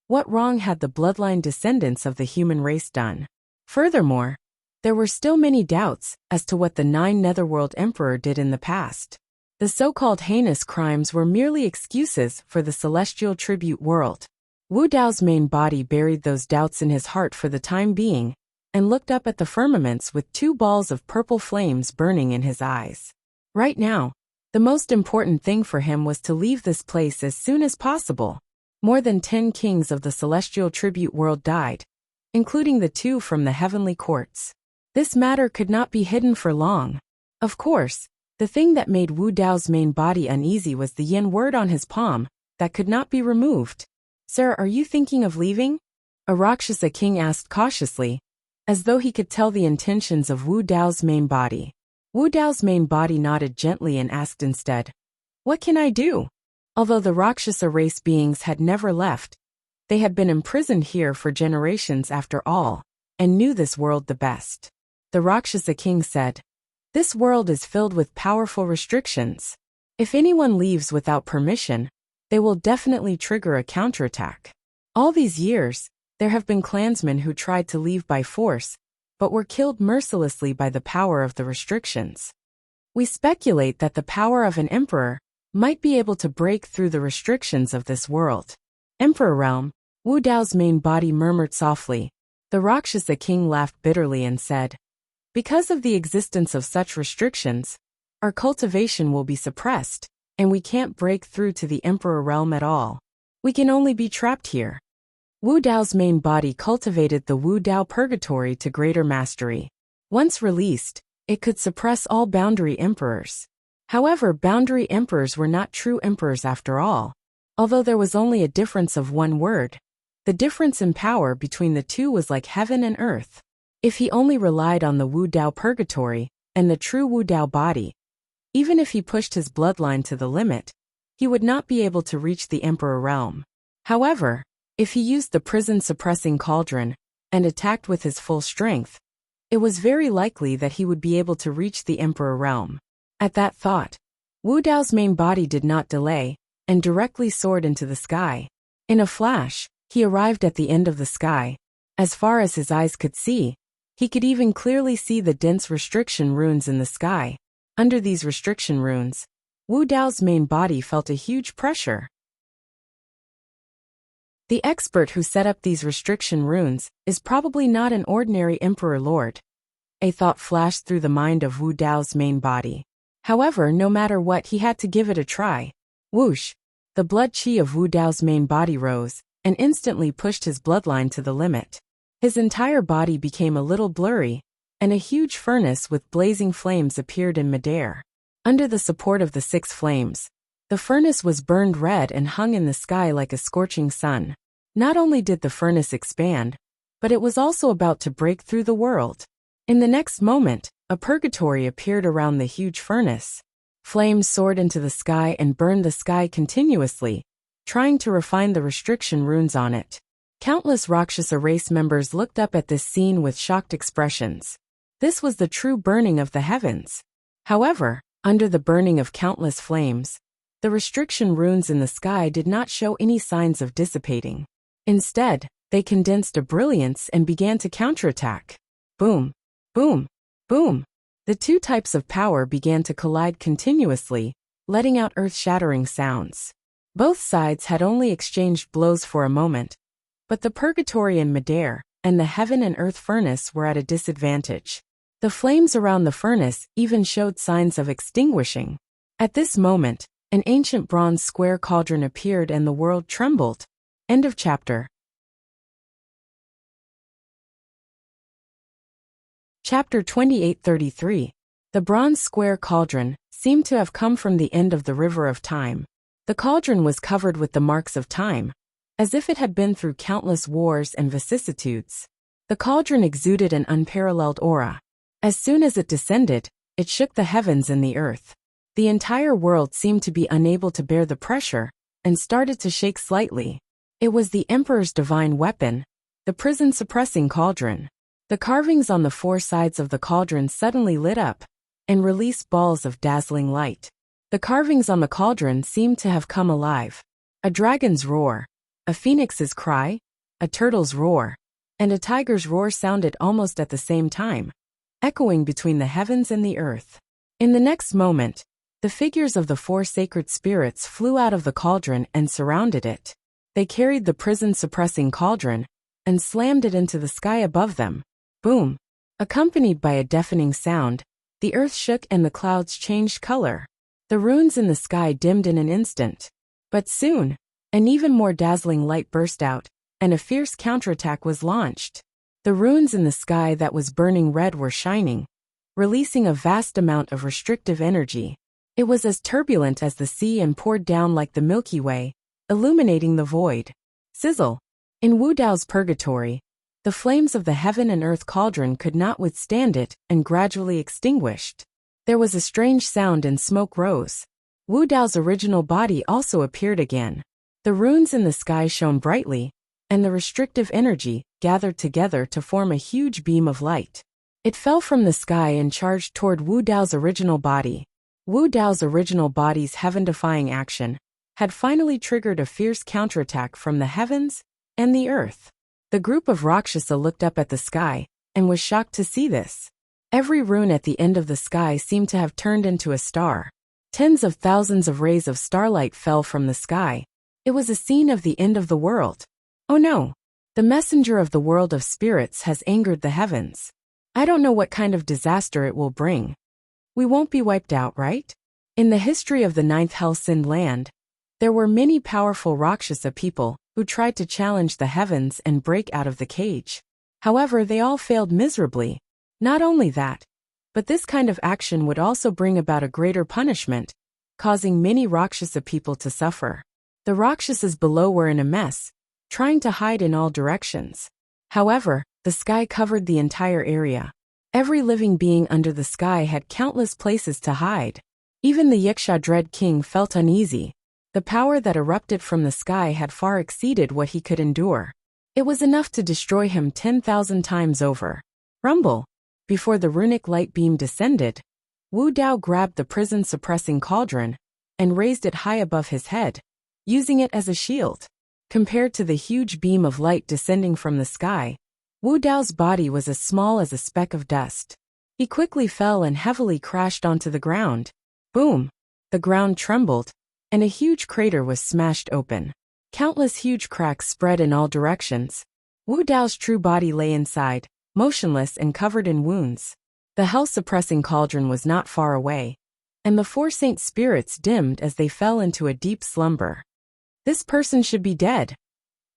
what wrong had the bloodline descendants of the human race done? Furthermore, there were still many doubts as to what the 9 Netherworld Emperor did in the past. The so-called heinous crimes were merely excuses for the celestial tribute world. Wu Dao's main body buried those doubts in his heart for the time being, and looked up at the firmaments with 2 balls of purple flames burning in his eyes. Right now, the most important thing for him was to leave this place as soon as possible. More than 10 kings of the celestial tribute world died, including the 2 from the heavenly courts. This matter could not be hidden for long. Of course, the thing that made Wu Dao's main body uneasy was the yin word on his palm that could not be removed. Sir, are you thinking of leaving? A Rakshasa king asked cautiously, as though he could tell the intentions of Wu Dao's main body. Wu Dao's main body nodded gently and asked instead, What can I do? Although the Rakshasa race beings had never left, they had been imprisoned here for generations after all, and knew this world the best. The Rakshasa king said, This world is filled with powerful restrictions. If anyone leaves without permission, they will definitely trigger a counterattack. All these years, there have been clansmen who tried to leave by force, but were killed mercilessly by the power of the restrictions. We speculate that the power of an emperor might be able to break through the restrictions of this world. Emperor realm, Wu Dao's main body murmured softly. The Rakshasa king laughed bitterly and said, "Because of the existence of such restrictions, our cultivation will be suppressed, and we can't break through to the Emperor realm at all. We can only be trapped here." Wu Dao's main body cultivated the Wu Dao Purgatory to greater mastery. Once released, it could suppress all boundary emperors. However, boundary emperors were not true emperors after all. Although there was only a difference of one word, the difference in power between the two was like heaven and earth. If he only relied on the Wu Dao Purgatory and the true Wu Dao body, even if he pushed his bloodline to the limit, he would not be able to reach the Emperor realm. However, if he used the prison-suppressing cauldron and attacked with his full strength, it was very likely that he would be able to reach the Emperor realm. At that thought, Wu Dao's main body did not delay and directly soared into the sky. In a flash, he arrived at the end of the sky. As far as his eyes could see, he could even clearly see the dense restriction runes in the sky. Under these restriction runes, Wu Dao's main body felt a huge pressure. The expert who set up these restriction runes is probably not an ordinary Emperor Lord. A thought flashed through the mind of Wu Dao's main body. However, no matter what, he had to give it a try. Whoosh! The blood chi of Wu Dao's main body rose, and instantly pushed his bloodline to the limit. His entire body became a little blurry, and a huge furnace with blazing flames appeared in midair. Under the support of the 6 flames, the furnace was burned red and hung in the sky like a scorching sun. Not only did the furnace expand, but it was also about to break through the world. In the next moment, a purgatory appeared around the huge furnace. Flames soared into the sky and burned the sky continuously, trying to refine the restriction runes on it. Countless Rakshasa race members looked up at this scene with shocked expressions. This was the true burning of the heavens. However, under the burning of countless flames, the restriction runes in the sky did not show any signs of dissipating. Instead, they condensed to brilliance and began to counterattack. Boom! Boom! Boom! The two types of power began to collide continuously, letting out earth-shattering sounds. Both sides had only exchanged blows for a moment, but the purgatory in midair and the heaven and earth furnace were at a disadvantage. The flames around the furnace even showed signs of extinguishing. At this moment, an ancient bronze square cauldron appeared and the world trembled. End of chapter. Chapter 2833. The bronze square cauldron seemed to have come from the end of the river of time. The cauldron was covered with the marks of time, as if it had been through countless wars and vicissitudes. The cauldron exuded an unparalleled aura. As soon as it descended, it shook the heavens and the earth. The entire world seemed to be unable to bear the pressure, and started to shake slightly. It was the Emperor's divine weapon, the prison-suppressing cauldron. The carvings on the 4 sides of the cauldron suddenly lit up, and released balls of dazzling light. The carvings on the cauldron seemed to have come alive. A dragon's roar, a phoenix's cry, a turtle's roar, and a tiger's roar sounded almost at the same time, echoing between the heavens and the earth. In the next moment, the figures of the 4 sacred spirits flew out of the cauldron and surrounded it. They carried the prison-suppressing cauldron and slammed it into the sky above them. Boom! Accompanied by a deafening sound, the earth shook and the clouds changed color. The runes in the sky dimmed in an instant. But soon, an even more dazzling light burst out, and a fierce counterattack was launched. The runes in the sky that was burning red were shining, releasing a vast amount of restrictive energy. It was as turbulent as the sea and poured down like the Milky Way, illuminating the void. Sizzle! In Wu Dao's purgatory, the flames of the heaven and earth cauldron could not withstand it and gradually extinguished. There was a strange sound and smoke rose. Wu Dao's original body also appeared again. The runes in the sky shone brightly, and the restrictive energy gathered together to form a huge beam of light. It fell from the sky and charged toward Wu Dao's original body. Wu Dao's original body's heaven-defying action had finally triggered a fierce counterattack from the heavens and the earth. The group of Rakshasa looked up at the sky and was shocked to see this. Every rune at the end of the sky seemed to have turned into a star. Tens of thousands of rays of starlight fell from the sky, It was a scene of the end of the world. Oh no! The messenger of the world of spirits has angered the heavens. I don't know what kind of disaster it will bring. We won't be wiped out, right? In the history of the ninth hell-sinned land, there were many powerful Rakshasa people who tried to challenge the heavens and break out of the cage. However, they all failed miserably. Not only that, but this kind of action would also bring about a greater punishment, causing many Rakshasa people to suffer. The Rakshasas below were in a mess, trying to hide in all directions. However, the sky covered the entire area. Every living being under the sky had countless places to hide. Even the Yiksha Dread King felt uneasy. The power that erupted from the sky had far exceeded what he could endure. It was enough to destroy him 10,000 times over. Rumble! Before the runic light beam descended, Wu Dao grabbed the prison-suppressing cauldron and raised it high above his head, using it as a shield. Compared to the huge beam of light descending from the sky, Wu Dao's body was as small as a speck of dust. He quickly fell and heavily crashed onto the ground. Boom! The ground trembled, and a huge crater was smashed open. Countless huge cracks spread in all directions. Wu Dao's true body lay inside, motionless and covered in wounds. The hell-suppressing cauldron was not far away, and the four saint spirits dimmed as they fell into a deep slumber. This person should be dead.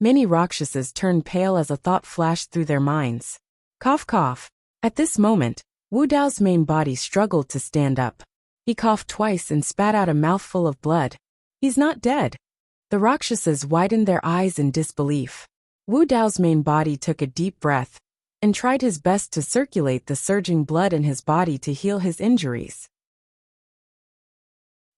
Many Rakshasas turned pale as a thought flashed through their minds. Cough cough. At this moment, Wu Dao's main body struggled to stand up. He coughed twice and spat out a mouthful of blood. He's not dead. The Rakshasas widened their eyes in disbelief. Wu Dao's main body took a deep breath and tried his best to circulate the surging blood in his body to heal his injuries.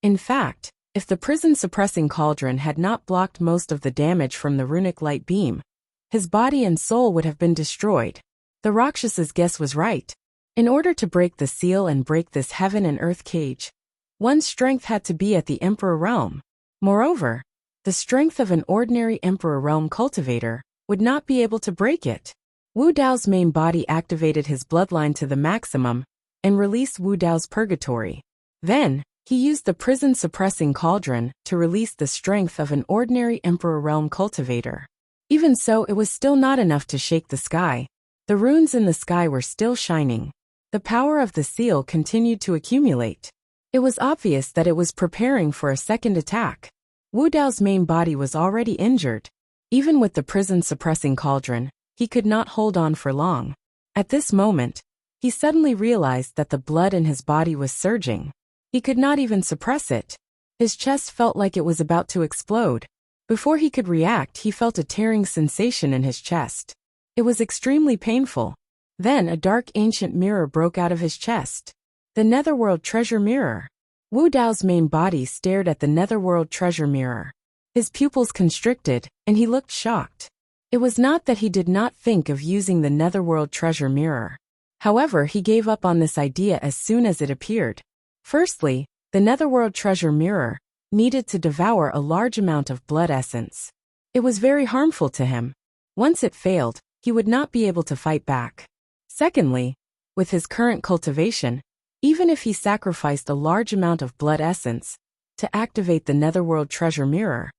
In fact, if the prison-suppressing cauldron had not blocked most of the damage from the runic light beam, his body and soul would have been destroyed. The Rakshas's guess was right. In order to break the seal and break this heaven and earth cage, one's strength had to be at the Emperor Realm. Moreover, the strength of an ordinary Emperor Realm cultivator would not be able to break it. Wu Dao's main body activated his bloodline to the maximum and released Wu Dao's purgatory. Then, he used the prison-suppressing cauldron to release the strength of an ordinary Emperor Realm cultivator. Even so, it was still not enough to shake the sky. The runes in the sky were still shining. The power of the seal continued to accumulate. It was obvious that it was preparing for a second attack. Wu Dao's main body was already injured. Even with the prison-suppressing cauldron, he could not hold on for long. At this moment, he suddenly realized that the blood in his body was surging. He could not even suppress it. His chest felt like it was about to explode. Before he could react, he felt a tearing sensation in his chest. It was extremely painful. Then a dark ancient mirror broke out of his chest. The Netherworld Treasure Mirror. Wu Dao's main body stared at the Netherworld Treasure Mirror. His pupils constricted, and he looked shocked. It was not that he did not think of using the Netherworld Treasure Mirror. However, he gave up on this idea as soon as it appeared. Firstly, the Netherworld Treasure Mirror needed to devour a large amount of blood essence. It was very harmful to him. Once it failed, he would not be able to fight back. Secondly, with his current cultivation, even if he sacrificed a large amount of blood essence to activate the Netherworld Treasure Mirror,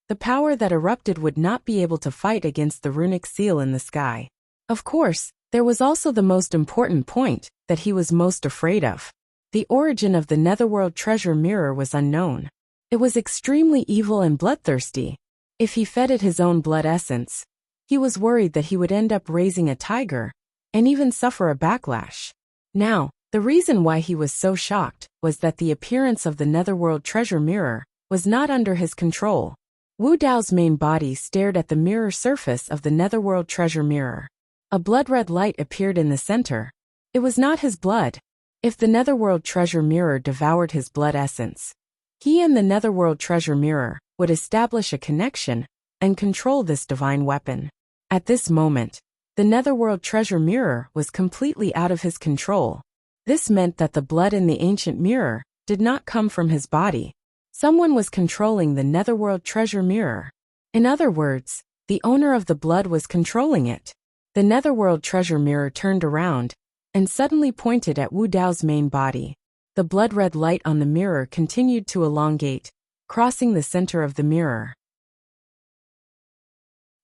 the power that erupted would not be able to fight against the runic seal in the sky. Of course, there was also the most important point that he was most afraid of. The origin of the Netherworld Treasure Mirror was unknown. It was extremely evil and bloodthirsty. If he fed it his own blood essence, he was worried that he would end up raising a tiger and even suffer a backlash. Now, the reason why he was so shocked was that the appearance of the Netherworld Treasure Mirror was not under his control. Wu Dao's main body stared at the mirror surface of the Netherworld Treasure Mirror. A blood-red light appeared in the center. It was not his blood. If the Netherworld Treasure Mirror devoured his blood essence, he and the Netherworld Treasure Mirror would establish a connection and control this divine weapon. At this moment, the Netherworld Treasure Mirror was completely out of his control. This meant that the blood in the ancient mirror did not come from his body. Someone was controlling the Netherworld Treasure Mirror. In other words, the owner of the blood was controlling it. The Netherworld Treasure Mirror turned around and suddenly pointed at Wu Dao's main body. The blood-red light on the mirror continued to elongate, crossing the center of the mirror.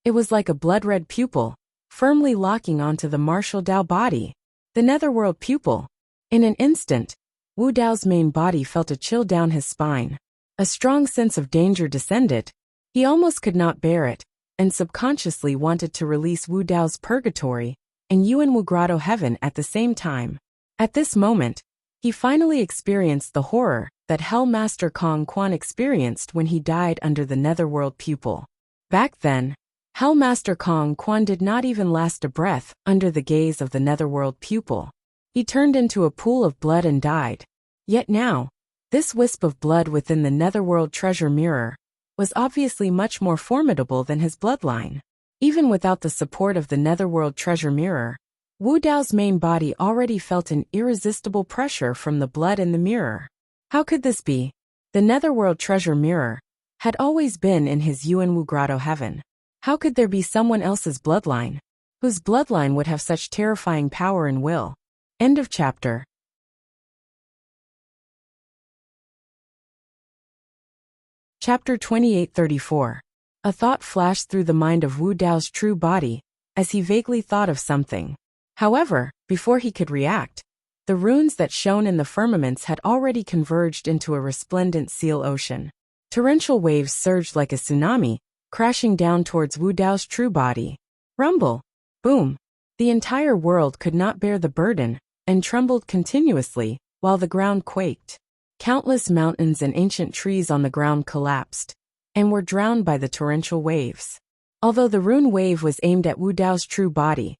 It was like a blood-red pupil, firmly locking onto the martial Dao body. The netherworld pupil. In an instant, Wu Dao's main body felt a chill down his spine. A strong sense of danger descended. He almost could not bear it, and subconsciously wanted to release Wu Dao's purgatory and Yuan Wu Grotto heaven at the same time. At this moment, he finally experienced the horror that Hell Master Kong Quan experienced when he died under the netherworld pupil. Back then, Hell Master Kong Quan did not even last a breath under the gaze of the netherworld pupil. He turned into a pool of blood and died. Yet now, this wisp of blood within the netherworld treasure mirror was obviously much more formidable than his bloodline. Even without the support of the netherworld treasure mirror, Wu Dao's main body already felt an irresistible pressure from the blood in the mirror. How could this be? The netherworld treasure mirror had always been in his Yuan Wu Grotto heaven. How could there be someone else's bloodline, whose bloodline would have such terrifying power and will? End of chapter. Chapter 2834. A thought flashed through the mind of Wu Dao's true body, as he vaguely thought of something. However, before he could react, the runes that shone in the firmaments had already converged into a resplendent seal ocean. Torrential waves surged like a tsunami, crashing down towards Wu Dao's true body. Rumble! Boom! The entire world could not bear the burden, and trembled continuously, while the ground quaked. Countless mountains and ancient trees on the ground collapsed, and were drowned by the torrential waves. Although the rune wave was aimed at Wu Dao's true body,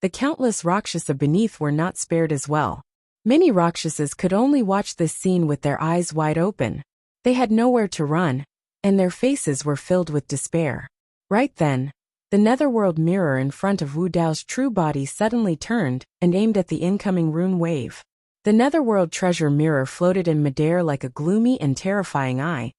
the countless Rakshasa beneath were not spared as well. Many Rakshasas could only watch this scene with their eyes wide open. They had nowhere to run, and their faces were filled with despair. Right then, the netherworld mirror in front of Wu Dao's true body suddenly turned and aimed at the incoming rune wave. The netherworld treasure mirror floated in midair like a gloomy and terrifying eye,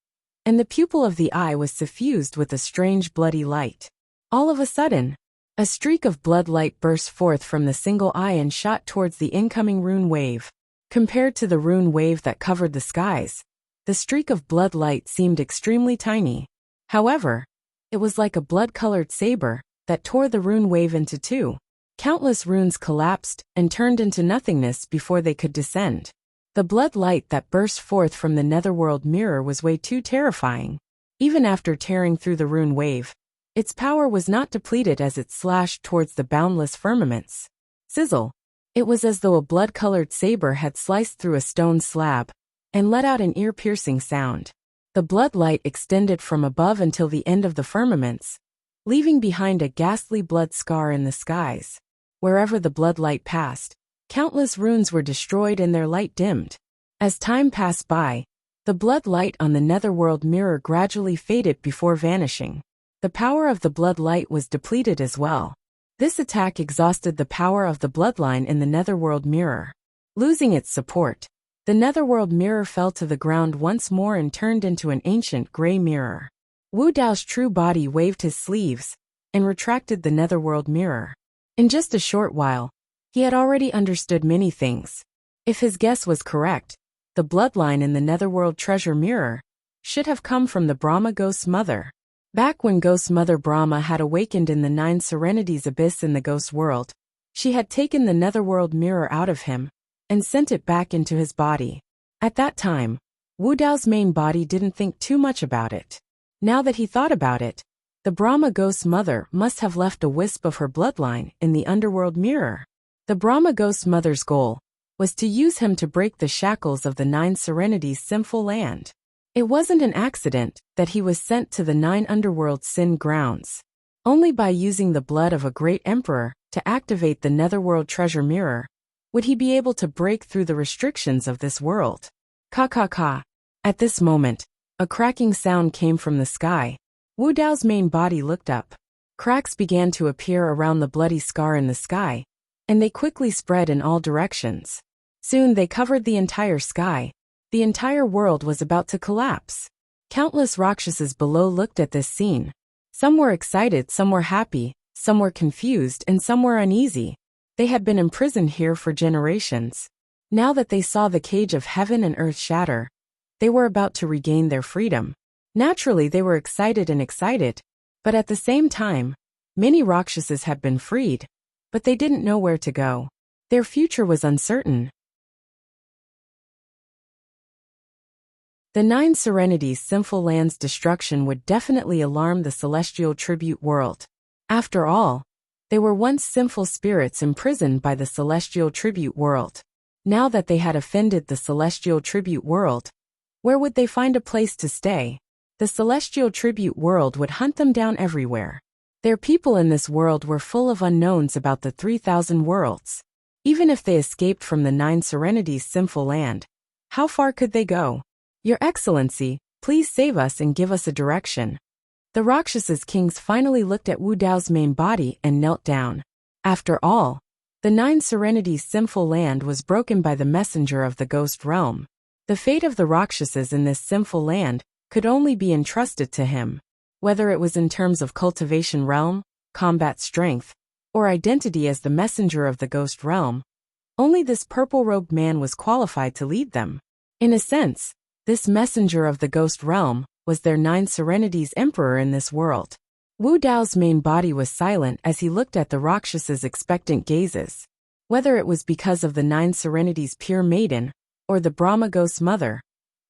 and the pupil of the eye was suffused with a strange bloody light. All of a sudden, a streak of blood light burst forth from the single eye and shot towards the incoming rune wave. Compared to the rune wave that covered the skies, the streak of blood light seemed extremely tiny. However, it was like a blood-colored saber that tore the rune wave into two. Countless runes collapsed and turned into nothingness before they could descend. The blood light that burst forth from the netherworld mirror was way too terrifying. Even after tearing through the rune wave, its power was not depleted as it slashed towards the boundless firmaments. Sizzle! It was as though a blood-colored saber had sliced through a stone slab and let out an ear-piercing sound. The blood light extended from above until the end of the firmaments, leaving behind a ghastly blood scar in the skies. Wherever the blood light passed, countless runes were destroyed and their light dimmed. As time passed by, the blood light on the netherworld mirror gradually faded before vanishing. The power of the blood light was depleted as well. This attack exhausted the power of the bloodline in the netherworld mirror. Losing its support, the netherworld mirror fell to the ground once more and turned into an ancient gray mirror. Wu Dao's true body waved his sleeves and retracted the netherworld mirror. In just a short while, he had already understood many things. If his guess was correct, the bloodline in the netherworld treasure mirror should have come from the Brahma Ghost's mother. Back when Ghost Mother Brahma had awakened in the 9 Serenities abyss in the ghost world, she had taken the netherworld mirror out of him and sent it back into his body. At that time, Wu Dao's main body didn't think too much about it. Now that he thought about it, the Brahma Ghost's mother must have left a wisp of her bloodline in the underworld mirror. The Brahma Ghost's mother's goal was to use him to break the shackles of the 9 Serenities' sinful land. It wasn't an accident that he was sent to the 9 underworld sin grounds. Only by using the blood of a great emperor to activate the netherworld treasure mirror would he be able to break through the restrictions of this world. Ka. At this moment, a cracking sound came from the sky. Wu Dao's main body looked up. Cracks began to appear around the bloody scar in the sky, and they quickly spread in all directions. Soon they covered the entire sky. The entire world was about to collapse. Countless Rakshasas below looked at this scene. Some were excited, some were happy, some were confused, and some were uneasy. They had been imprisoned here for generations. Now that they saw the cage of heaven and earth shatter, they were about to regain their freedom. Naturally, they were excited, but at the same time, Many Rakshasas had been freed, but they didn't know where to go. Their future was uncertain. The Nine Serenities' sinful land's destruction would definitely alarm the celestial tribute world. After all, they were once sinful spirits imprisoned by the celestial tribute world. Now that they had offended the celestial tribute world, where would they find a place to stay? The celestial tribute world would hunt them down everywhere. Their people in this world were full of unknowns about the 3,000 worlds. Even if they escaped from the Nine Serenities' sinful land, how far could they go? Your Excellency, please save us and give us a direction. The Rakshasas' kings finally looked at Wu Dao's main body and knelt down. After all, the Nine Serenities' sinful land was broken by the messenger of the ghost realm. The fate of the Rakshasas in this sinful land could only be entrusted to him. Whether it was in terms of cultivation realm, combat strength, or identity as the messenger of the ghost realm, only this purple-robed man was qualified to lead them. In a sense, this messenger of the ghost realm was their Nine Serenities emperor in this world. Wu Dao's main body was silent as he looked at the Rakshasas' expectant gazes. Whether it was because of the Nine Serenities' pure maiden, or the Brahma ghost mother,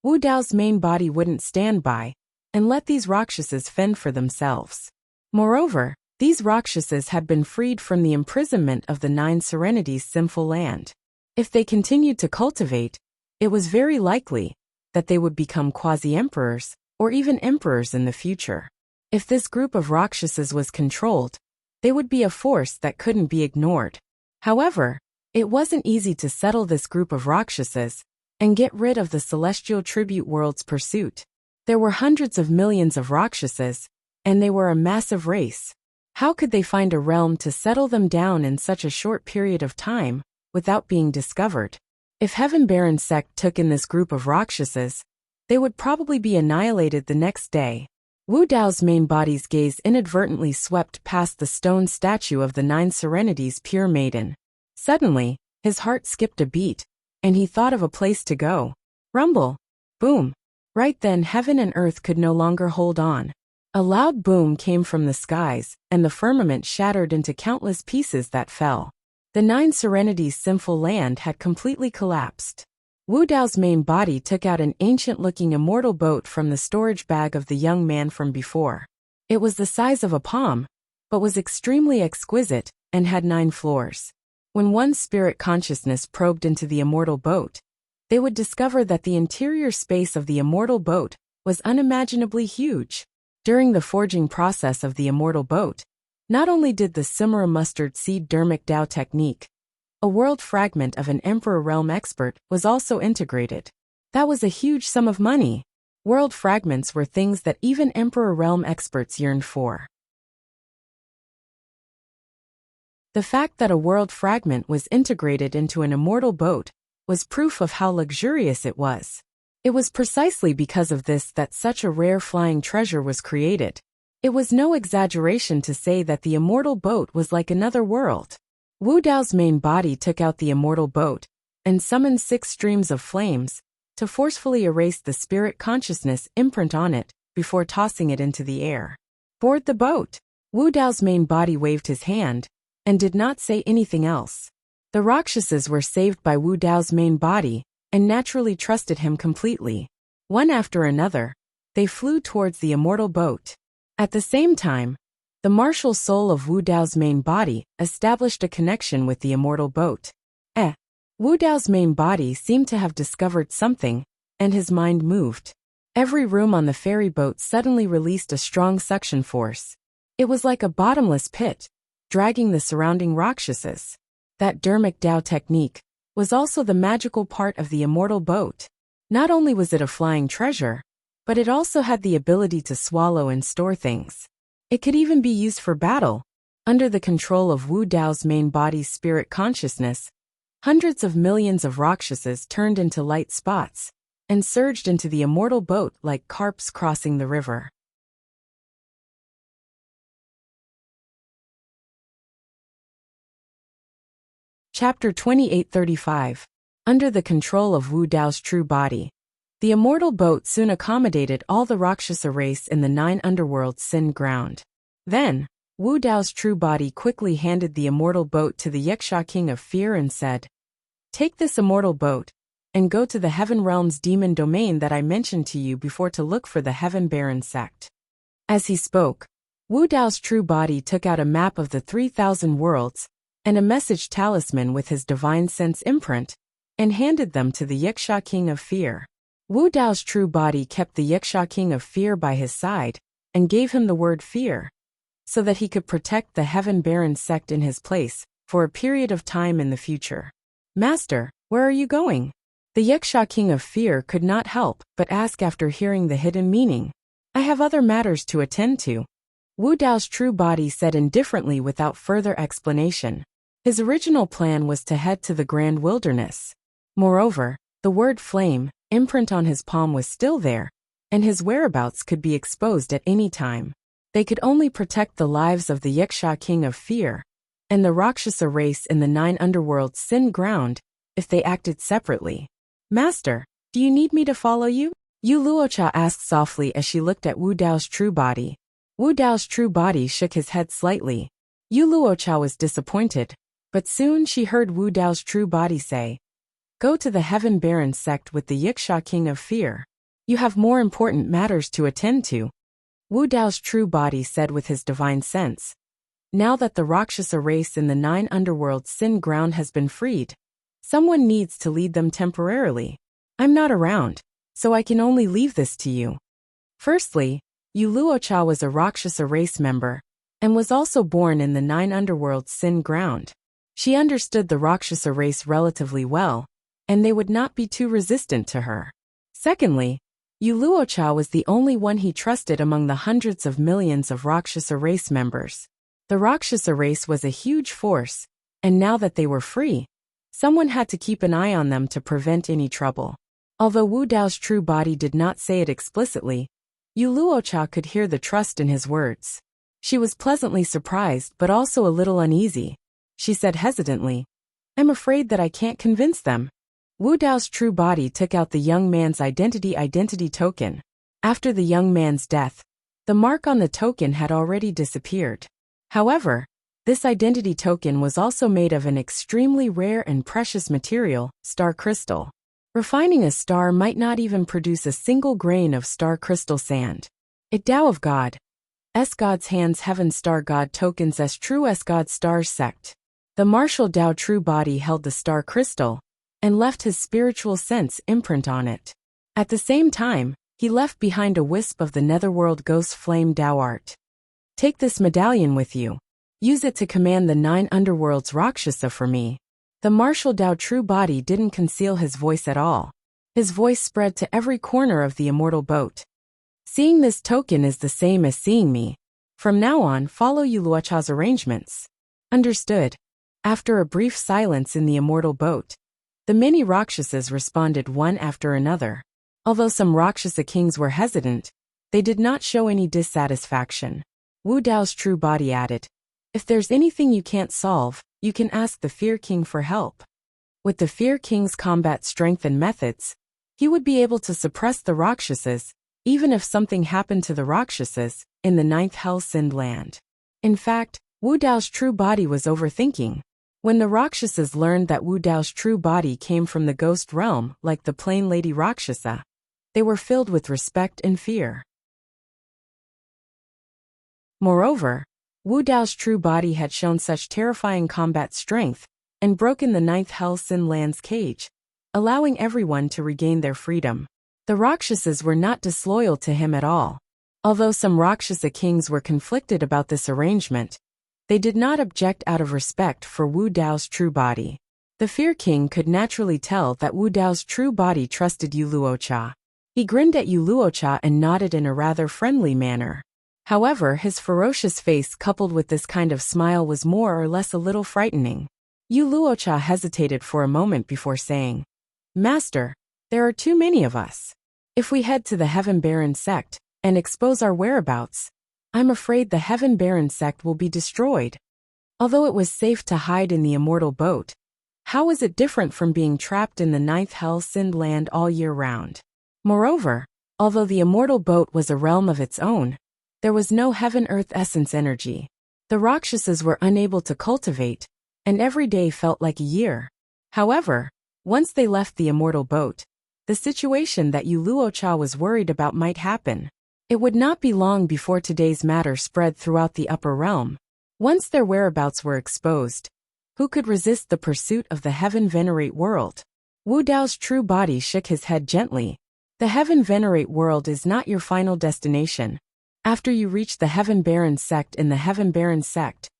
Wu Dao's main body wouldn't stand by and let these Rakshasas fend for themselves. Moreover, these Rakshasas had been freed from the imprisonment of the Nine Serenities' sinful land. If they continued to cultivate, it was very likely that they would become quasi-emperors, or even emperors in the future. If this group of Rakshasas was controlled, they would be a force that couldn't be ignored. However, it wasn't easy to settle this group of Rakshasas and get rid of the celestial tribute world's pursuit. There were hundreds of millions of Rakshasas, and they were a massive race. How could they find a realm to settle them down in such a short period of time, without being discovered? If Heaven Baron sect took in this group of Rakshasas, they would probably be annihilated the next day. Wu Dao's main body's gaze inadvertently swept past the stone statue of the Nine Serenities' pure maiden. Suddenly, his heart skipped a beat, and he thought of a place to go. Rumble! Boom! Right then heaven and earth could no longer hold on. A loud boom came from the skies, and the firmament shattered into countless pieces that fell. The Nine Serenities' sinful land had completely collapsed. Wu Dao's main body took out an ancient-looking immortal boat from the storage bag of the young man from before. It was the size of a palm, but was extremely exquisite, and had 9 floors. When one's spirit consciousness probed into the immortal boat, they would discover that the interior space of the immortal boat was unimaginably huge. During the forging process of the immortal boat, not only did the Simera mustard seed dermic Dao technique, a world fragment of an Emperor Realm expert was also integrated. That was a huge sum of money. World fragments were things that even Emperor Realm experts yearned for. The fact that a world fragment was integrated into an immortal boat was proof of how luxurious it was. It was precisely because of this that such a rare flying treasure was created. It was no exaggeration to say that the immortal boat was like another world. Wu Dao's main body took out the immortal boat and summoned 6 streams of flames to forcefully erase the spirit consciousness imprint on it before tossing it into the air. Board the boat! Wu Dao's main body waved his hand and did not say anything else. The Rakshasas were saved by Wu Dao's main body and naturally trusted him completely. One after another, they flew towards the immortal boat. At the same time, the martial soul of Wu Dao's main body established a connection with the immortal boat. Wu Dao's main body seemed to have discovered something, and his mind moved. Every room on the ferry boat suddenly released a strong suction force. It was like a bottomless pit, dragging the surrounding Rakshasas. That dermic Dao technique was also the magical part of the immortal boat. Not only was it a flying treasure, but it also had the ability to swallow and store things. It could even be used for battle. Under the control of Wu Dao's main body's spirit consciousness, hundreds of millions of Rakshasas turned into light spots and surged into the immortal boat like carps crossing the river. Chapter 2835. Under the control of Wu Dao's true body. The immortal boat soon accommodated all the Rakshasa race in the 9 underworlds sin ground. Then, Wu Dao's true body quickly handed the immortal boat to the Yiksha king of fear and said, "Take this immortal boat, and go to the Heaven Realm's demon domain that I mentioned to you before to look for the Heaven Baron sect." As he spoke, Wu Dao's true body took out a map of the 3,000 worlds and a message talisman with his divine sense imprint, and handed them to the Yiksha king of fear. Wu Dao's true body kept the Yiksha king of fear by his side and gave him the word fear, so that he could protect the Heaven Baron sect in his place for a period of time in the future. "Master, where are you going?" The Yiksha king of fear could not help but ask after hearing the hidden meaning. "I have other matters to attend to," Wu Dao's true body said indifferently without further explanation. His original plan was to head to the Grand Wilderness. Moreover, the word flame imprint on his palm was still there, and his whereabouts could be exposed at any time. They could only protect the lives of the Yiksha king of fear and the Rakshasa race in the 9 underworlds sin ground if they acted separately. "Master, do you need me to follow you?" Yu Luocha asked softly as she looked at Wu Dao's true body. Wu Dao's true body shook his head slightly. Yu Luocha was disappointed, but soon she heard Wu Dao's true body say, "Go to the Heaven Baron sect with the Yiksha king of fear. You have more important matters to attend to." Wu Dao's true body said with his divine sense, "Now that the Rakshasa race in the 9 underworlds sin ground has been freed, someone needs to lead them temporarily. I'm not around, so I can only leave this to you." Firstly, Yu Luocha was a Rakshasa race member, and was also born in the 9 underworlds sin ground. She understood the Rakshasa race relatively well, and they would not be too resistant to her. Secondly, Yu Luocha was the only one he trusted among the hundreds of millions of Rakshasa race members. The Rakshasa race was a huge force, and now that they were free, someone had to keep an eye on them to prevent any trouble. Although Wu Dao's true body did not say it explicitly, Yu Luocha could hear the trust in his words. She was pleasantly surprised but also a little uneasy. She said hesitantly, "I'm afraid that I can't convince them." Wu Dao's true body took out the young man's identity token. After the young man's death, the mark on the token had already disappeared. However, this identity token was also made of an extremely rare and precious material, star crystal. Refining a star might not even produce a single grain of star crystal sand. It Tao of God. S God's hands heaven star God tokens S true S God stars sect. The martial Tao true body held the star crystal, and left his spiritual sense imprint on it. At the same time, he left behind a wisp of the netherworld ghost flame Tao art. "Take this medallion with you. Use it to command the 9 underworlds Rakshasa for me." The martial Tao true body didn't conceal his voice at all. His voice spread to every corner of the immortal boat. "Seeing this token is the same as seeing me. From now on, follow Yu Luocha's arrangements." "Understood." After a brief silence in the immortal boat, the many Rakshasas responded one after another. Although some Rakshasa kings were hesitant, they did not show any dissatisfaction. Wu Dao's true body added, "If there's anything you can't solve, you can ask the Fear King for help." With the Fear King's combat strength and methods, he would be able to suppress the Rakshasas, even if something happened to the Rakshasas in the 9th Hell-Sind land. In fact, Wu Dao's true body was overthinking. When the Rakshasas learned that Wu Dao's true body came from the ghost realm like the plain lady Rakshasa, they were filled with respect and fear. Moreover, Wu Dao's true body had shown such terrifying combat strength and broken the 9th Hell-Sind land's cage, allowing everyone to regain their freedom. The Rakshasas were not disloyal to him at all. Although some Rakshasa kings were conflicted about this arrangement, they did not object out of respect for Wu Dao's true body. The Fear King could naturally tell that Wu Dao's true body trusted Yu Luocha. He grinned at Yu Luocha and nodded in a rather friendly manner. However, his ferocious face coupled with this kind of smile was more or less a little frightening. Yu Luocha hesitated for a moment before saying, "Master, there are too many of us. If we head to the Heaven Baron sect and expose our whereabouts, I'm afraid the Heaven Baron sect will be destroyed." Although it was safe to hide in the immortal boat, how was it different from being trapped in the 9th Hell-Sind land all year round? Moreover, although the immortal boat was a realm of its own, there was no heaven-earth essence energy. The Rakshasas were unable to cultivate, and every day felt like a year. However, once they left the immortal boat, the situation that Yu Luocha was worried about might happen. It would not be long before today's matter spread throughout the upper realm. Once their whereabouts were exposed, who could resist the pursuit of the heaven venerate world? Wu Dao's true body shook his head gently. The heaven venerate world is not your final destination. After you reach the heaven baron sect in the heaven baron sect,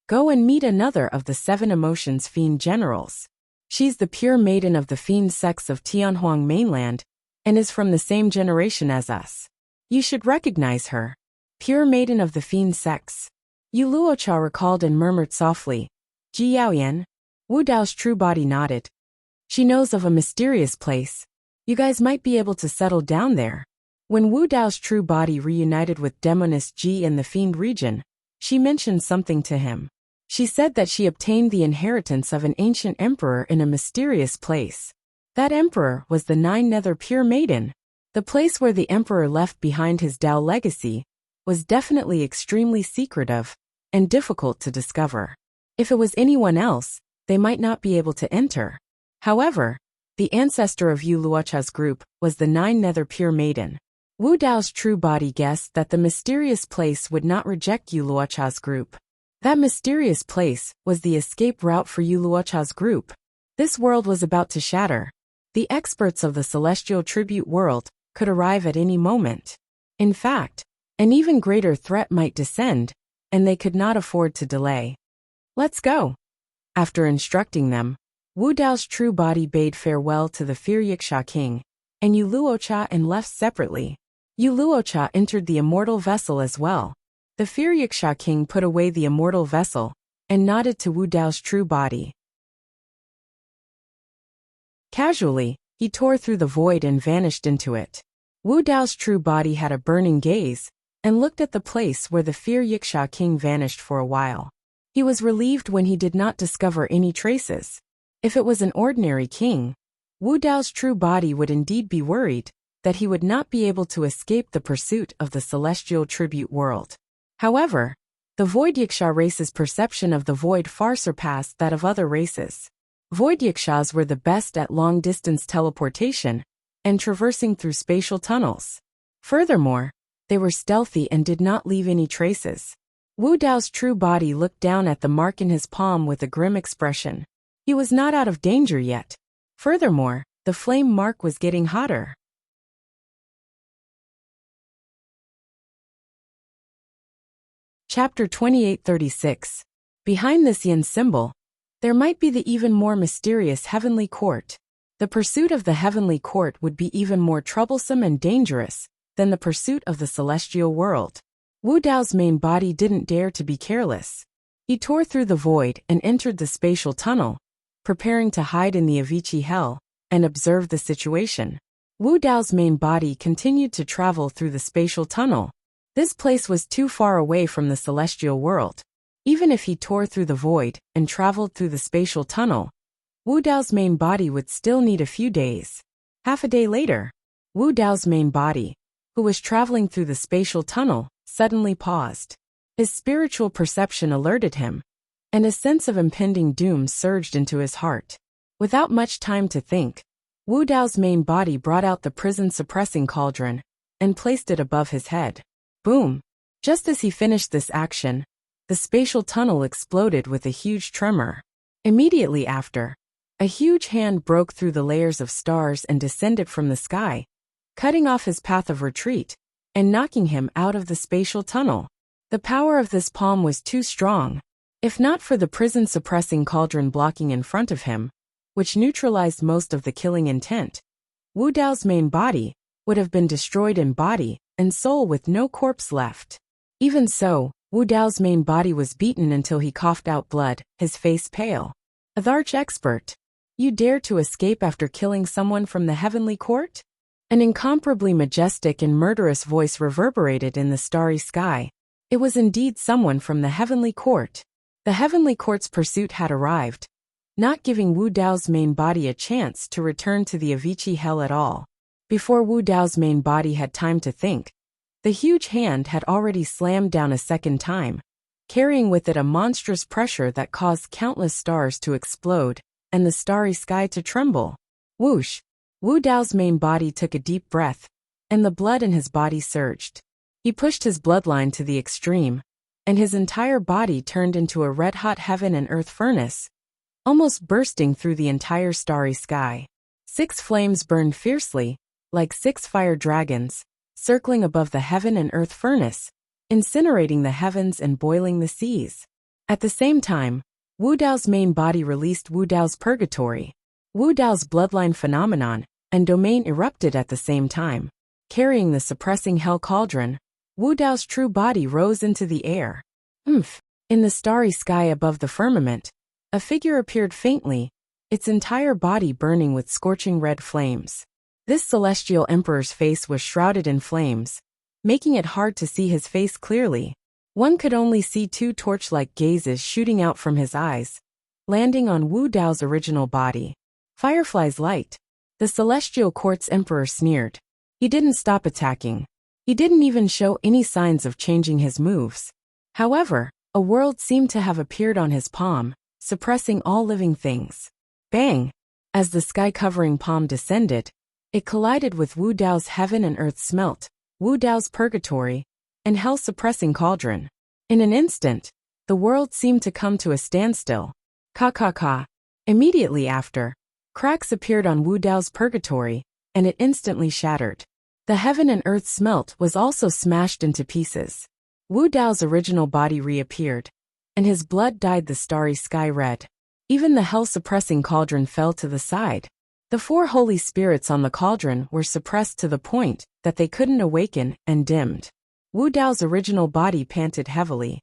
go and meet another of the 7 emotions fiend generals. She's the pure maiden of the fiend sects of Tianhuang mainland, and is from the same generation as us. You should recognize her. Pure maiden of the fiend sects. Yu Luocha recalled and murmured softly. Ji Yaoyan. Wu Dao's true body nodded. She knows of a mysterious place. You guys might be able to settle down there. When Wu Dao's true body reunited with Demoness Ji in the fiend region, she mentioned something to him. She said that she obtained the inheritance of an ancient emperor in a mysterious place. That emperor was the 9 Nether Pure Maiden. The place where the emperor left behind his Dao legacy was definitely extremely secretive and difficult to discover. If it was anyone else, they might not be able to enter. However, the ancestor of Yu Luocha's group was the 9 Nether Pure Maiden. Wu Dao's true body guessed that the mysterious place would not reject Yu Luocha's group. That mysterious place was the escape route for Yu Luocha's group. This world was about to shatter. The experts of the celestial tribute world could arrive at any moment. In fact, an even greater threat might descend, and they could not afford to delay. Let's go. After instructing them, Wu Dao's true body bade farewell to the Fear Yiksha king, and Yu Luocha and left separately. Yu Luocha entered the immortal vessel as well. The Fear Yiksha king put away the immortal vessel, and nodded to Wu Dao's true body. Casually, he tore through the void and vanished into it. Wu Dao's true body had a burning gaze, and looked at the place where the Fear Yiksha king vanished for a while. He was relieved when he did not discover any traces. If it was an ordinary king, Wu Dao's true body would indeed be worried that he would not be able to escape the pursuit of the celestial tribute world. However, the Void Yiksha race's perception of the void far surpassed that of other races. Void Yikshas were the best at long-distance teleportation and traversing through spatial tunnels. Furthermore, they were stealthy and did not leave any traces. Wu Dao's true body looked down at the mark in his palm with a grim expression. He was not out of danger yet. Furthermore, the flame mark was getting hotter. Chapter 2836. Behind this yin symbol, there might be the even more mysterious heavenly court. The pursuit of the heavenly court would be even more troublesome and dangerous than the pursuit of the celestial world. Wu Dao's main body didn't dare to be careless. He tore through the void and entered the spatial tunnel, preparing to hide in the Avicii hell and observe the situation. Wu Dao's main body continued to travel through the spatial tunnel. This place was too far away from the celestial world. Even if he tore through the void and traveled through the spatial tunnel, Wu Dao's main body would still need a few days. Half a day later, Wu Dao's main body, who was traveling through the spatial tunnel, suddenly paused. His spiritual perception alerted him, and a sense of impending doom surged into his heart. Without much time to think, Wu Dao's main body brought out the prison-suppressing cauldron and placed it above his head. Boom! Just as he finished this action, the spatial tunnel exploded with a huge tremor. Immediately after, a huge hand broke through the layers of stars and descended from the sky, cutting off his path of retreat and knocking him out of the spatial tunnel. The power of this palm was too strong. If not for the prison-suppressing cauldron blocking in front of him, which neutralized most of the killing intent, Wu Dao's main body would have been destroyed in body and soul with no corpse left. Even so, Wu Dao's main body was beaten until he coughed out blood, his face pale. "Atharch expert, you dare to escape after killing someone from the heavenly court?" An incomparably majestic and murderous voice reverberated in the starry sky. It was indeed someone from the heavenly court. The heavenly court's pursuit had arrived, not giving Wu Dao's main body a chance to return to the Avicii hell at all. Before Wu Dao's main body had time to think, the huge hand had already slammed down a second time, carrying with it a monstrous pressure that caused countless stars to explode and the starry sky to tremble. Whoosh! Wu Dao's main body took a deep breath, and the blood in his body surged. He pushed his bloodline to the extreme, and his entire body turned into a red-hot heaven and earth furnace, almost bursting through the entire starry sky. 6 flames burned fiercely, like 6 fire dragons, circling above the heaven and earth furnace, incinerating the heavens and boiling the seas. At the same time, Wu Dao's main body released Wu Dao's purgatory. Wu Dao's bloodline phenomenon and domain erupted at the same time. Carrying the suppressing hell cauldron, Wu Dao's true body rose into the air. In the starry sky above the firmament, a figure appeared faintly, its entire body burning with scorching red flames. This celestial emperor's face was shrouded in flames, making it hard to see his face clearly. One could only see 2 torch-like gazes shooting out from his eyes, landing on Wu Dao's original body. Firefly's light. The celestial quartz emperor sneered. He didn't stop attacking. He didn't even show any signs of changing his moves. However, a world seemed to have appeared on his palm, suppressing all living things. Bang! As the sky-covering palm descended, it collided with Wu Dao's heaven and earth smelt, Wu Dao's purgatory, and hell-suppressing cauldron. In an instant, the world seemed to come to a standstill. Ka. Immediately after, cracks appeared on Wu Dao's purgatory, and it instantly shattered. The heaven and earth smelt was also smashed into pieces. Wu Dao's original body reappeared, and his blood dyed the starry sky red. Even the hell-suppressing cauldron fell to the side. The 4 holy spirits on the cauldron were suppressed to the point that they couldn't awaken and dimmed. Wu Dao's original body panted heavily.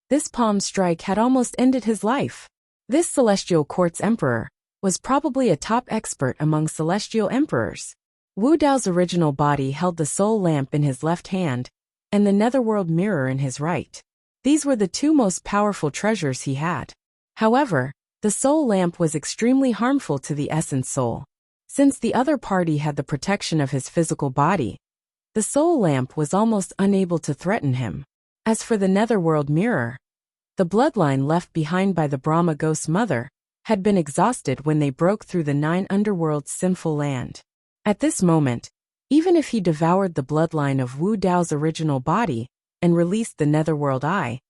This palm strike had almost ended his life. This celestial quartz emperor was probably a top expert among celestial emperors. Wu Dao's original body held the soul lamp in his left hand and the netherworld mirror in his right. These were the 2 most powerful treasures he had. However, the soul lamp was extremely harmful to the essence soul. Since the other party had the protection of his physical body, the soul lamp was almost unable to threaten him. As for the netherworld mirror, the bloodline left behind by the Brahma ghost mother had been exhausted when they broke through the 9 underworld's sinful land. At this moment, even if he devoured the bloodline of Wu Dao's original body and released the netherworld eye,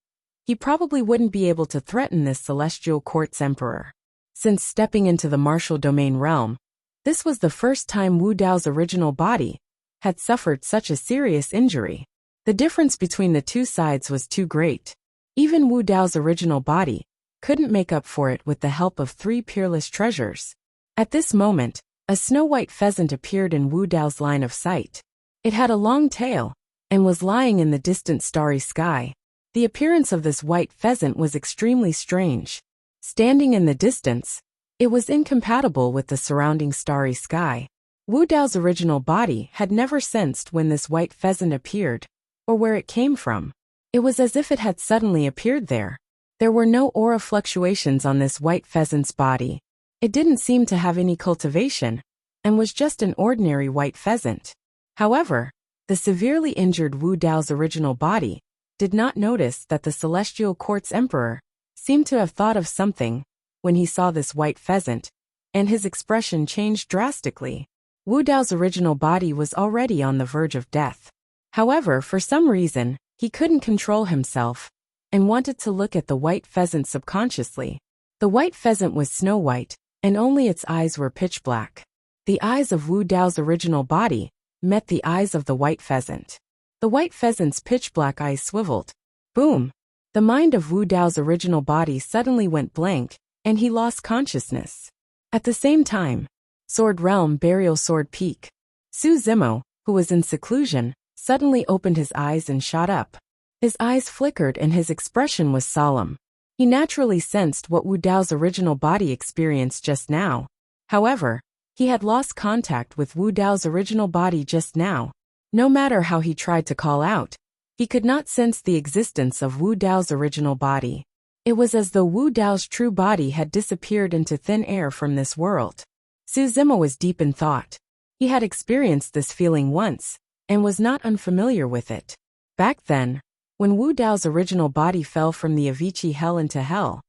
he probably wouldn't be able to threaten this celestial quartz emperor. Since stepping into the martial domain realm, this was the first time Wu Dao's original body had suffered such a serious injury. The difference between the 2 sides was too great. Even Wu Dao's original body couldn't make up for it with the help of 3 peerless treasures. At this moment, a snow-white pheasant appeared in Wu Dao's line of sight. It had a long tail and was lying in the distant starry sky. The appearance of this white pheasant was extremely strange. Standing in the distance, it was incompatible with the surrounding starry sky. Wu Dao's original body had never sensed when this white pheasant appeared, or where it came from. It was as if it had suddenly appeared there. There were no aura fluctuations on this white pheasant's body. It didn't seem to have any cultivation, and was just an ordinary white pheasant. However, the severely injured Wu Dao's original body did not notice that the celestial quartz emperor seemed to have thought of something when he saw this white pheasant, and his expression changed drastically. Wu Dao's original body was already on the verge of death. However, for some reason, he couldn't control himself and wanted to look at the white pheasant subconsciously. The white pheasant was snow white, and only its eyes were pitch black. The eyes of Wu Dao's original body met the eyes of the white pheasant. The white pheasant's pitch-black eyes swiveled. Boom! The mind of Wu Dao's original body suddenly went blank, and he lost consciousness. At the same time, Sword Realm Burial Sword Peak. Su Zimo, who was in seclusion, suddenly opened his eyes and shot up. His eyes flickered and his expression was solemn. He naturally sensed what Wu Dao's original body experienced just now. However, he had lost contact with Wu Dao's original body just now. No matter how he tried to call out, he could not sense the existence of Wu Dao's original body. It was as though Wu Dao's true body had disappeared into thin air from this world. Su Zimo was deep in thought. He had experienced this feeling once, and was not unfamiliar with it. Back then, When Wu Dao's original body fell from the Avicii hell into hell,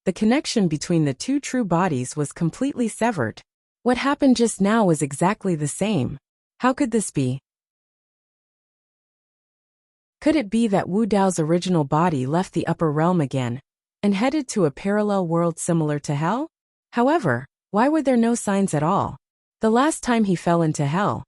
the connection between the two true bodies was completely severed. What happened just now was exactly the same. How could this be? Could it be that Wu Dao's original body left the upper realm again and headed to a parallel world similar to hell? However, why were there no signs at all? The last time he fell into hell,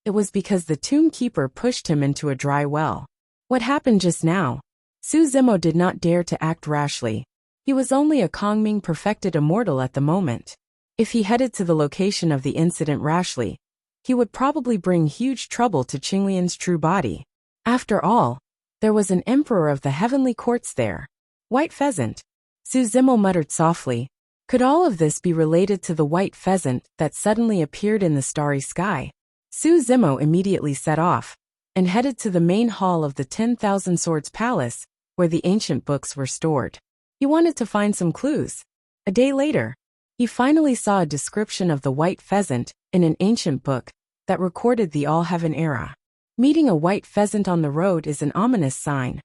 it was because the tomb keeper pushed him into a dry well. What happened just now? Su Zimo did not dare to act rashly. He was only a Kongming perfected immortal at the moment. If he headed to the location of the incident rashly, he would probably bring huge trouble to Qinglian's true body. After all, there was an emperor of the heavenly courts there. White pheasant. Su Zimo muttered softly. Could all of this be related to the white pheasant that suddenly appeared in the starry sky? Su Zimo immediately set off and headed to the main hall of the 10,000 Swords Palace, where the ancient books were stored. He wanted to find some clues. A day later, he finally saw a description of the white pheasant in an ancient book that recorded the All-Heaven era. Meeting a white pheasant on the road is an ominous sign.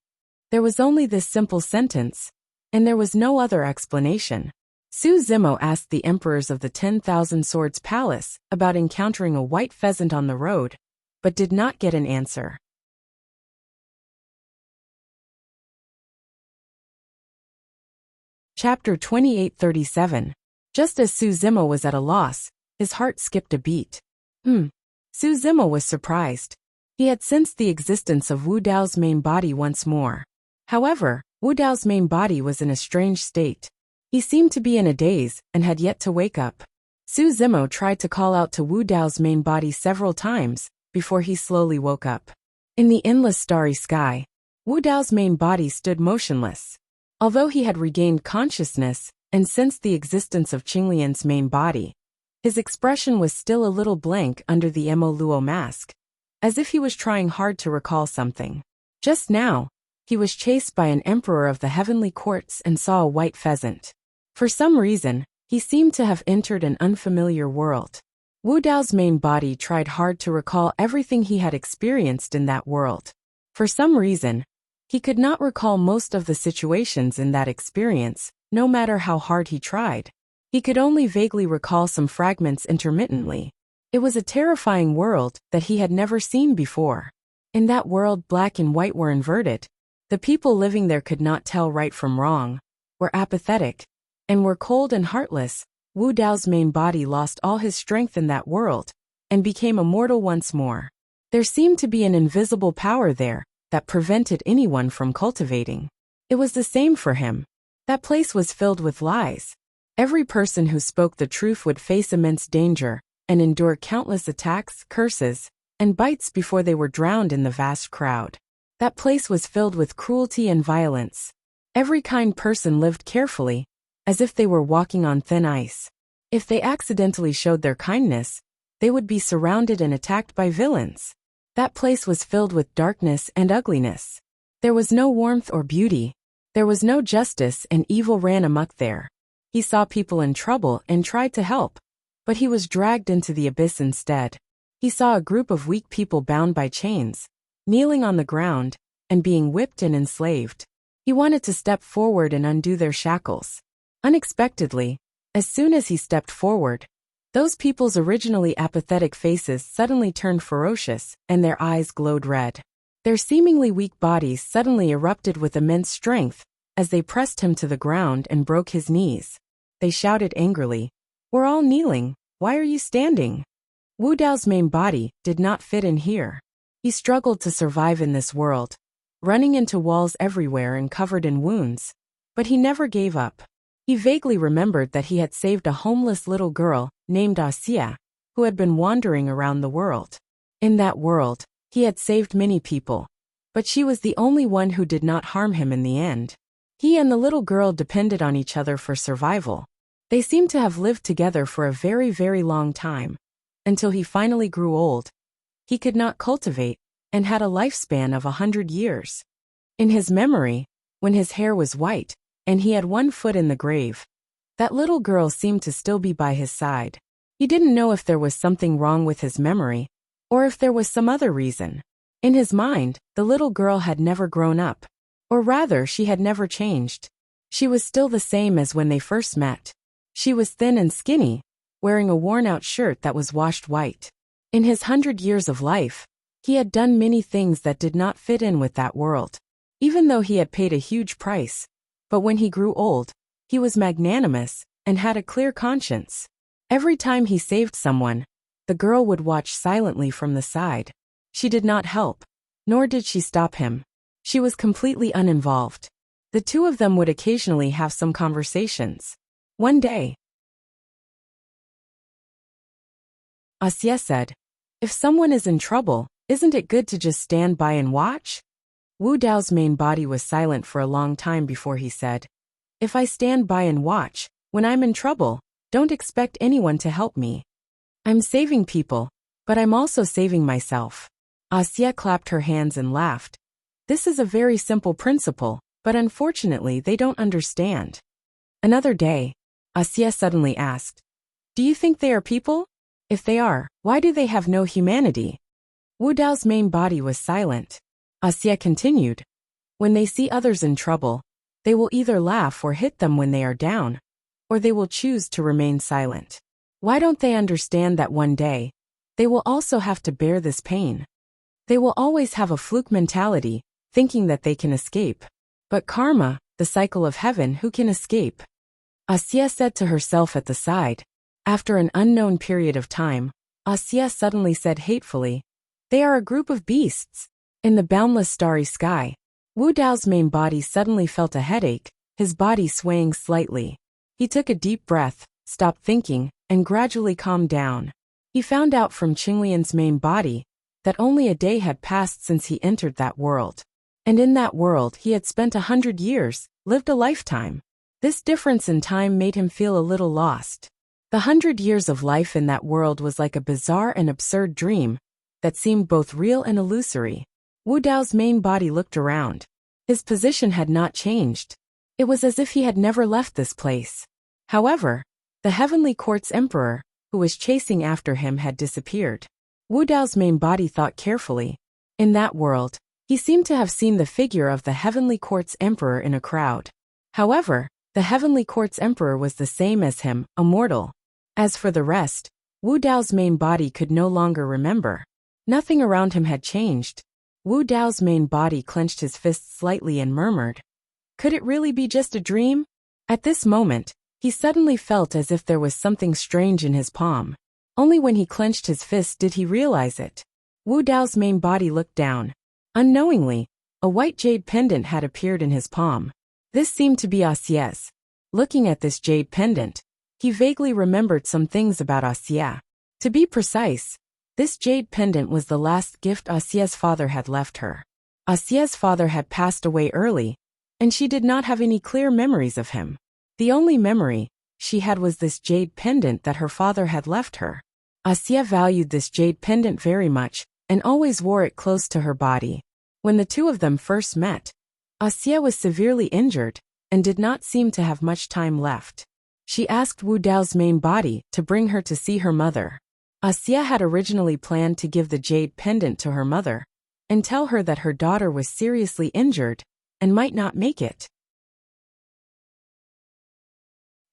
There was only this simple sentence, and there was no other explanation. Su Zimo asked the emperors of the 10,000 Swords Palace about encountering a white pheasant on the road, but did not get an answer. Chapter 2837. Just as Su Zimo was at a loss, his heart skipped a beat. Su Zimo was surprised. He had sensed the existence of Wu Dao's main body once more. However, Wu Dao's main body was in a strange state. He seemed to be in a daze and had yet to wake up. Su Zimo tried to call out to Wu Dao's main body several times before he slowly woke up. In the endless starry sky, Wu Dao's main body stood motionless. Although he had regained consciousness and sensed the existence of Qinglian's main body, his expression was still a little blank under the Emo Luo mask, as if he was trying hard to recall something. Just now, he was chased by an emperor of the heavenly courts and saw a white pheasant. For some reason, he seemed to have entered an unfamiliar world. Wu Dao's main body tried hard to recall everything he had experienced in that world. For some reason, he could not recall most of the situations in that experience, no matter how hard he tried. He could only vaguely recall some fragments intermittently. It was a terrifying world that he had never seen before. In that world, black and white were inverted. The people living there could not tell right from wrong, were apathetic, and were cold and heartless. Wu Dao's main body lost all his strength in that world and became immortal once more. There seemed to be an invisible power there that prevented anyone from cultivating. It was the same for him. That place was filled with lies. Every person who spoke the truth would face immense danger and endure countless attacks, curses, and bites before they were drowned in the vast crowd. That place was filled with cruelty and violence. Every kind person lived carefully, as if they were walking on thin ice. If they accidentally showed their kindness, they would be surrounded and attacked by villains. That place was filled with darkness and ugliness. There was no warmth or beauty. There was no justice, and evil ran amok there. He saw people in trouble and tried to help, but he was dragged into the abyss instead. He saw a group of weak people bound by chains, kneeling on the ground, and being whipped and enslaved. He wanted to step forward and undo their shackles. Unexpectedly, as soon as he stepped forward, those people's originally apathetic faces suddenly turned ferocious, and their eyes glowed red. Their seemingly weak bodies suddenly erupted with immense strength as they pressed him to the ground and broke his knees. They shouted angrily, "We're all kneeling, why are you standing?" Wu Dao's main body did not fit in here. He struggled to survive in this world, running into walls everywhere and covered in wounds, but he never gave up. He vaguely remembered that he had saved a homeless little girl named Wuxia, who had been wandering around the world. In that world, he had saved many people, but she was the only one who did not harm him in the end. He and the little girl depended on each other for survival. They seemed to have lived together for a very, very long time, until he finally grew old. He could not cultivate, and had a lifespan of 100 years. In his memory, when his hair was white, and he had one foot in the grave, that little girl seemed to still be by his side. He didn't know if there was something wrong with his memory, or if there was some other reason. In his mind, the little girl had never grown up. Or rather, she had never changed. She was still the same as when they first met. She was thin and skinny, wearing a worn-out shirt that was washed white. In his 100 years of life, he had done many things that did not fit in with that world, even though he had paid a huge price. But when he grew old, he was magnanimous and had a clear conscience. Every time he saved someone, the girl would watch silently from the side. She did not help, nor did she stop him. She was completely uninvolved. The two of them would occasionally have some conversations. One day, Wuxia said, "If someone is in trouble, isn't it good to just stand by and watch?" Wu Dao's main body was silent for a long time before he said, "If I stand by and watch, when I'm in trouble, don't expect anyone to help me. I'm saving people, but I'm also saving myself." Wuxia clapped her hands and laughed. This is a very simple principle, but unfortunately they don't understand. Another day, Wuxia suddenly asked, "Do you think they are people? If they are, why do they have no humanity?" Wu Dao's main body was silent. Wuxia continued, "When they see others in trouble, they will either laugh or hit them when they are down, or they will choose to remain silent. Why don't they understand that one day, they will also have to bear this pain? They will always have a fluke mentality, thinking that they can escape. But karma, the cycle of heaven, who can escape?" Wuxia said to herself at the side. After an unknown period of time, Wuxia suddenly said hatefully, "They are a group of beasts." In the boundless starry sky, Wu Dao's main body suddenly felt a headache, his body swaying slightly. He took a deep breath, stopped thinking, and gradually calmed down. He found out from Qinglian's main body that only a day had passed since he entered that world. And in that world he had spent 100 years, lived a lifetime. This difference in time made him feel a little lost. The 100 years of life in that world was like a bizarre and absurd dream that seemed both real and illusory. Wu Dao's main body looked around. His position had not changed. It was as if he had never left this place. However, the Heavenly Court's Emperor, who was chasing after him, had disappeared. Wu Dao's main body thought carefully. In that world, he seemed to have seen the figure of the Heavenly Court's Emperor in a crowd. However, the Heavenly Court's Emperor was the same as him, a mortal. As for the rest, Wu Dao's main body could no longer remember. Nothing around him had changed. Wu Dao's main body clenched his fists slightly and murmured, "Could it really be just a dream?" At this moment, he suddenly felt as if there was something strange in his palm. Only when he clenched his fist did he realize it. Wu Dao's main body looked down. Unknowingly, a white jade pendant had appeared in his palm. This seemed to be Wuxia's. Looking at this jade pendant, he vaguely remembered some things about Wuxia. To be precise, this jade pendant was the last gift Wuxia's father had left her. Wuxia's father had passed away early, and she did not have any clear memories of him. The only memory she had was this jade pendant that her father had left her. Wuxia valued this jade pendant very much, and always wore it close to her body. When the two of them first met, Wuxia was severely injured, and did not seem to have much time left. She asked Wu Dao's main body to bring her to see her mother. Wuxia had originally planned to give the jade pendant to her mother, and tell her that her daughter was seriously injured, and might not make it.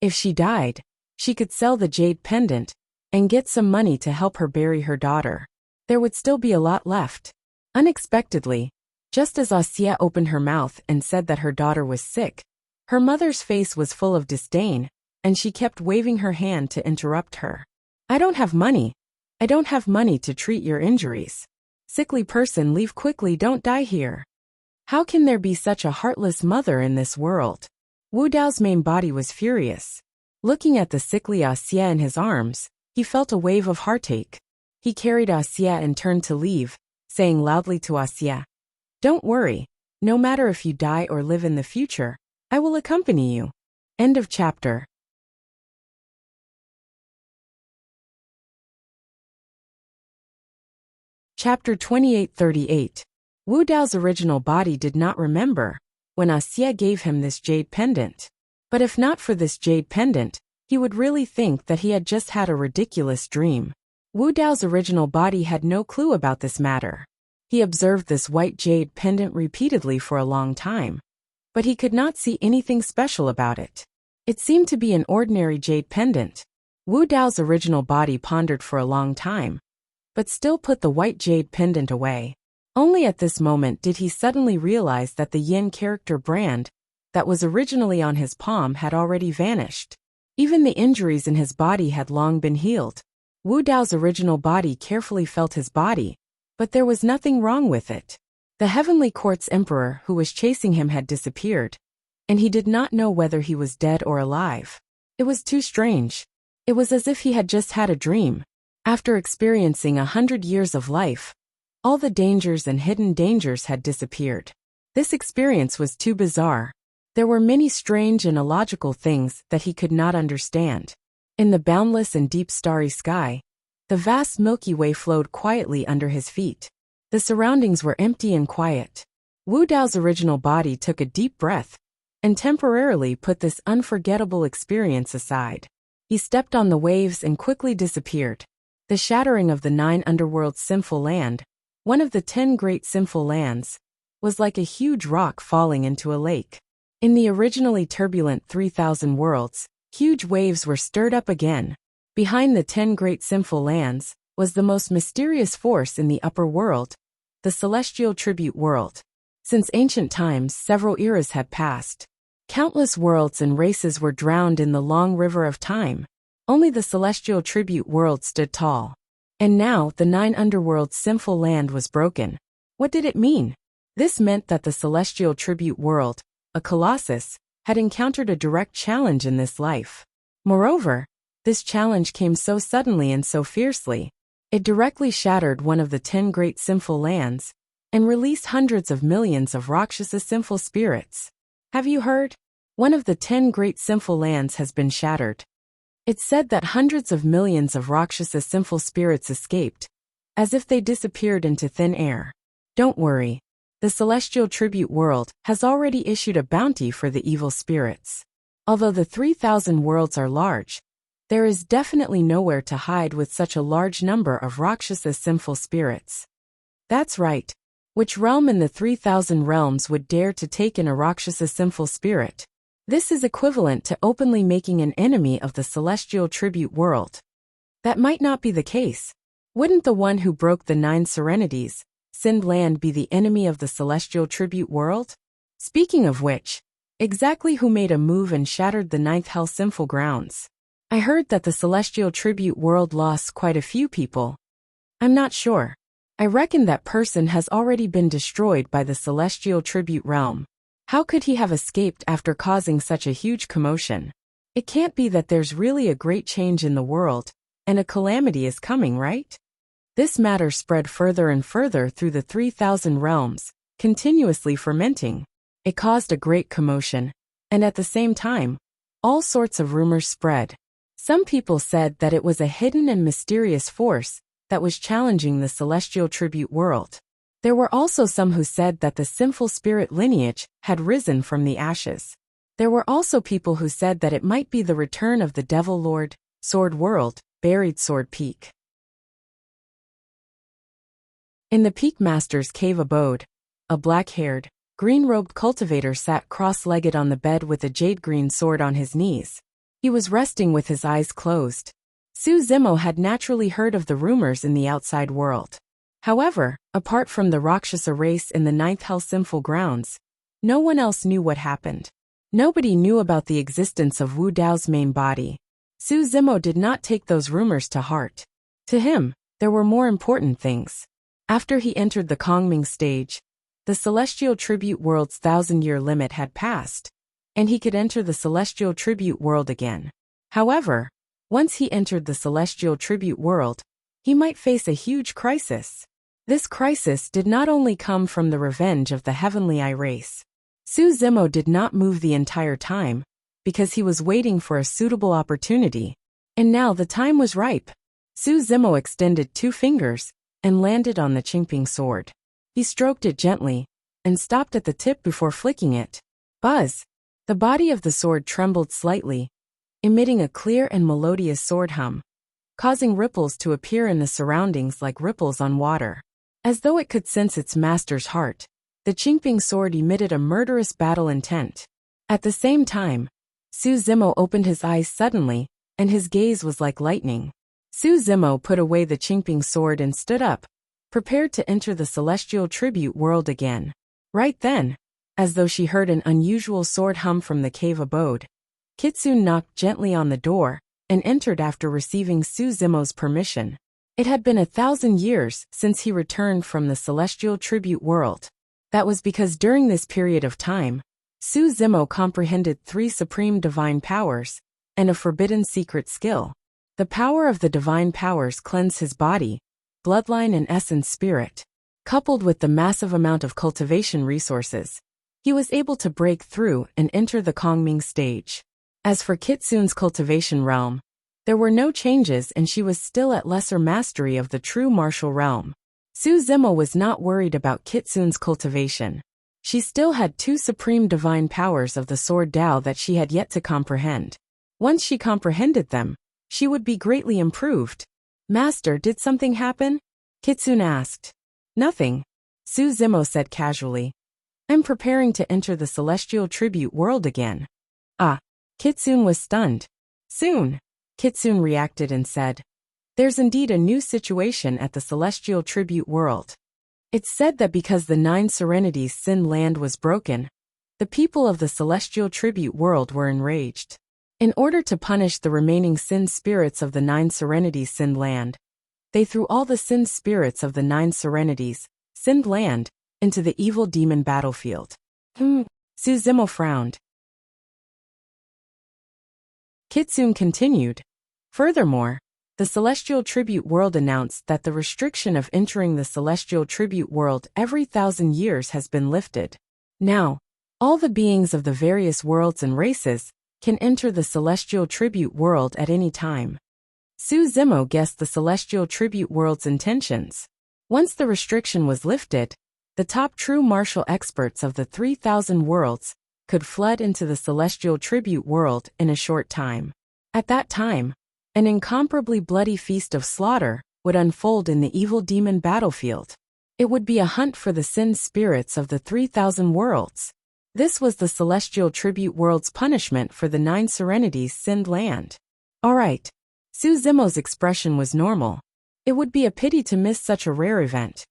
If she died, she could sell the jade pendant, and get some money to help her bury her daughter. There would still be a lot left. Unexpectedly, just as Wuxia opened her mouth and said that her daughter was sick, her mother's face was full of disdain, and she kept waving her hand to interrupt her. "I don't have money. I don't have money to treat your injuries. Sickly person, leave quickly, don't die here." How can there be such a heartless mother in this world? Wu Dao's main body was furious. Looking at the sickly Wuxia in his arms, he felt a wave of heartache. He carried Wuxia and turned to leave, saying loudly to Wuxia, "Don't worry, no matter if you die or live in the future, I will accompany you." End of chapter. Chapter 2838. Wu Dao's original body did not remember when Wuxia gave him this jade pendant. But if not for this jade pendant, he would really think that he had just had a ridiculous dream. Wu Dao's original body had no clue about this matter. He observed this white jade pendant repeatedly for a long time, but he could not see anything special about it. It seemed to be an ordinary jade pendant. Wu Dao's original body pondered for a long time, but still put the white jade pendant away. Only at this moment did he suddenly realize that the yin character brand that was originally on his palm had already vanished. Even the injuries in his body had long been healed. Wu Dao's original body carefully felt his body, but there was nothing wrong with it. The Heavenly Court's emperor who was chasing him had disappeared, and he did not know whether he was dead or alive. It was too strange. It was as if he had just had a dream. After experiencing 100 years of life, all the dangers and hidden dangers had disappeared. This experience was too bizarre. There were many strange and illogical things that he could not understand. In the boundless and deep starry sky, the vast Milky Way flowed quietly under his feet. The surroundings were empty and quiet. Wu Dao's original body took a deep breath and temporarily put this unforgettable experience aside. He stepped on the waves and quickly disappeared. The shattering of the 9 underworld's sinful land, one of the 10 great sinful lands, was like a huge rock falling into a lake. In the originally turbulent 3,000 worlds, huge waves were stirred up again. Behind the 10 great sinful lands was the most mysterious force in the upper world, the celestial tribute world. Since ancient times, several eras had passed. Countless worlds and races were drowned in the long river of time. Only the celestial tribute world stood tall. And now the 9 underworld's sinful land was broken. What did it mean? This meant that the celestial tribute world, a colossus, had encountered a direct challenge in this life. Moreover, this challenge came so suddenly and so fiercely. It directly shattered one of the 10 great sinful lands and released hundreds of millions of Rakshasa sinful spirits. Have you heard? One of the 10 great sinful lands has been shattered. It's said that hundreds of millions of Rakshasa sinful spirits escaped, as if they disappeared into thin air. Don't worry. The celestial tribute world has already issued a bounty for the evil spirits. Although the 3,000 worlds are large, there is definitely nowhere to hide with such a large number of Rakshasa sinful spirits. That's right. Which realm in the 3,000 realms would dare to take in a Rakshasa sinful spirit? This is equivalent to openly making an enemy of the celestial tribute world. That might not be the case. Wouldn't the one who broke the 9 serenities, Sind Land, be the enemy of the celestial tribute world? Speaking of which, exactly who made a move and shattered the 9th hell sinful grounds? I heard that the celestial tribute world lost quite a few people. I'm not sure. I reckon that person has already been destroyed by the celestial tribute realm. How could he have escaped after causing such a huge commotion? It can't be that there's really a great change in the world, and a calamity is coming, right? This matter spread further and further through the 3,000 realms, continuously fermenting. It caused a great commotion, and at the same time, all sorts of rumors spread. Some people said that it was a hidden and mysterious force that was challenging the celestial tribute world. There were also some who said that the sinful spirit lineage had risen from the ashes. There were also people who said that it might be the return of the Devil Lord, Sword World, buried Sword Peak. In the Peak Master's cave abode, a black-haired, green-robed cultivator sat cross-legged on the bed with a jade-green sword on his knees. He was resting with his eyes closed. Su Zimo had naturally heard of the rumors in the outside world. However, apart from the Rakshasa race in the 9th hell sinful grounds, no one else knew what happened. Nobody knew about the existence of Wu Dao's main body. Su Zimo did not take those rumors to heart. To him, there were more important things. After he entered the Kongming stage, the celestial tribute world's 1,000-year limit had passed, and he could enter the celestial tribute world again. However, once he entered the celestial tribute world, he might face a huge crisis. This crisis did not only come from the revenge of the Heavenly Eye race. Su Zimo did not move the entire time, because he was waiting for a suitable opportunity. And now the time was ripe. Su Zimo extended 2 fingers and landed on the Qingping sword. He stroked it gently and stopped at the tip before flicking it. Buzz! The body of the sword trembled slightly, emitting a clear and melodious sword hum, causing ripples to appear in the surroundings like ripples on water. As though it could sense its master's heart, The Qingping sword emitted a murderous battle intent. At the same time, Su Zimo opened his eyes suddenly, and his gaze was like lightning. Su Zimo put away the Qingping sword and stood up, prepared to enter the celestial tribute world again. Right then, as though she heard an unusual sword hum from the cave abode, Kitsune knocked gently on the door and entered after receiving Su Zimo's permission. It had been 1,000 years since he returned from the celestial tribute world. That was because during this period of time, Su Zimo comprehended 3 supreme divine powers and a forbidden secret skill. The power of the divine powers cleansed his body, bloodline and essence spirit. Coupled with the massive amount of cultivation resources, he was able to break through and enter the Kongming stage. As for Kitsune's cultivation realm, there were no changes and she was still at lesser mastery of the true martial realm. Su Zimo was not worried about Kitsune's cultivation. She still had 2 supreme divine powers of the Sword Dao that she had yet to comprehend. Once she comprehended them, she would be greatly improved. Master, did something happen? Kitsune asked. Nothing, Su Zimo said casually. I'm preparing to enter the celestial tribute world again. Ah, Kitsune was stunned. Soon, Kitsune reacted and said, there's indeed a new situation at the celestial tribute world. It's said that because the 9 Serenities' Sin land was broken, the people of the celestial tribute world were enraged. In order to punish the remaining sin spirits of the 9 Serenities' Sin land, they threw all the sin spirits of the 9 Serenities' Sin land into the evil demon battlefield. Su Zimo frowned. Kitsune continued. Furthermore, the Celestial Tribute World announced that the restriction of entering the Celestial Tribute World every 1,000 years has been lifted. Now, all the beings of the various worlds and races can enter the Celestial Tribute World at any time. Su Zimo guessed the Celestial Tribute World's intentions. Once the restriction was lifted, the top true martial experts of the 3,000 worlds could flood into the Celestial Tribute World in a short time. At that time, an incomparably bloody feast of slaughter would unfold in the evil demon battlefield. It would be a hunt for the sin spirits of the 3,000 worlds. This was the Celestial Tribute World's punishment for the 9 Serenities' Sin land. Alright. Su Zimo's expression was normal. It would be a pity to miss such a rare event.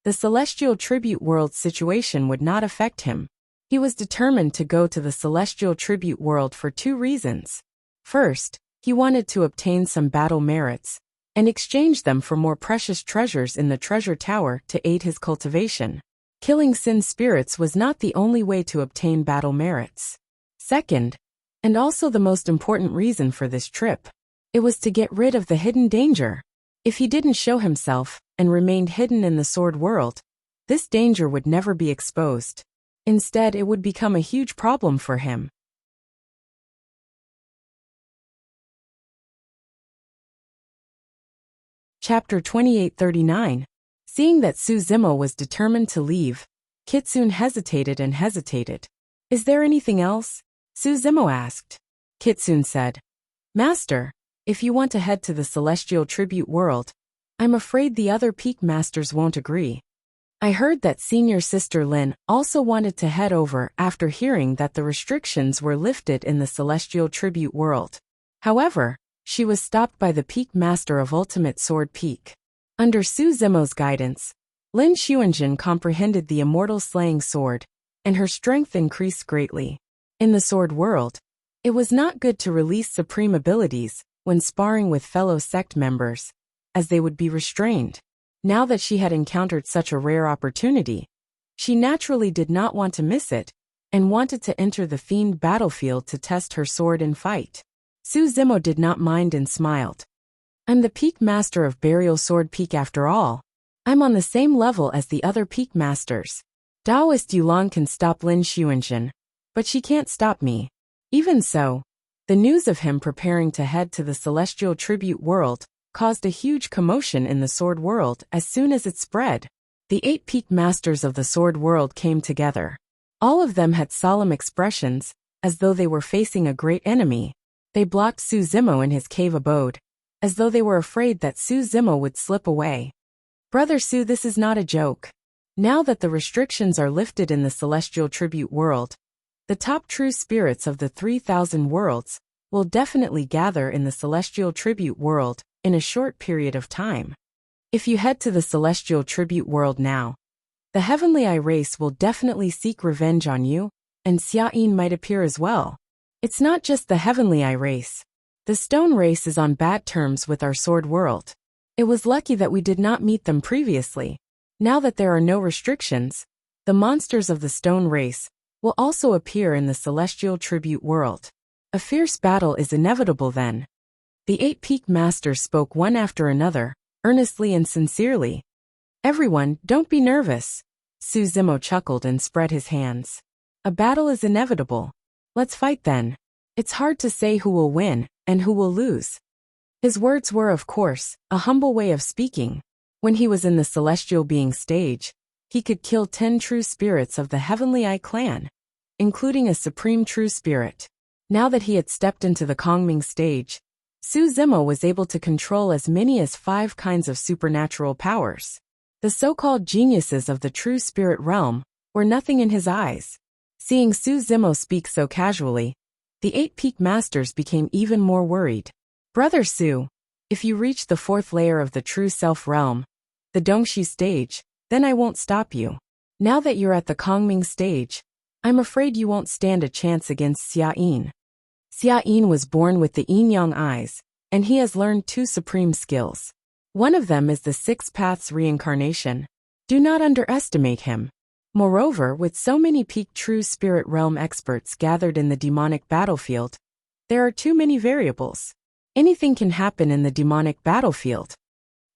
The Celestial Tribute World's situation would not affect him. He was determined to go to the Celestial Tribute World for 2 reasons. First, he wanted to obtain some battle merits and exchange them for more precious treasures in the treasure tower to aid his cultivation. Killing sin spirits was not the only way to obtain battle merits. Second, and also the most important reason for this trip, it was to get rid of the hidden danger. If he didn't show himself and remained hidden in the sword world, this danger would never be exposed. Instead, it would become a huge problem for him. Chapter 2839. Seeing that Su Zimo was determined to leave, Kitsune hesitated and hesitated. Is there anything else? Su Zimo asked. Kitsune said, Master, if you want to head to the Celestial Tribute World, I'm afraid the other peak masters won't agree. I heard that senior sister Lin also wanted to head over after hearing that the restrictions were lifted in the Celestial Tribute World. However, she was stopped by the peak master of Ultimate Sword Peak. Under Su Zimo's guidance, Lin Xuanjin comprehended the immortal slaying sword, and her strength increased greatly. In the sword world, it was not good to release supreme abilities when sparring with fellow sect members, as they would be restrained. Now that she had encountered such a rare opportunity, she naturally did not want to miss it, and wanted to enter the fiend battlefield to test her sword and fight. Su Zimo did not mind and smiled. I'm the peak master of Burial Sword Peak after all. I'm on the same level as the other peak masters. Taoist Yulong can stop Lin Xuanjin, but she can't stop me. Even so, the news of him preparing to head to the Celestial Tribute World caused a huge commotion in the sword world as soon as it spread. The 8 peak masters of the sword world came together. All of them had solemn expressions, as though they were facing a great enemy. They blocked Su Zimo in his cave abode, as though they were afraid that Su Zimo would slip away. Brother Su, this is not a joke. Now that the restrictions are lifted in the celestial tribute world, the top true spirits of the 3,000 worlds will definitely gather in the celestial tribute world in a short period of time. If you head to the celestial tribute world now, the heavenly eye race will definitely seek revenge on you, and Xiaoyin might appear as well. It's not just the heavenly eye race. The stone race is on bad terms with our sword world. It was lucky that we did not meet them previously. Now that there are no restrictions, the monsters of the stone race will also appear in the celestial tribute world. A fierce battle is inevitable then. The 8 peak masters spoke one after another, earnestly and sincerely. Everyone, don't be nervous. Su Zimo chuckled and spread his hands. A battle is inevitable. Let's fight then. It's hard to say who will win and who will lose. His words were, of course, a humble way of speaking. When he was in the celestial being stage, he could kill 10 true spirits of the Heavenly Eye clan, including a supreme true spirit. Now that he had stepped into the Kongming stage, Su Zimo was able to control as many as 5 kinds of supernatural powers. The so-called geniuses of the true spirit realm were nothing in his eyes. Seeing Su Zimo speak so casually, the 8 peak masters became even more worried. Brother Su, if you reach the 4th layer of the true self realm, the Dongxi stage, then I won't stop you. Now that you're at the Kongming stage, I'm afraid you won't stand a chance against Xiaoyin. Xiaoyin was born with the yin-yang eyes, and he has learned 2 supreme skills. One of them is the 6 paths reincarnation. Do not underestimate him. Moreover, with so many peak true spirit realm experts gathered in the demonic battlefield, there are too many variables. Anything can happen in the demonic battlefield.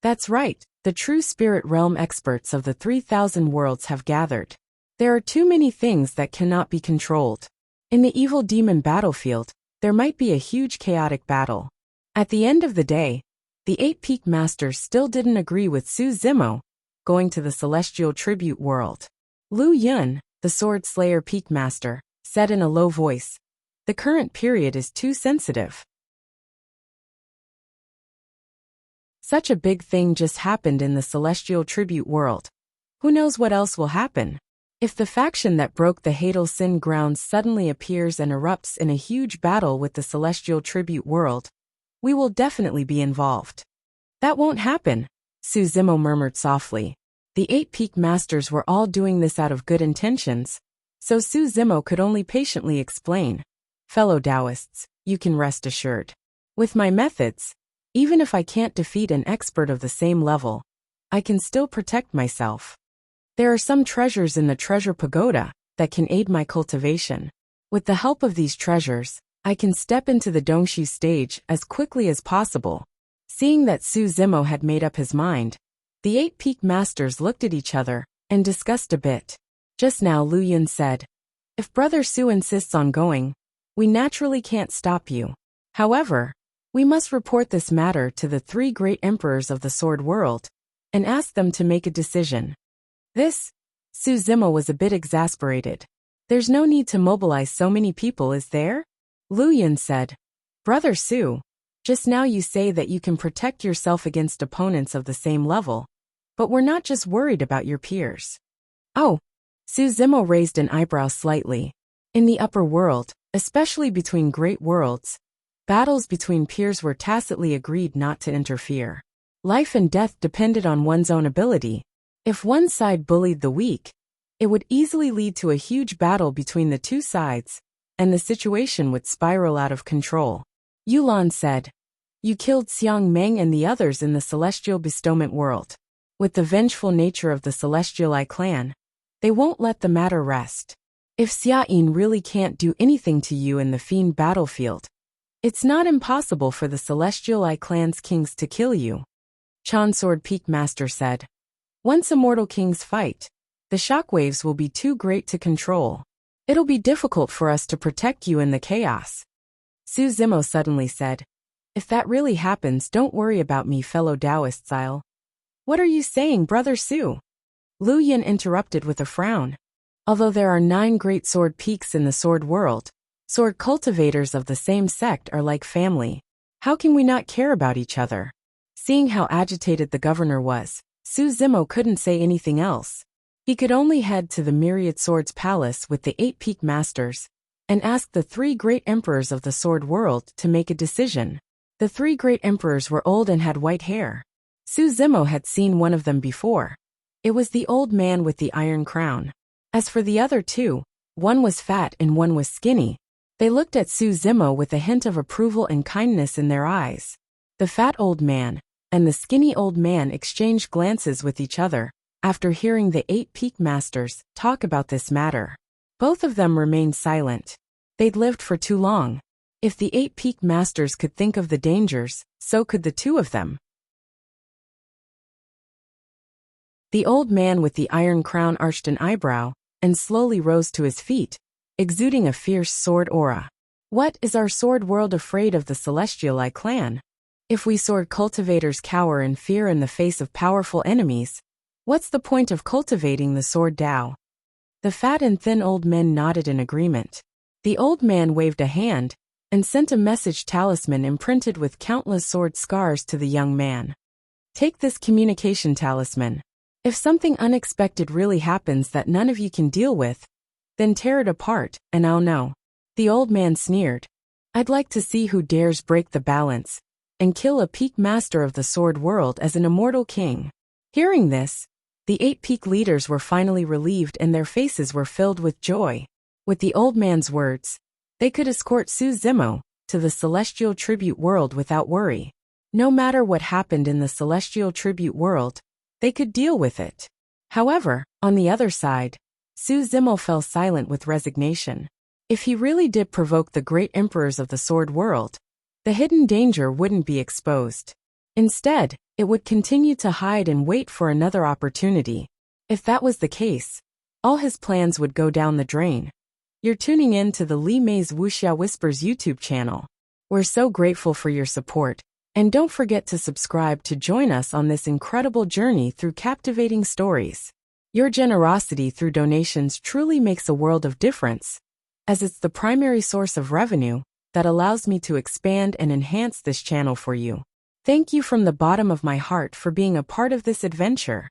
That's right, the true spirit realm experts of the 3,000 worlds have gathered. There are too many things that cannot be controlled. In the evil demon battlefield, there might be a huge chaotic battle. At the end of the day, the 8 peak masters still didn't agree with Su Zimo going to the celestial tribute world. Lu Yun, the sword slayer peak master, said in a low voice, "The current period is too sensitive. Such a big thing just happened in the celestial tribute world. Who knows what else will happen? If the faction that broke the Hadal Sin grounds suddenly appears and erupts in a huge battle with the celestial tribute world, we will definitely be involved." That won't happen, Su Zimo murmured softly. The 8 peak masters were all doing this out of good intentions, so Su Zimo could only patiently explain. Fellow Taoists, you can rest assured. With my methods, even if I can't defeat an expert of the same level, I can still protect myself. There are some treasures in the treasure pagoda that can aid my cultivation. With the help of these treasures, I can step into the Dongxi stage as quickly as possible. Seeing that Su Zimo had made up his mind, the 8 peak masters looked at each other and discussed a bit. Just now Lu Yun said, "If Brother Su insists on going, we naturally can't stop you. However, we must report this matter to the 3 great emperors of the sword world and ask them to make a decision." Su Zimo was a bit exasperated. "There's no need to mobilize so many people, is there?" Lu Yun said, "Brother Su, just now you say that you can protect yourself against opponents of the same level, but we're not just worried about your peers." "Oh." Su Zimo raised an eyebrow slightly. In the upper world, especially between great worlds, battles between peers were tacitly agreed not to interfere. Life and death depended on one's own ability. If one side bullied the weak, it would easily lead to a huge battle between the 2 sides, and the situation would spiral out of control. Yulan said, "You killed Xiang Meng and the others in the celestial bestowment world. With the vengeful nature of the Celestial Eye clan, they won't let the matter rest. If Xiaoyin really can't do anything to you in the fiend battlefield, it's not impossible for the Celestial Eye clan's kings to kill you." Chan Sword Peak Master said, "Once immortal kings fight, the shockwaves will be too great to control. It'll be difficult for us to protect you in the chaos." Su Zimo suddenly said, "If that really happens, don't worry about me, fellow Taoists. What are you saying, Brother Su?" Lu Yun interrupted with a frown. "Although there are 9 great sword peaks in the sword world, sword cultivators of the same sect are like family. How can we not care about each other?" Seeing how agitated the governor was, Su Zimo couldn't say anything else. He could only head to the Myriad Swords Palace with the 8 Peak Masters and ask the 3 great emperors of the sword world to make a decision. The 3 great emperors were old and had white hair. Su Zimo had seen one of them before. It was the old man with the iron crown. As for the other 2, one was fat and one was skinny. They looked at Su Zimo with a hint of approval and kindness in their eyes. The fat old man and the skinny old man exchanged glances with each other after hearing the 8 Peak Masters talk about this matter. Both of them remained silent. They'd lived for too long. If the 8 Peak Masters could think of the dangers, so could the 2 of them. The old man with the iron crown arched an eyebrow and slowly rose to his feet, exuding a fierce sword aura. What, is our sword world afraid of the Celestial clan? If we sword cultivators cower in fear in the face of powerful enemies, what's the point of cultivating the sword Tao? The fat and thin old men nodded in agreement. The old man waved a hand and sent a message talisman imprinted with countless sword scars to the young man. Take this communication talisman. If something unexpected really happens that none of you can deal with, then tear it apart, and I'll know. The old man sneered. I'd like to see who dares break the balance and kill a peak master of the sword world as an immortal king. Hearing this, the 8 peak leaders were finally relieved and their faces were filled with joy. With the old man's words, they could escort Su Zimo to the celestial tribute world without worry. No matter what happened in the celestial tribute world, they could deal with it. However, on the other side, Su Zimo fell silent with resignation. If he really did provoke the great emperors of the sword world, the hidden danger wouldn't be exposed. Instead, it would continue to hide and wait for another opportunity. If that was the case, all his plans would go down the drain. You're tuning in to the Li Mei's Wuxia Whispers YouTube channel. We're so grateful for your support, and don't forget to subscribe to join us on this incredible journey through captivating stories. Your generosity through donations truly makes a world of difference, as it's the primary source of revenue that allows me to expand and enhance this channel for you. Thank you from the bottom of my heart for being a part of this adventure.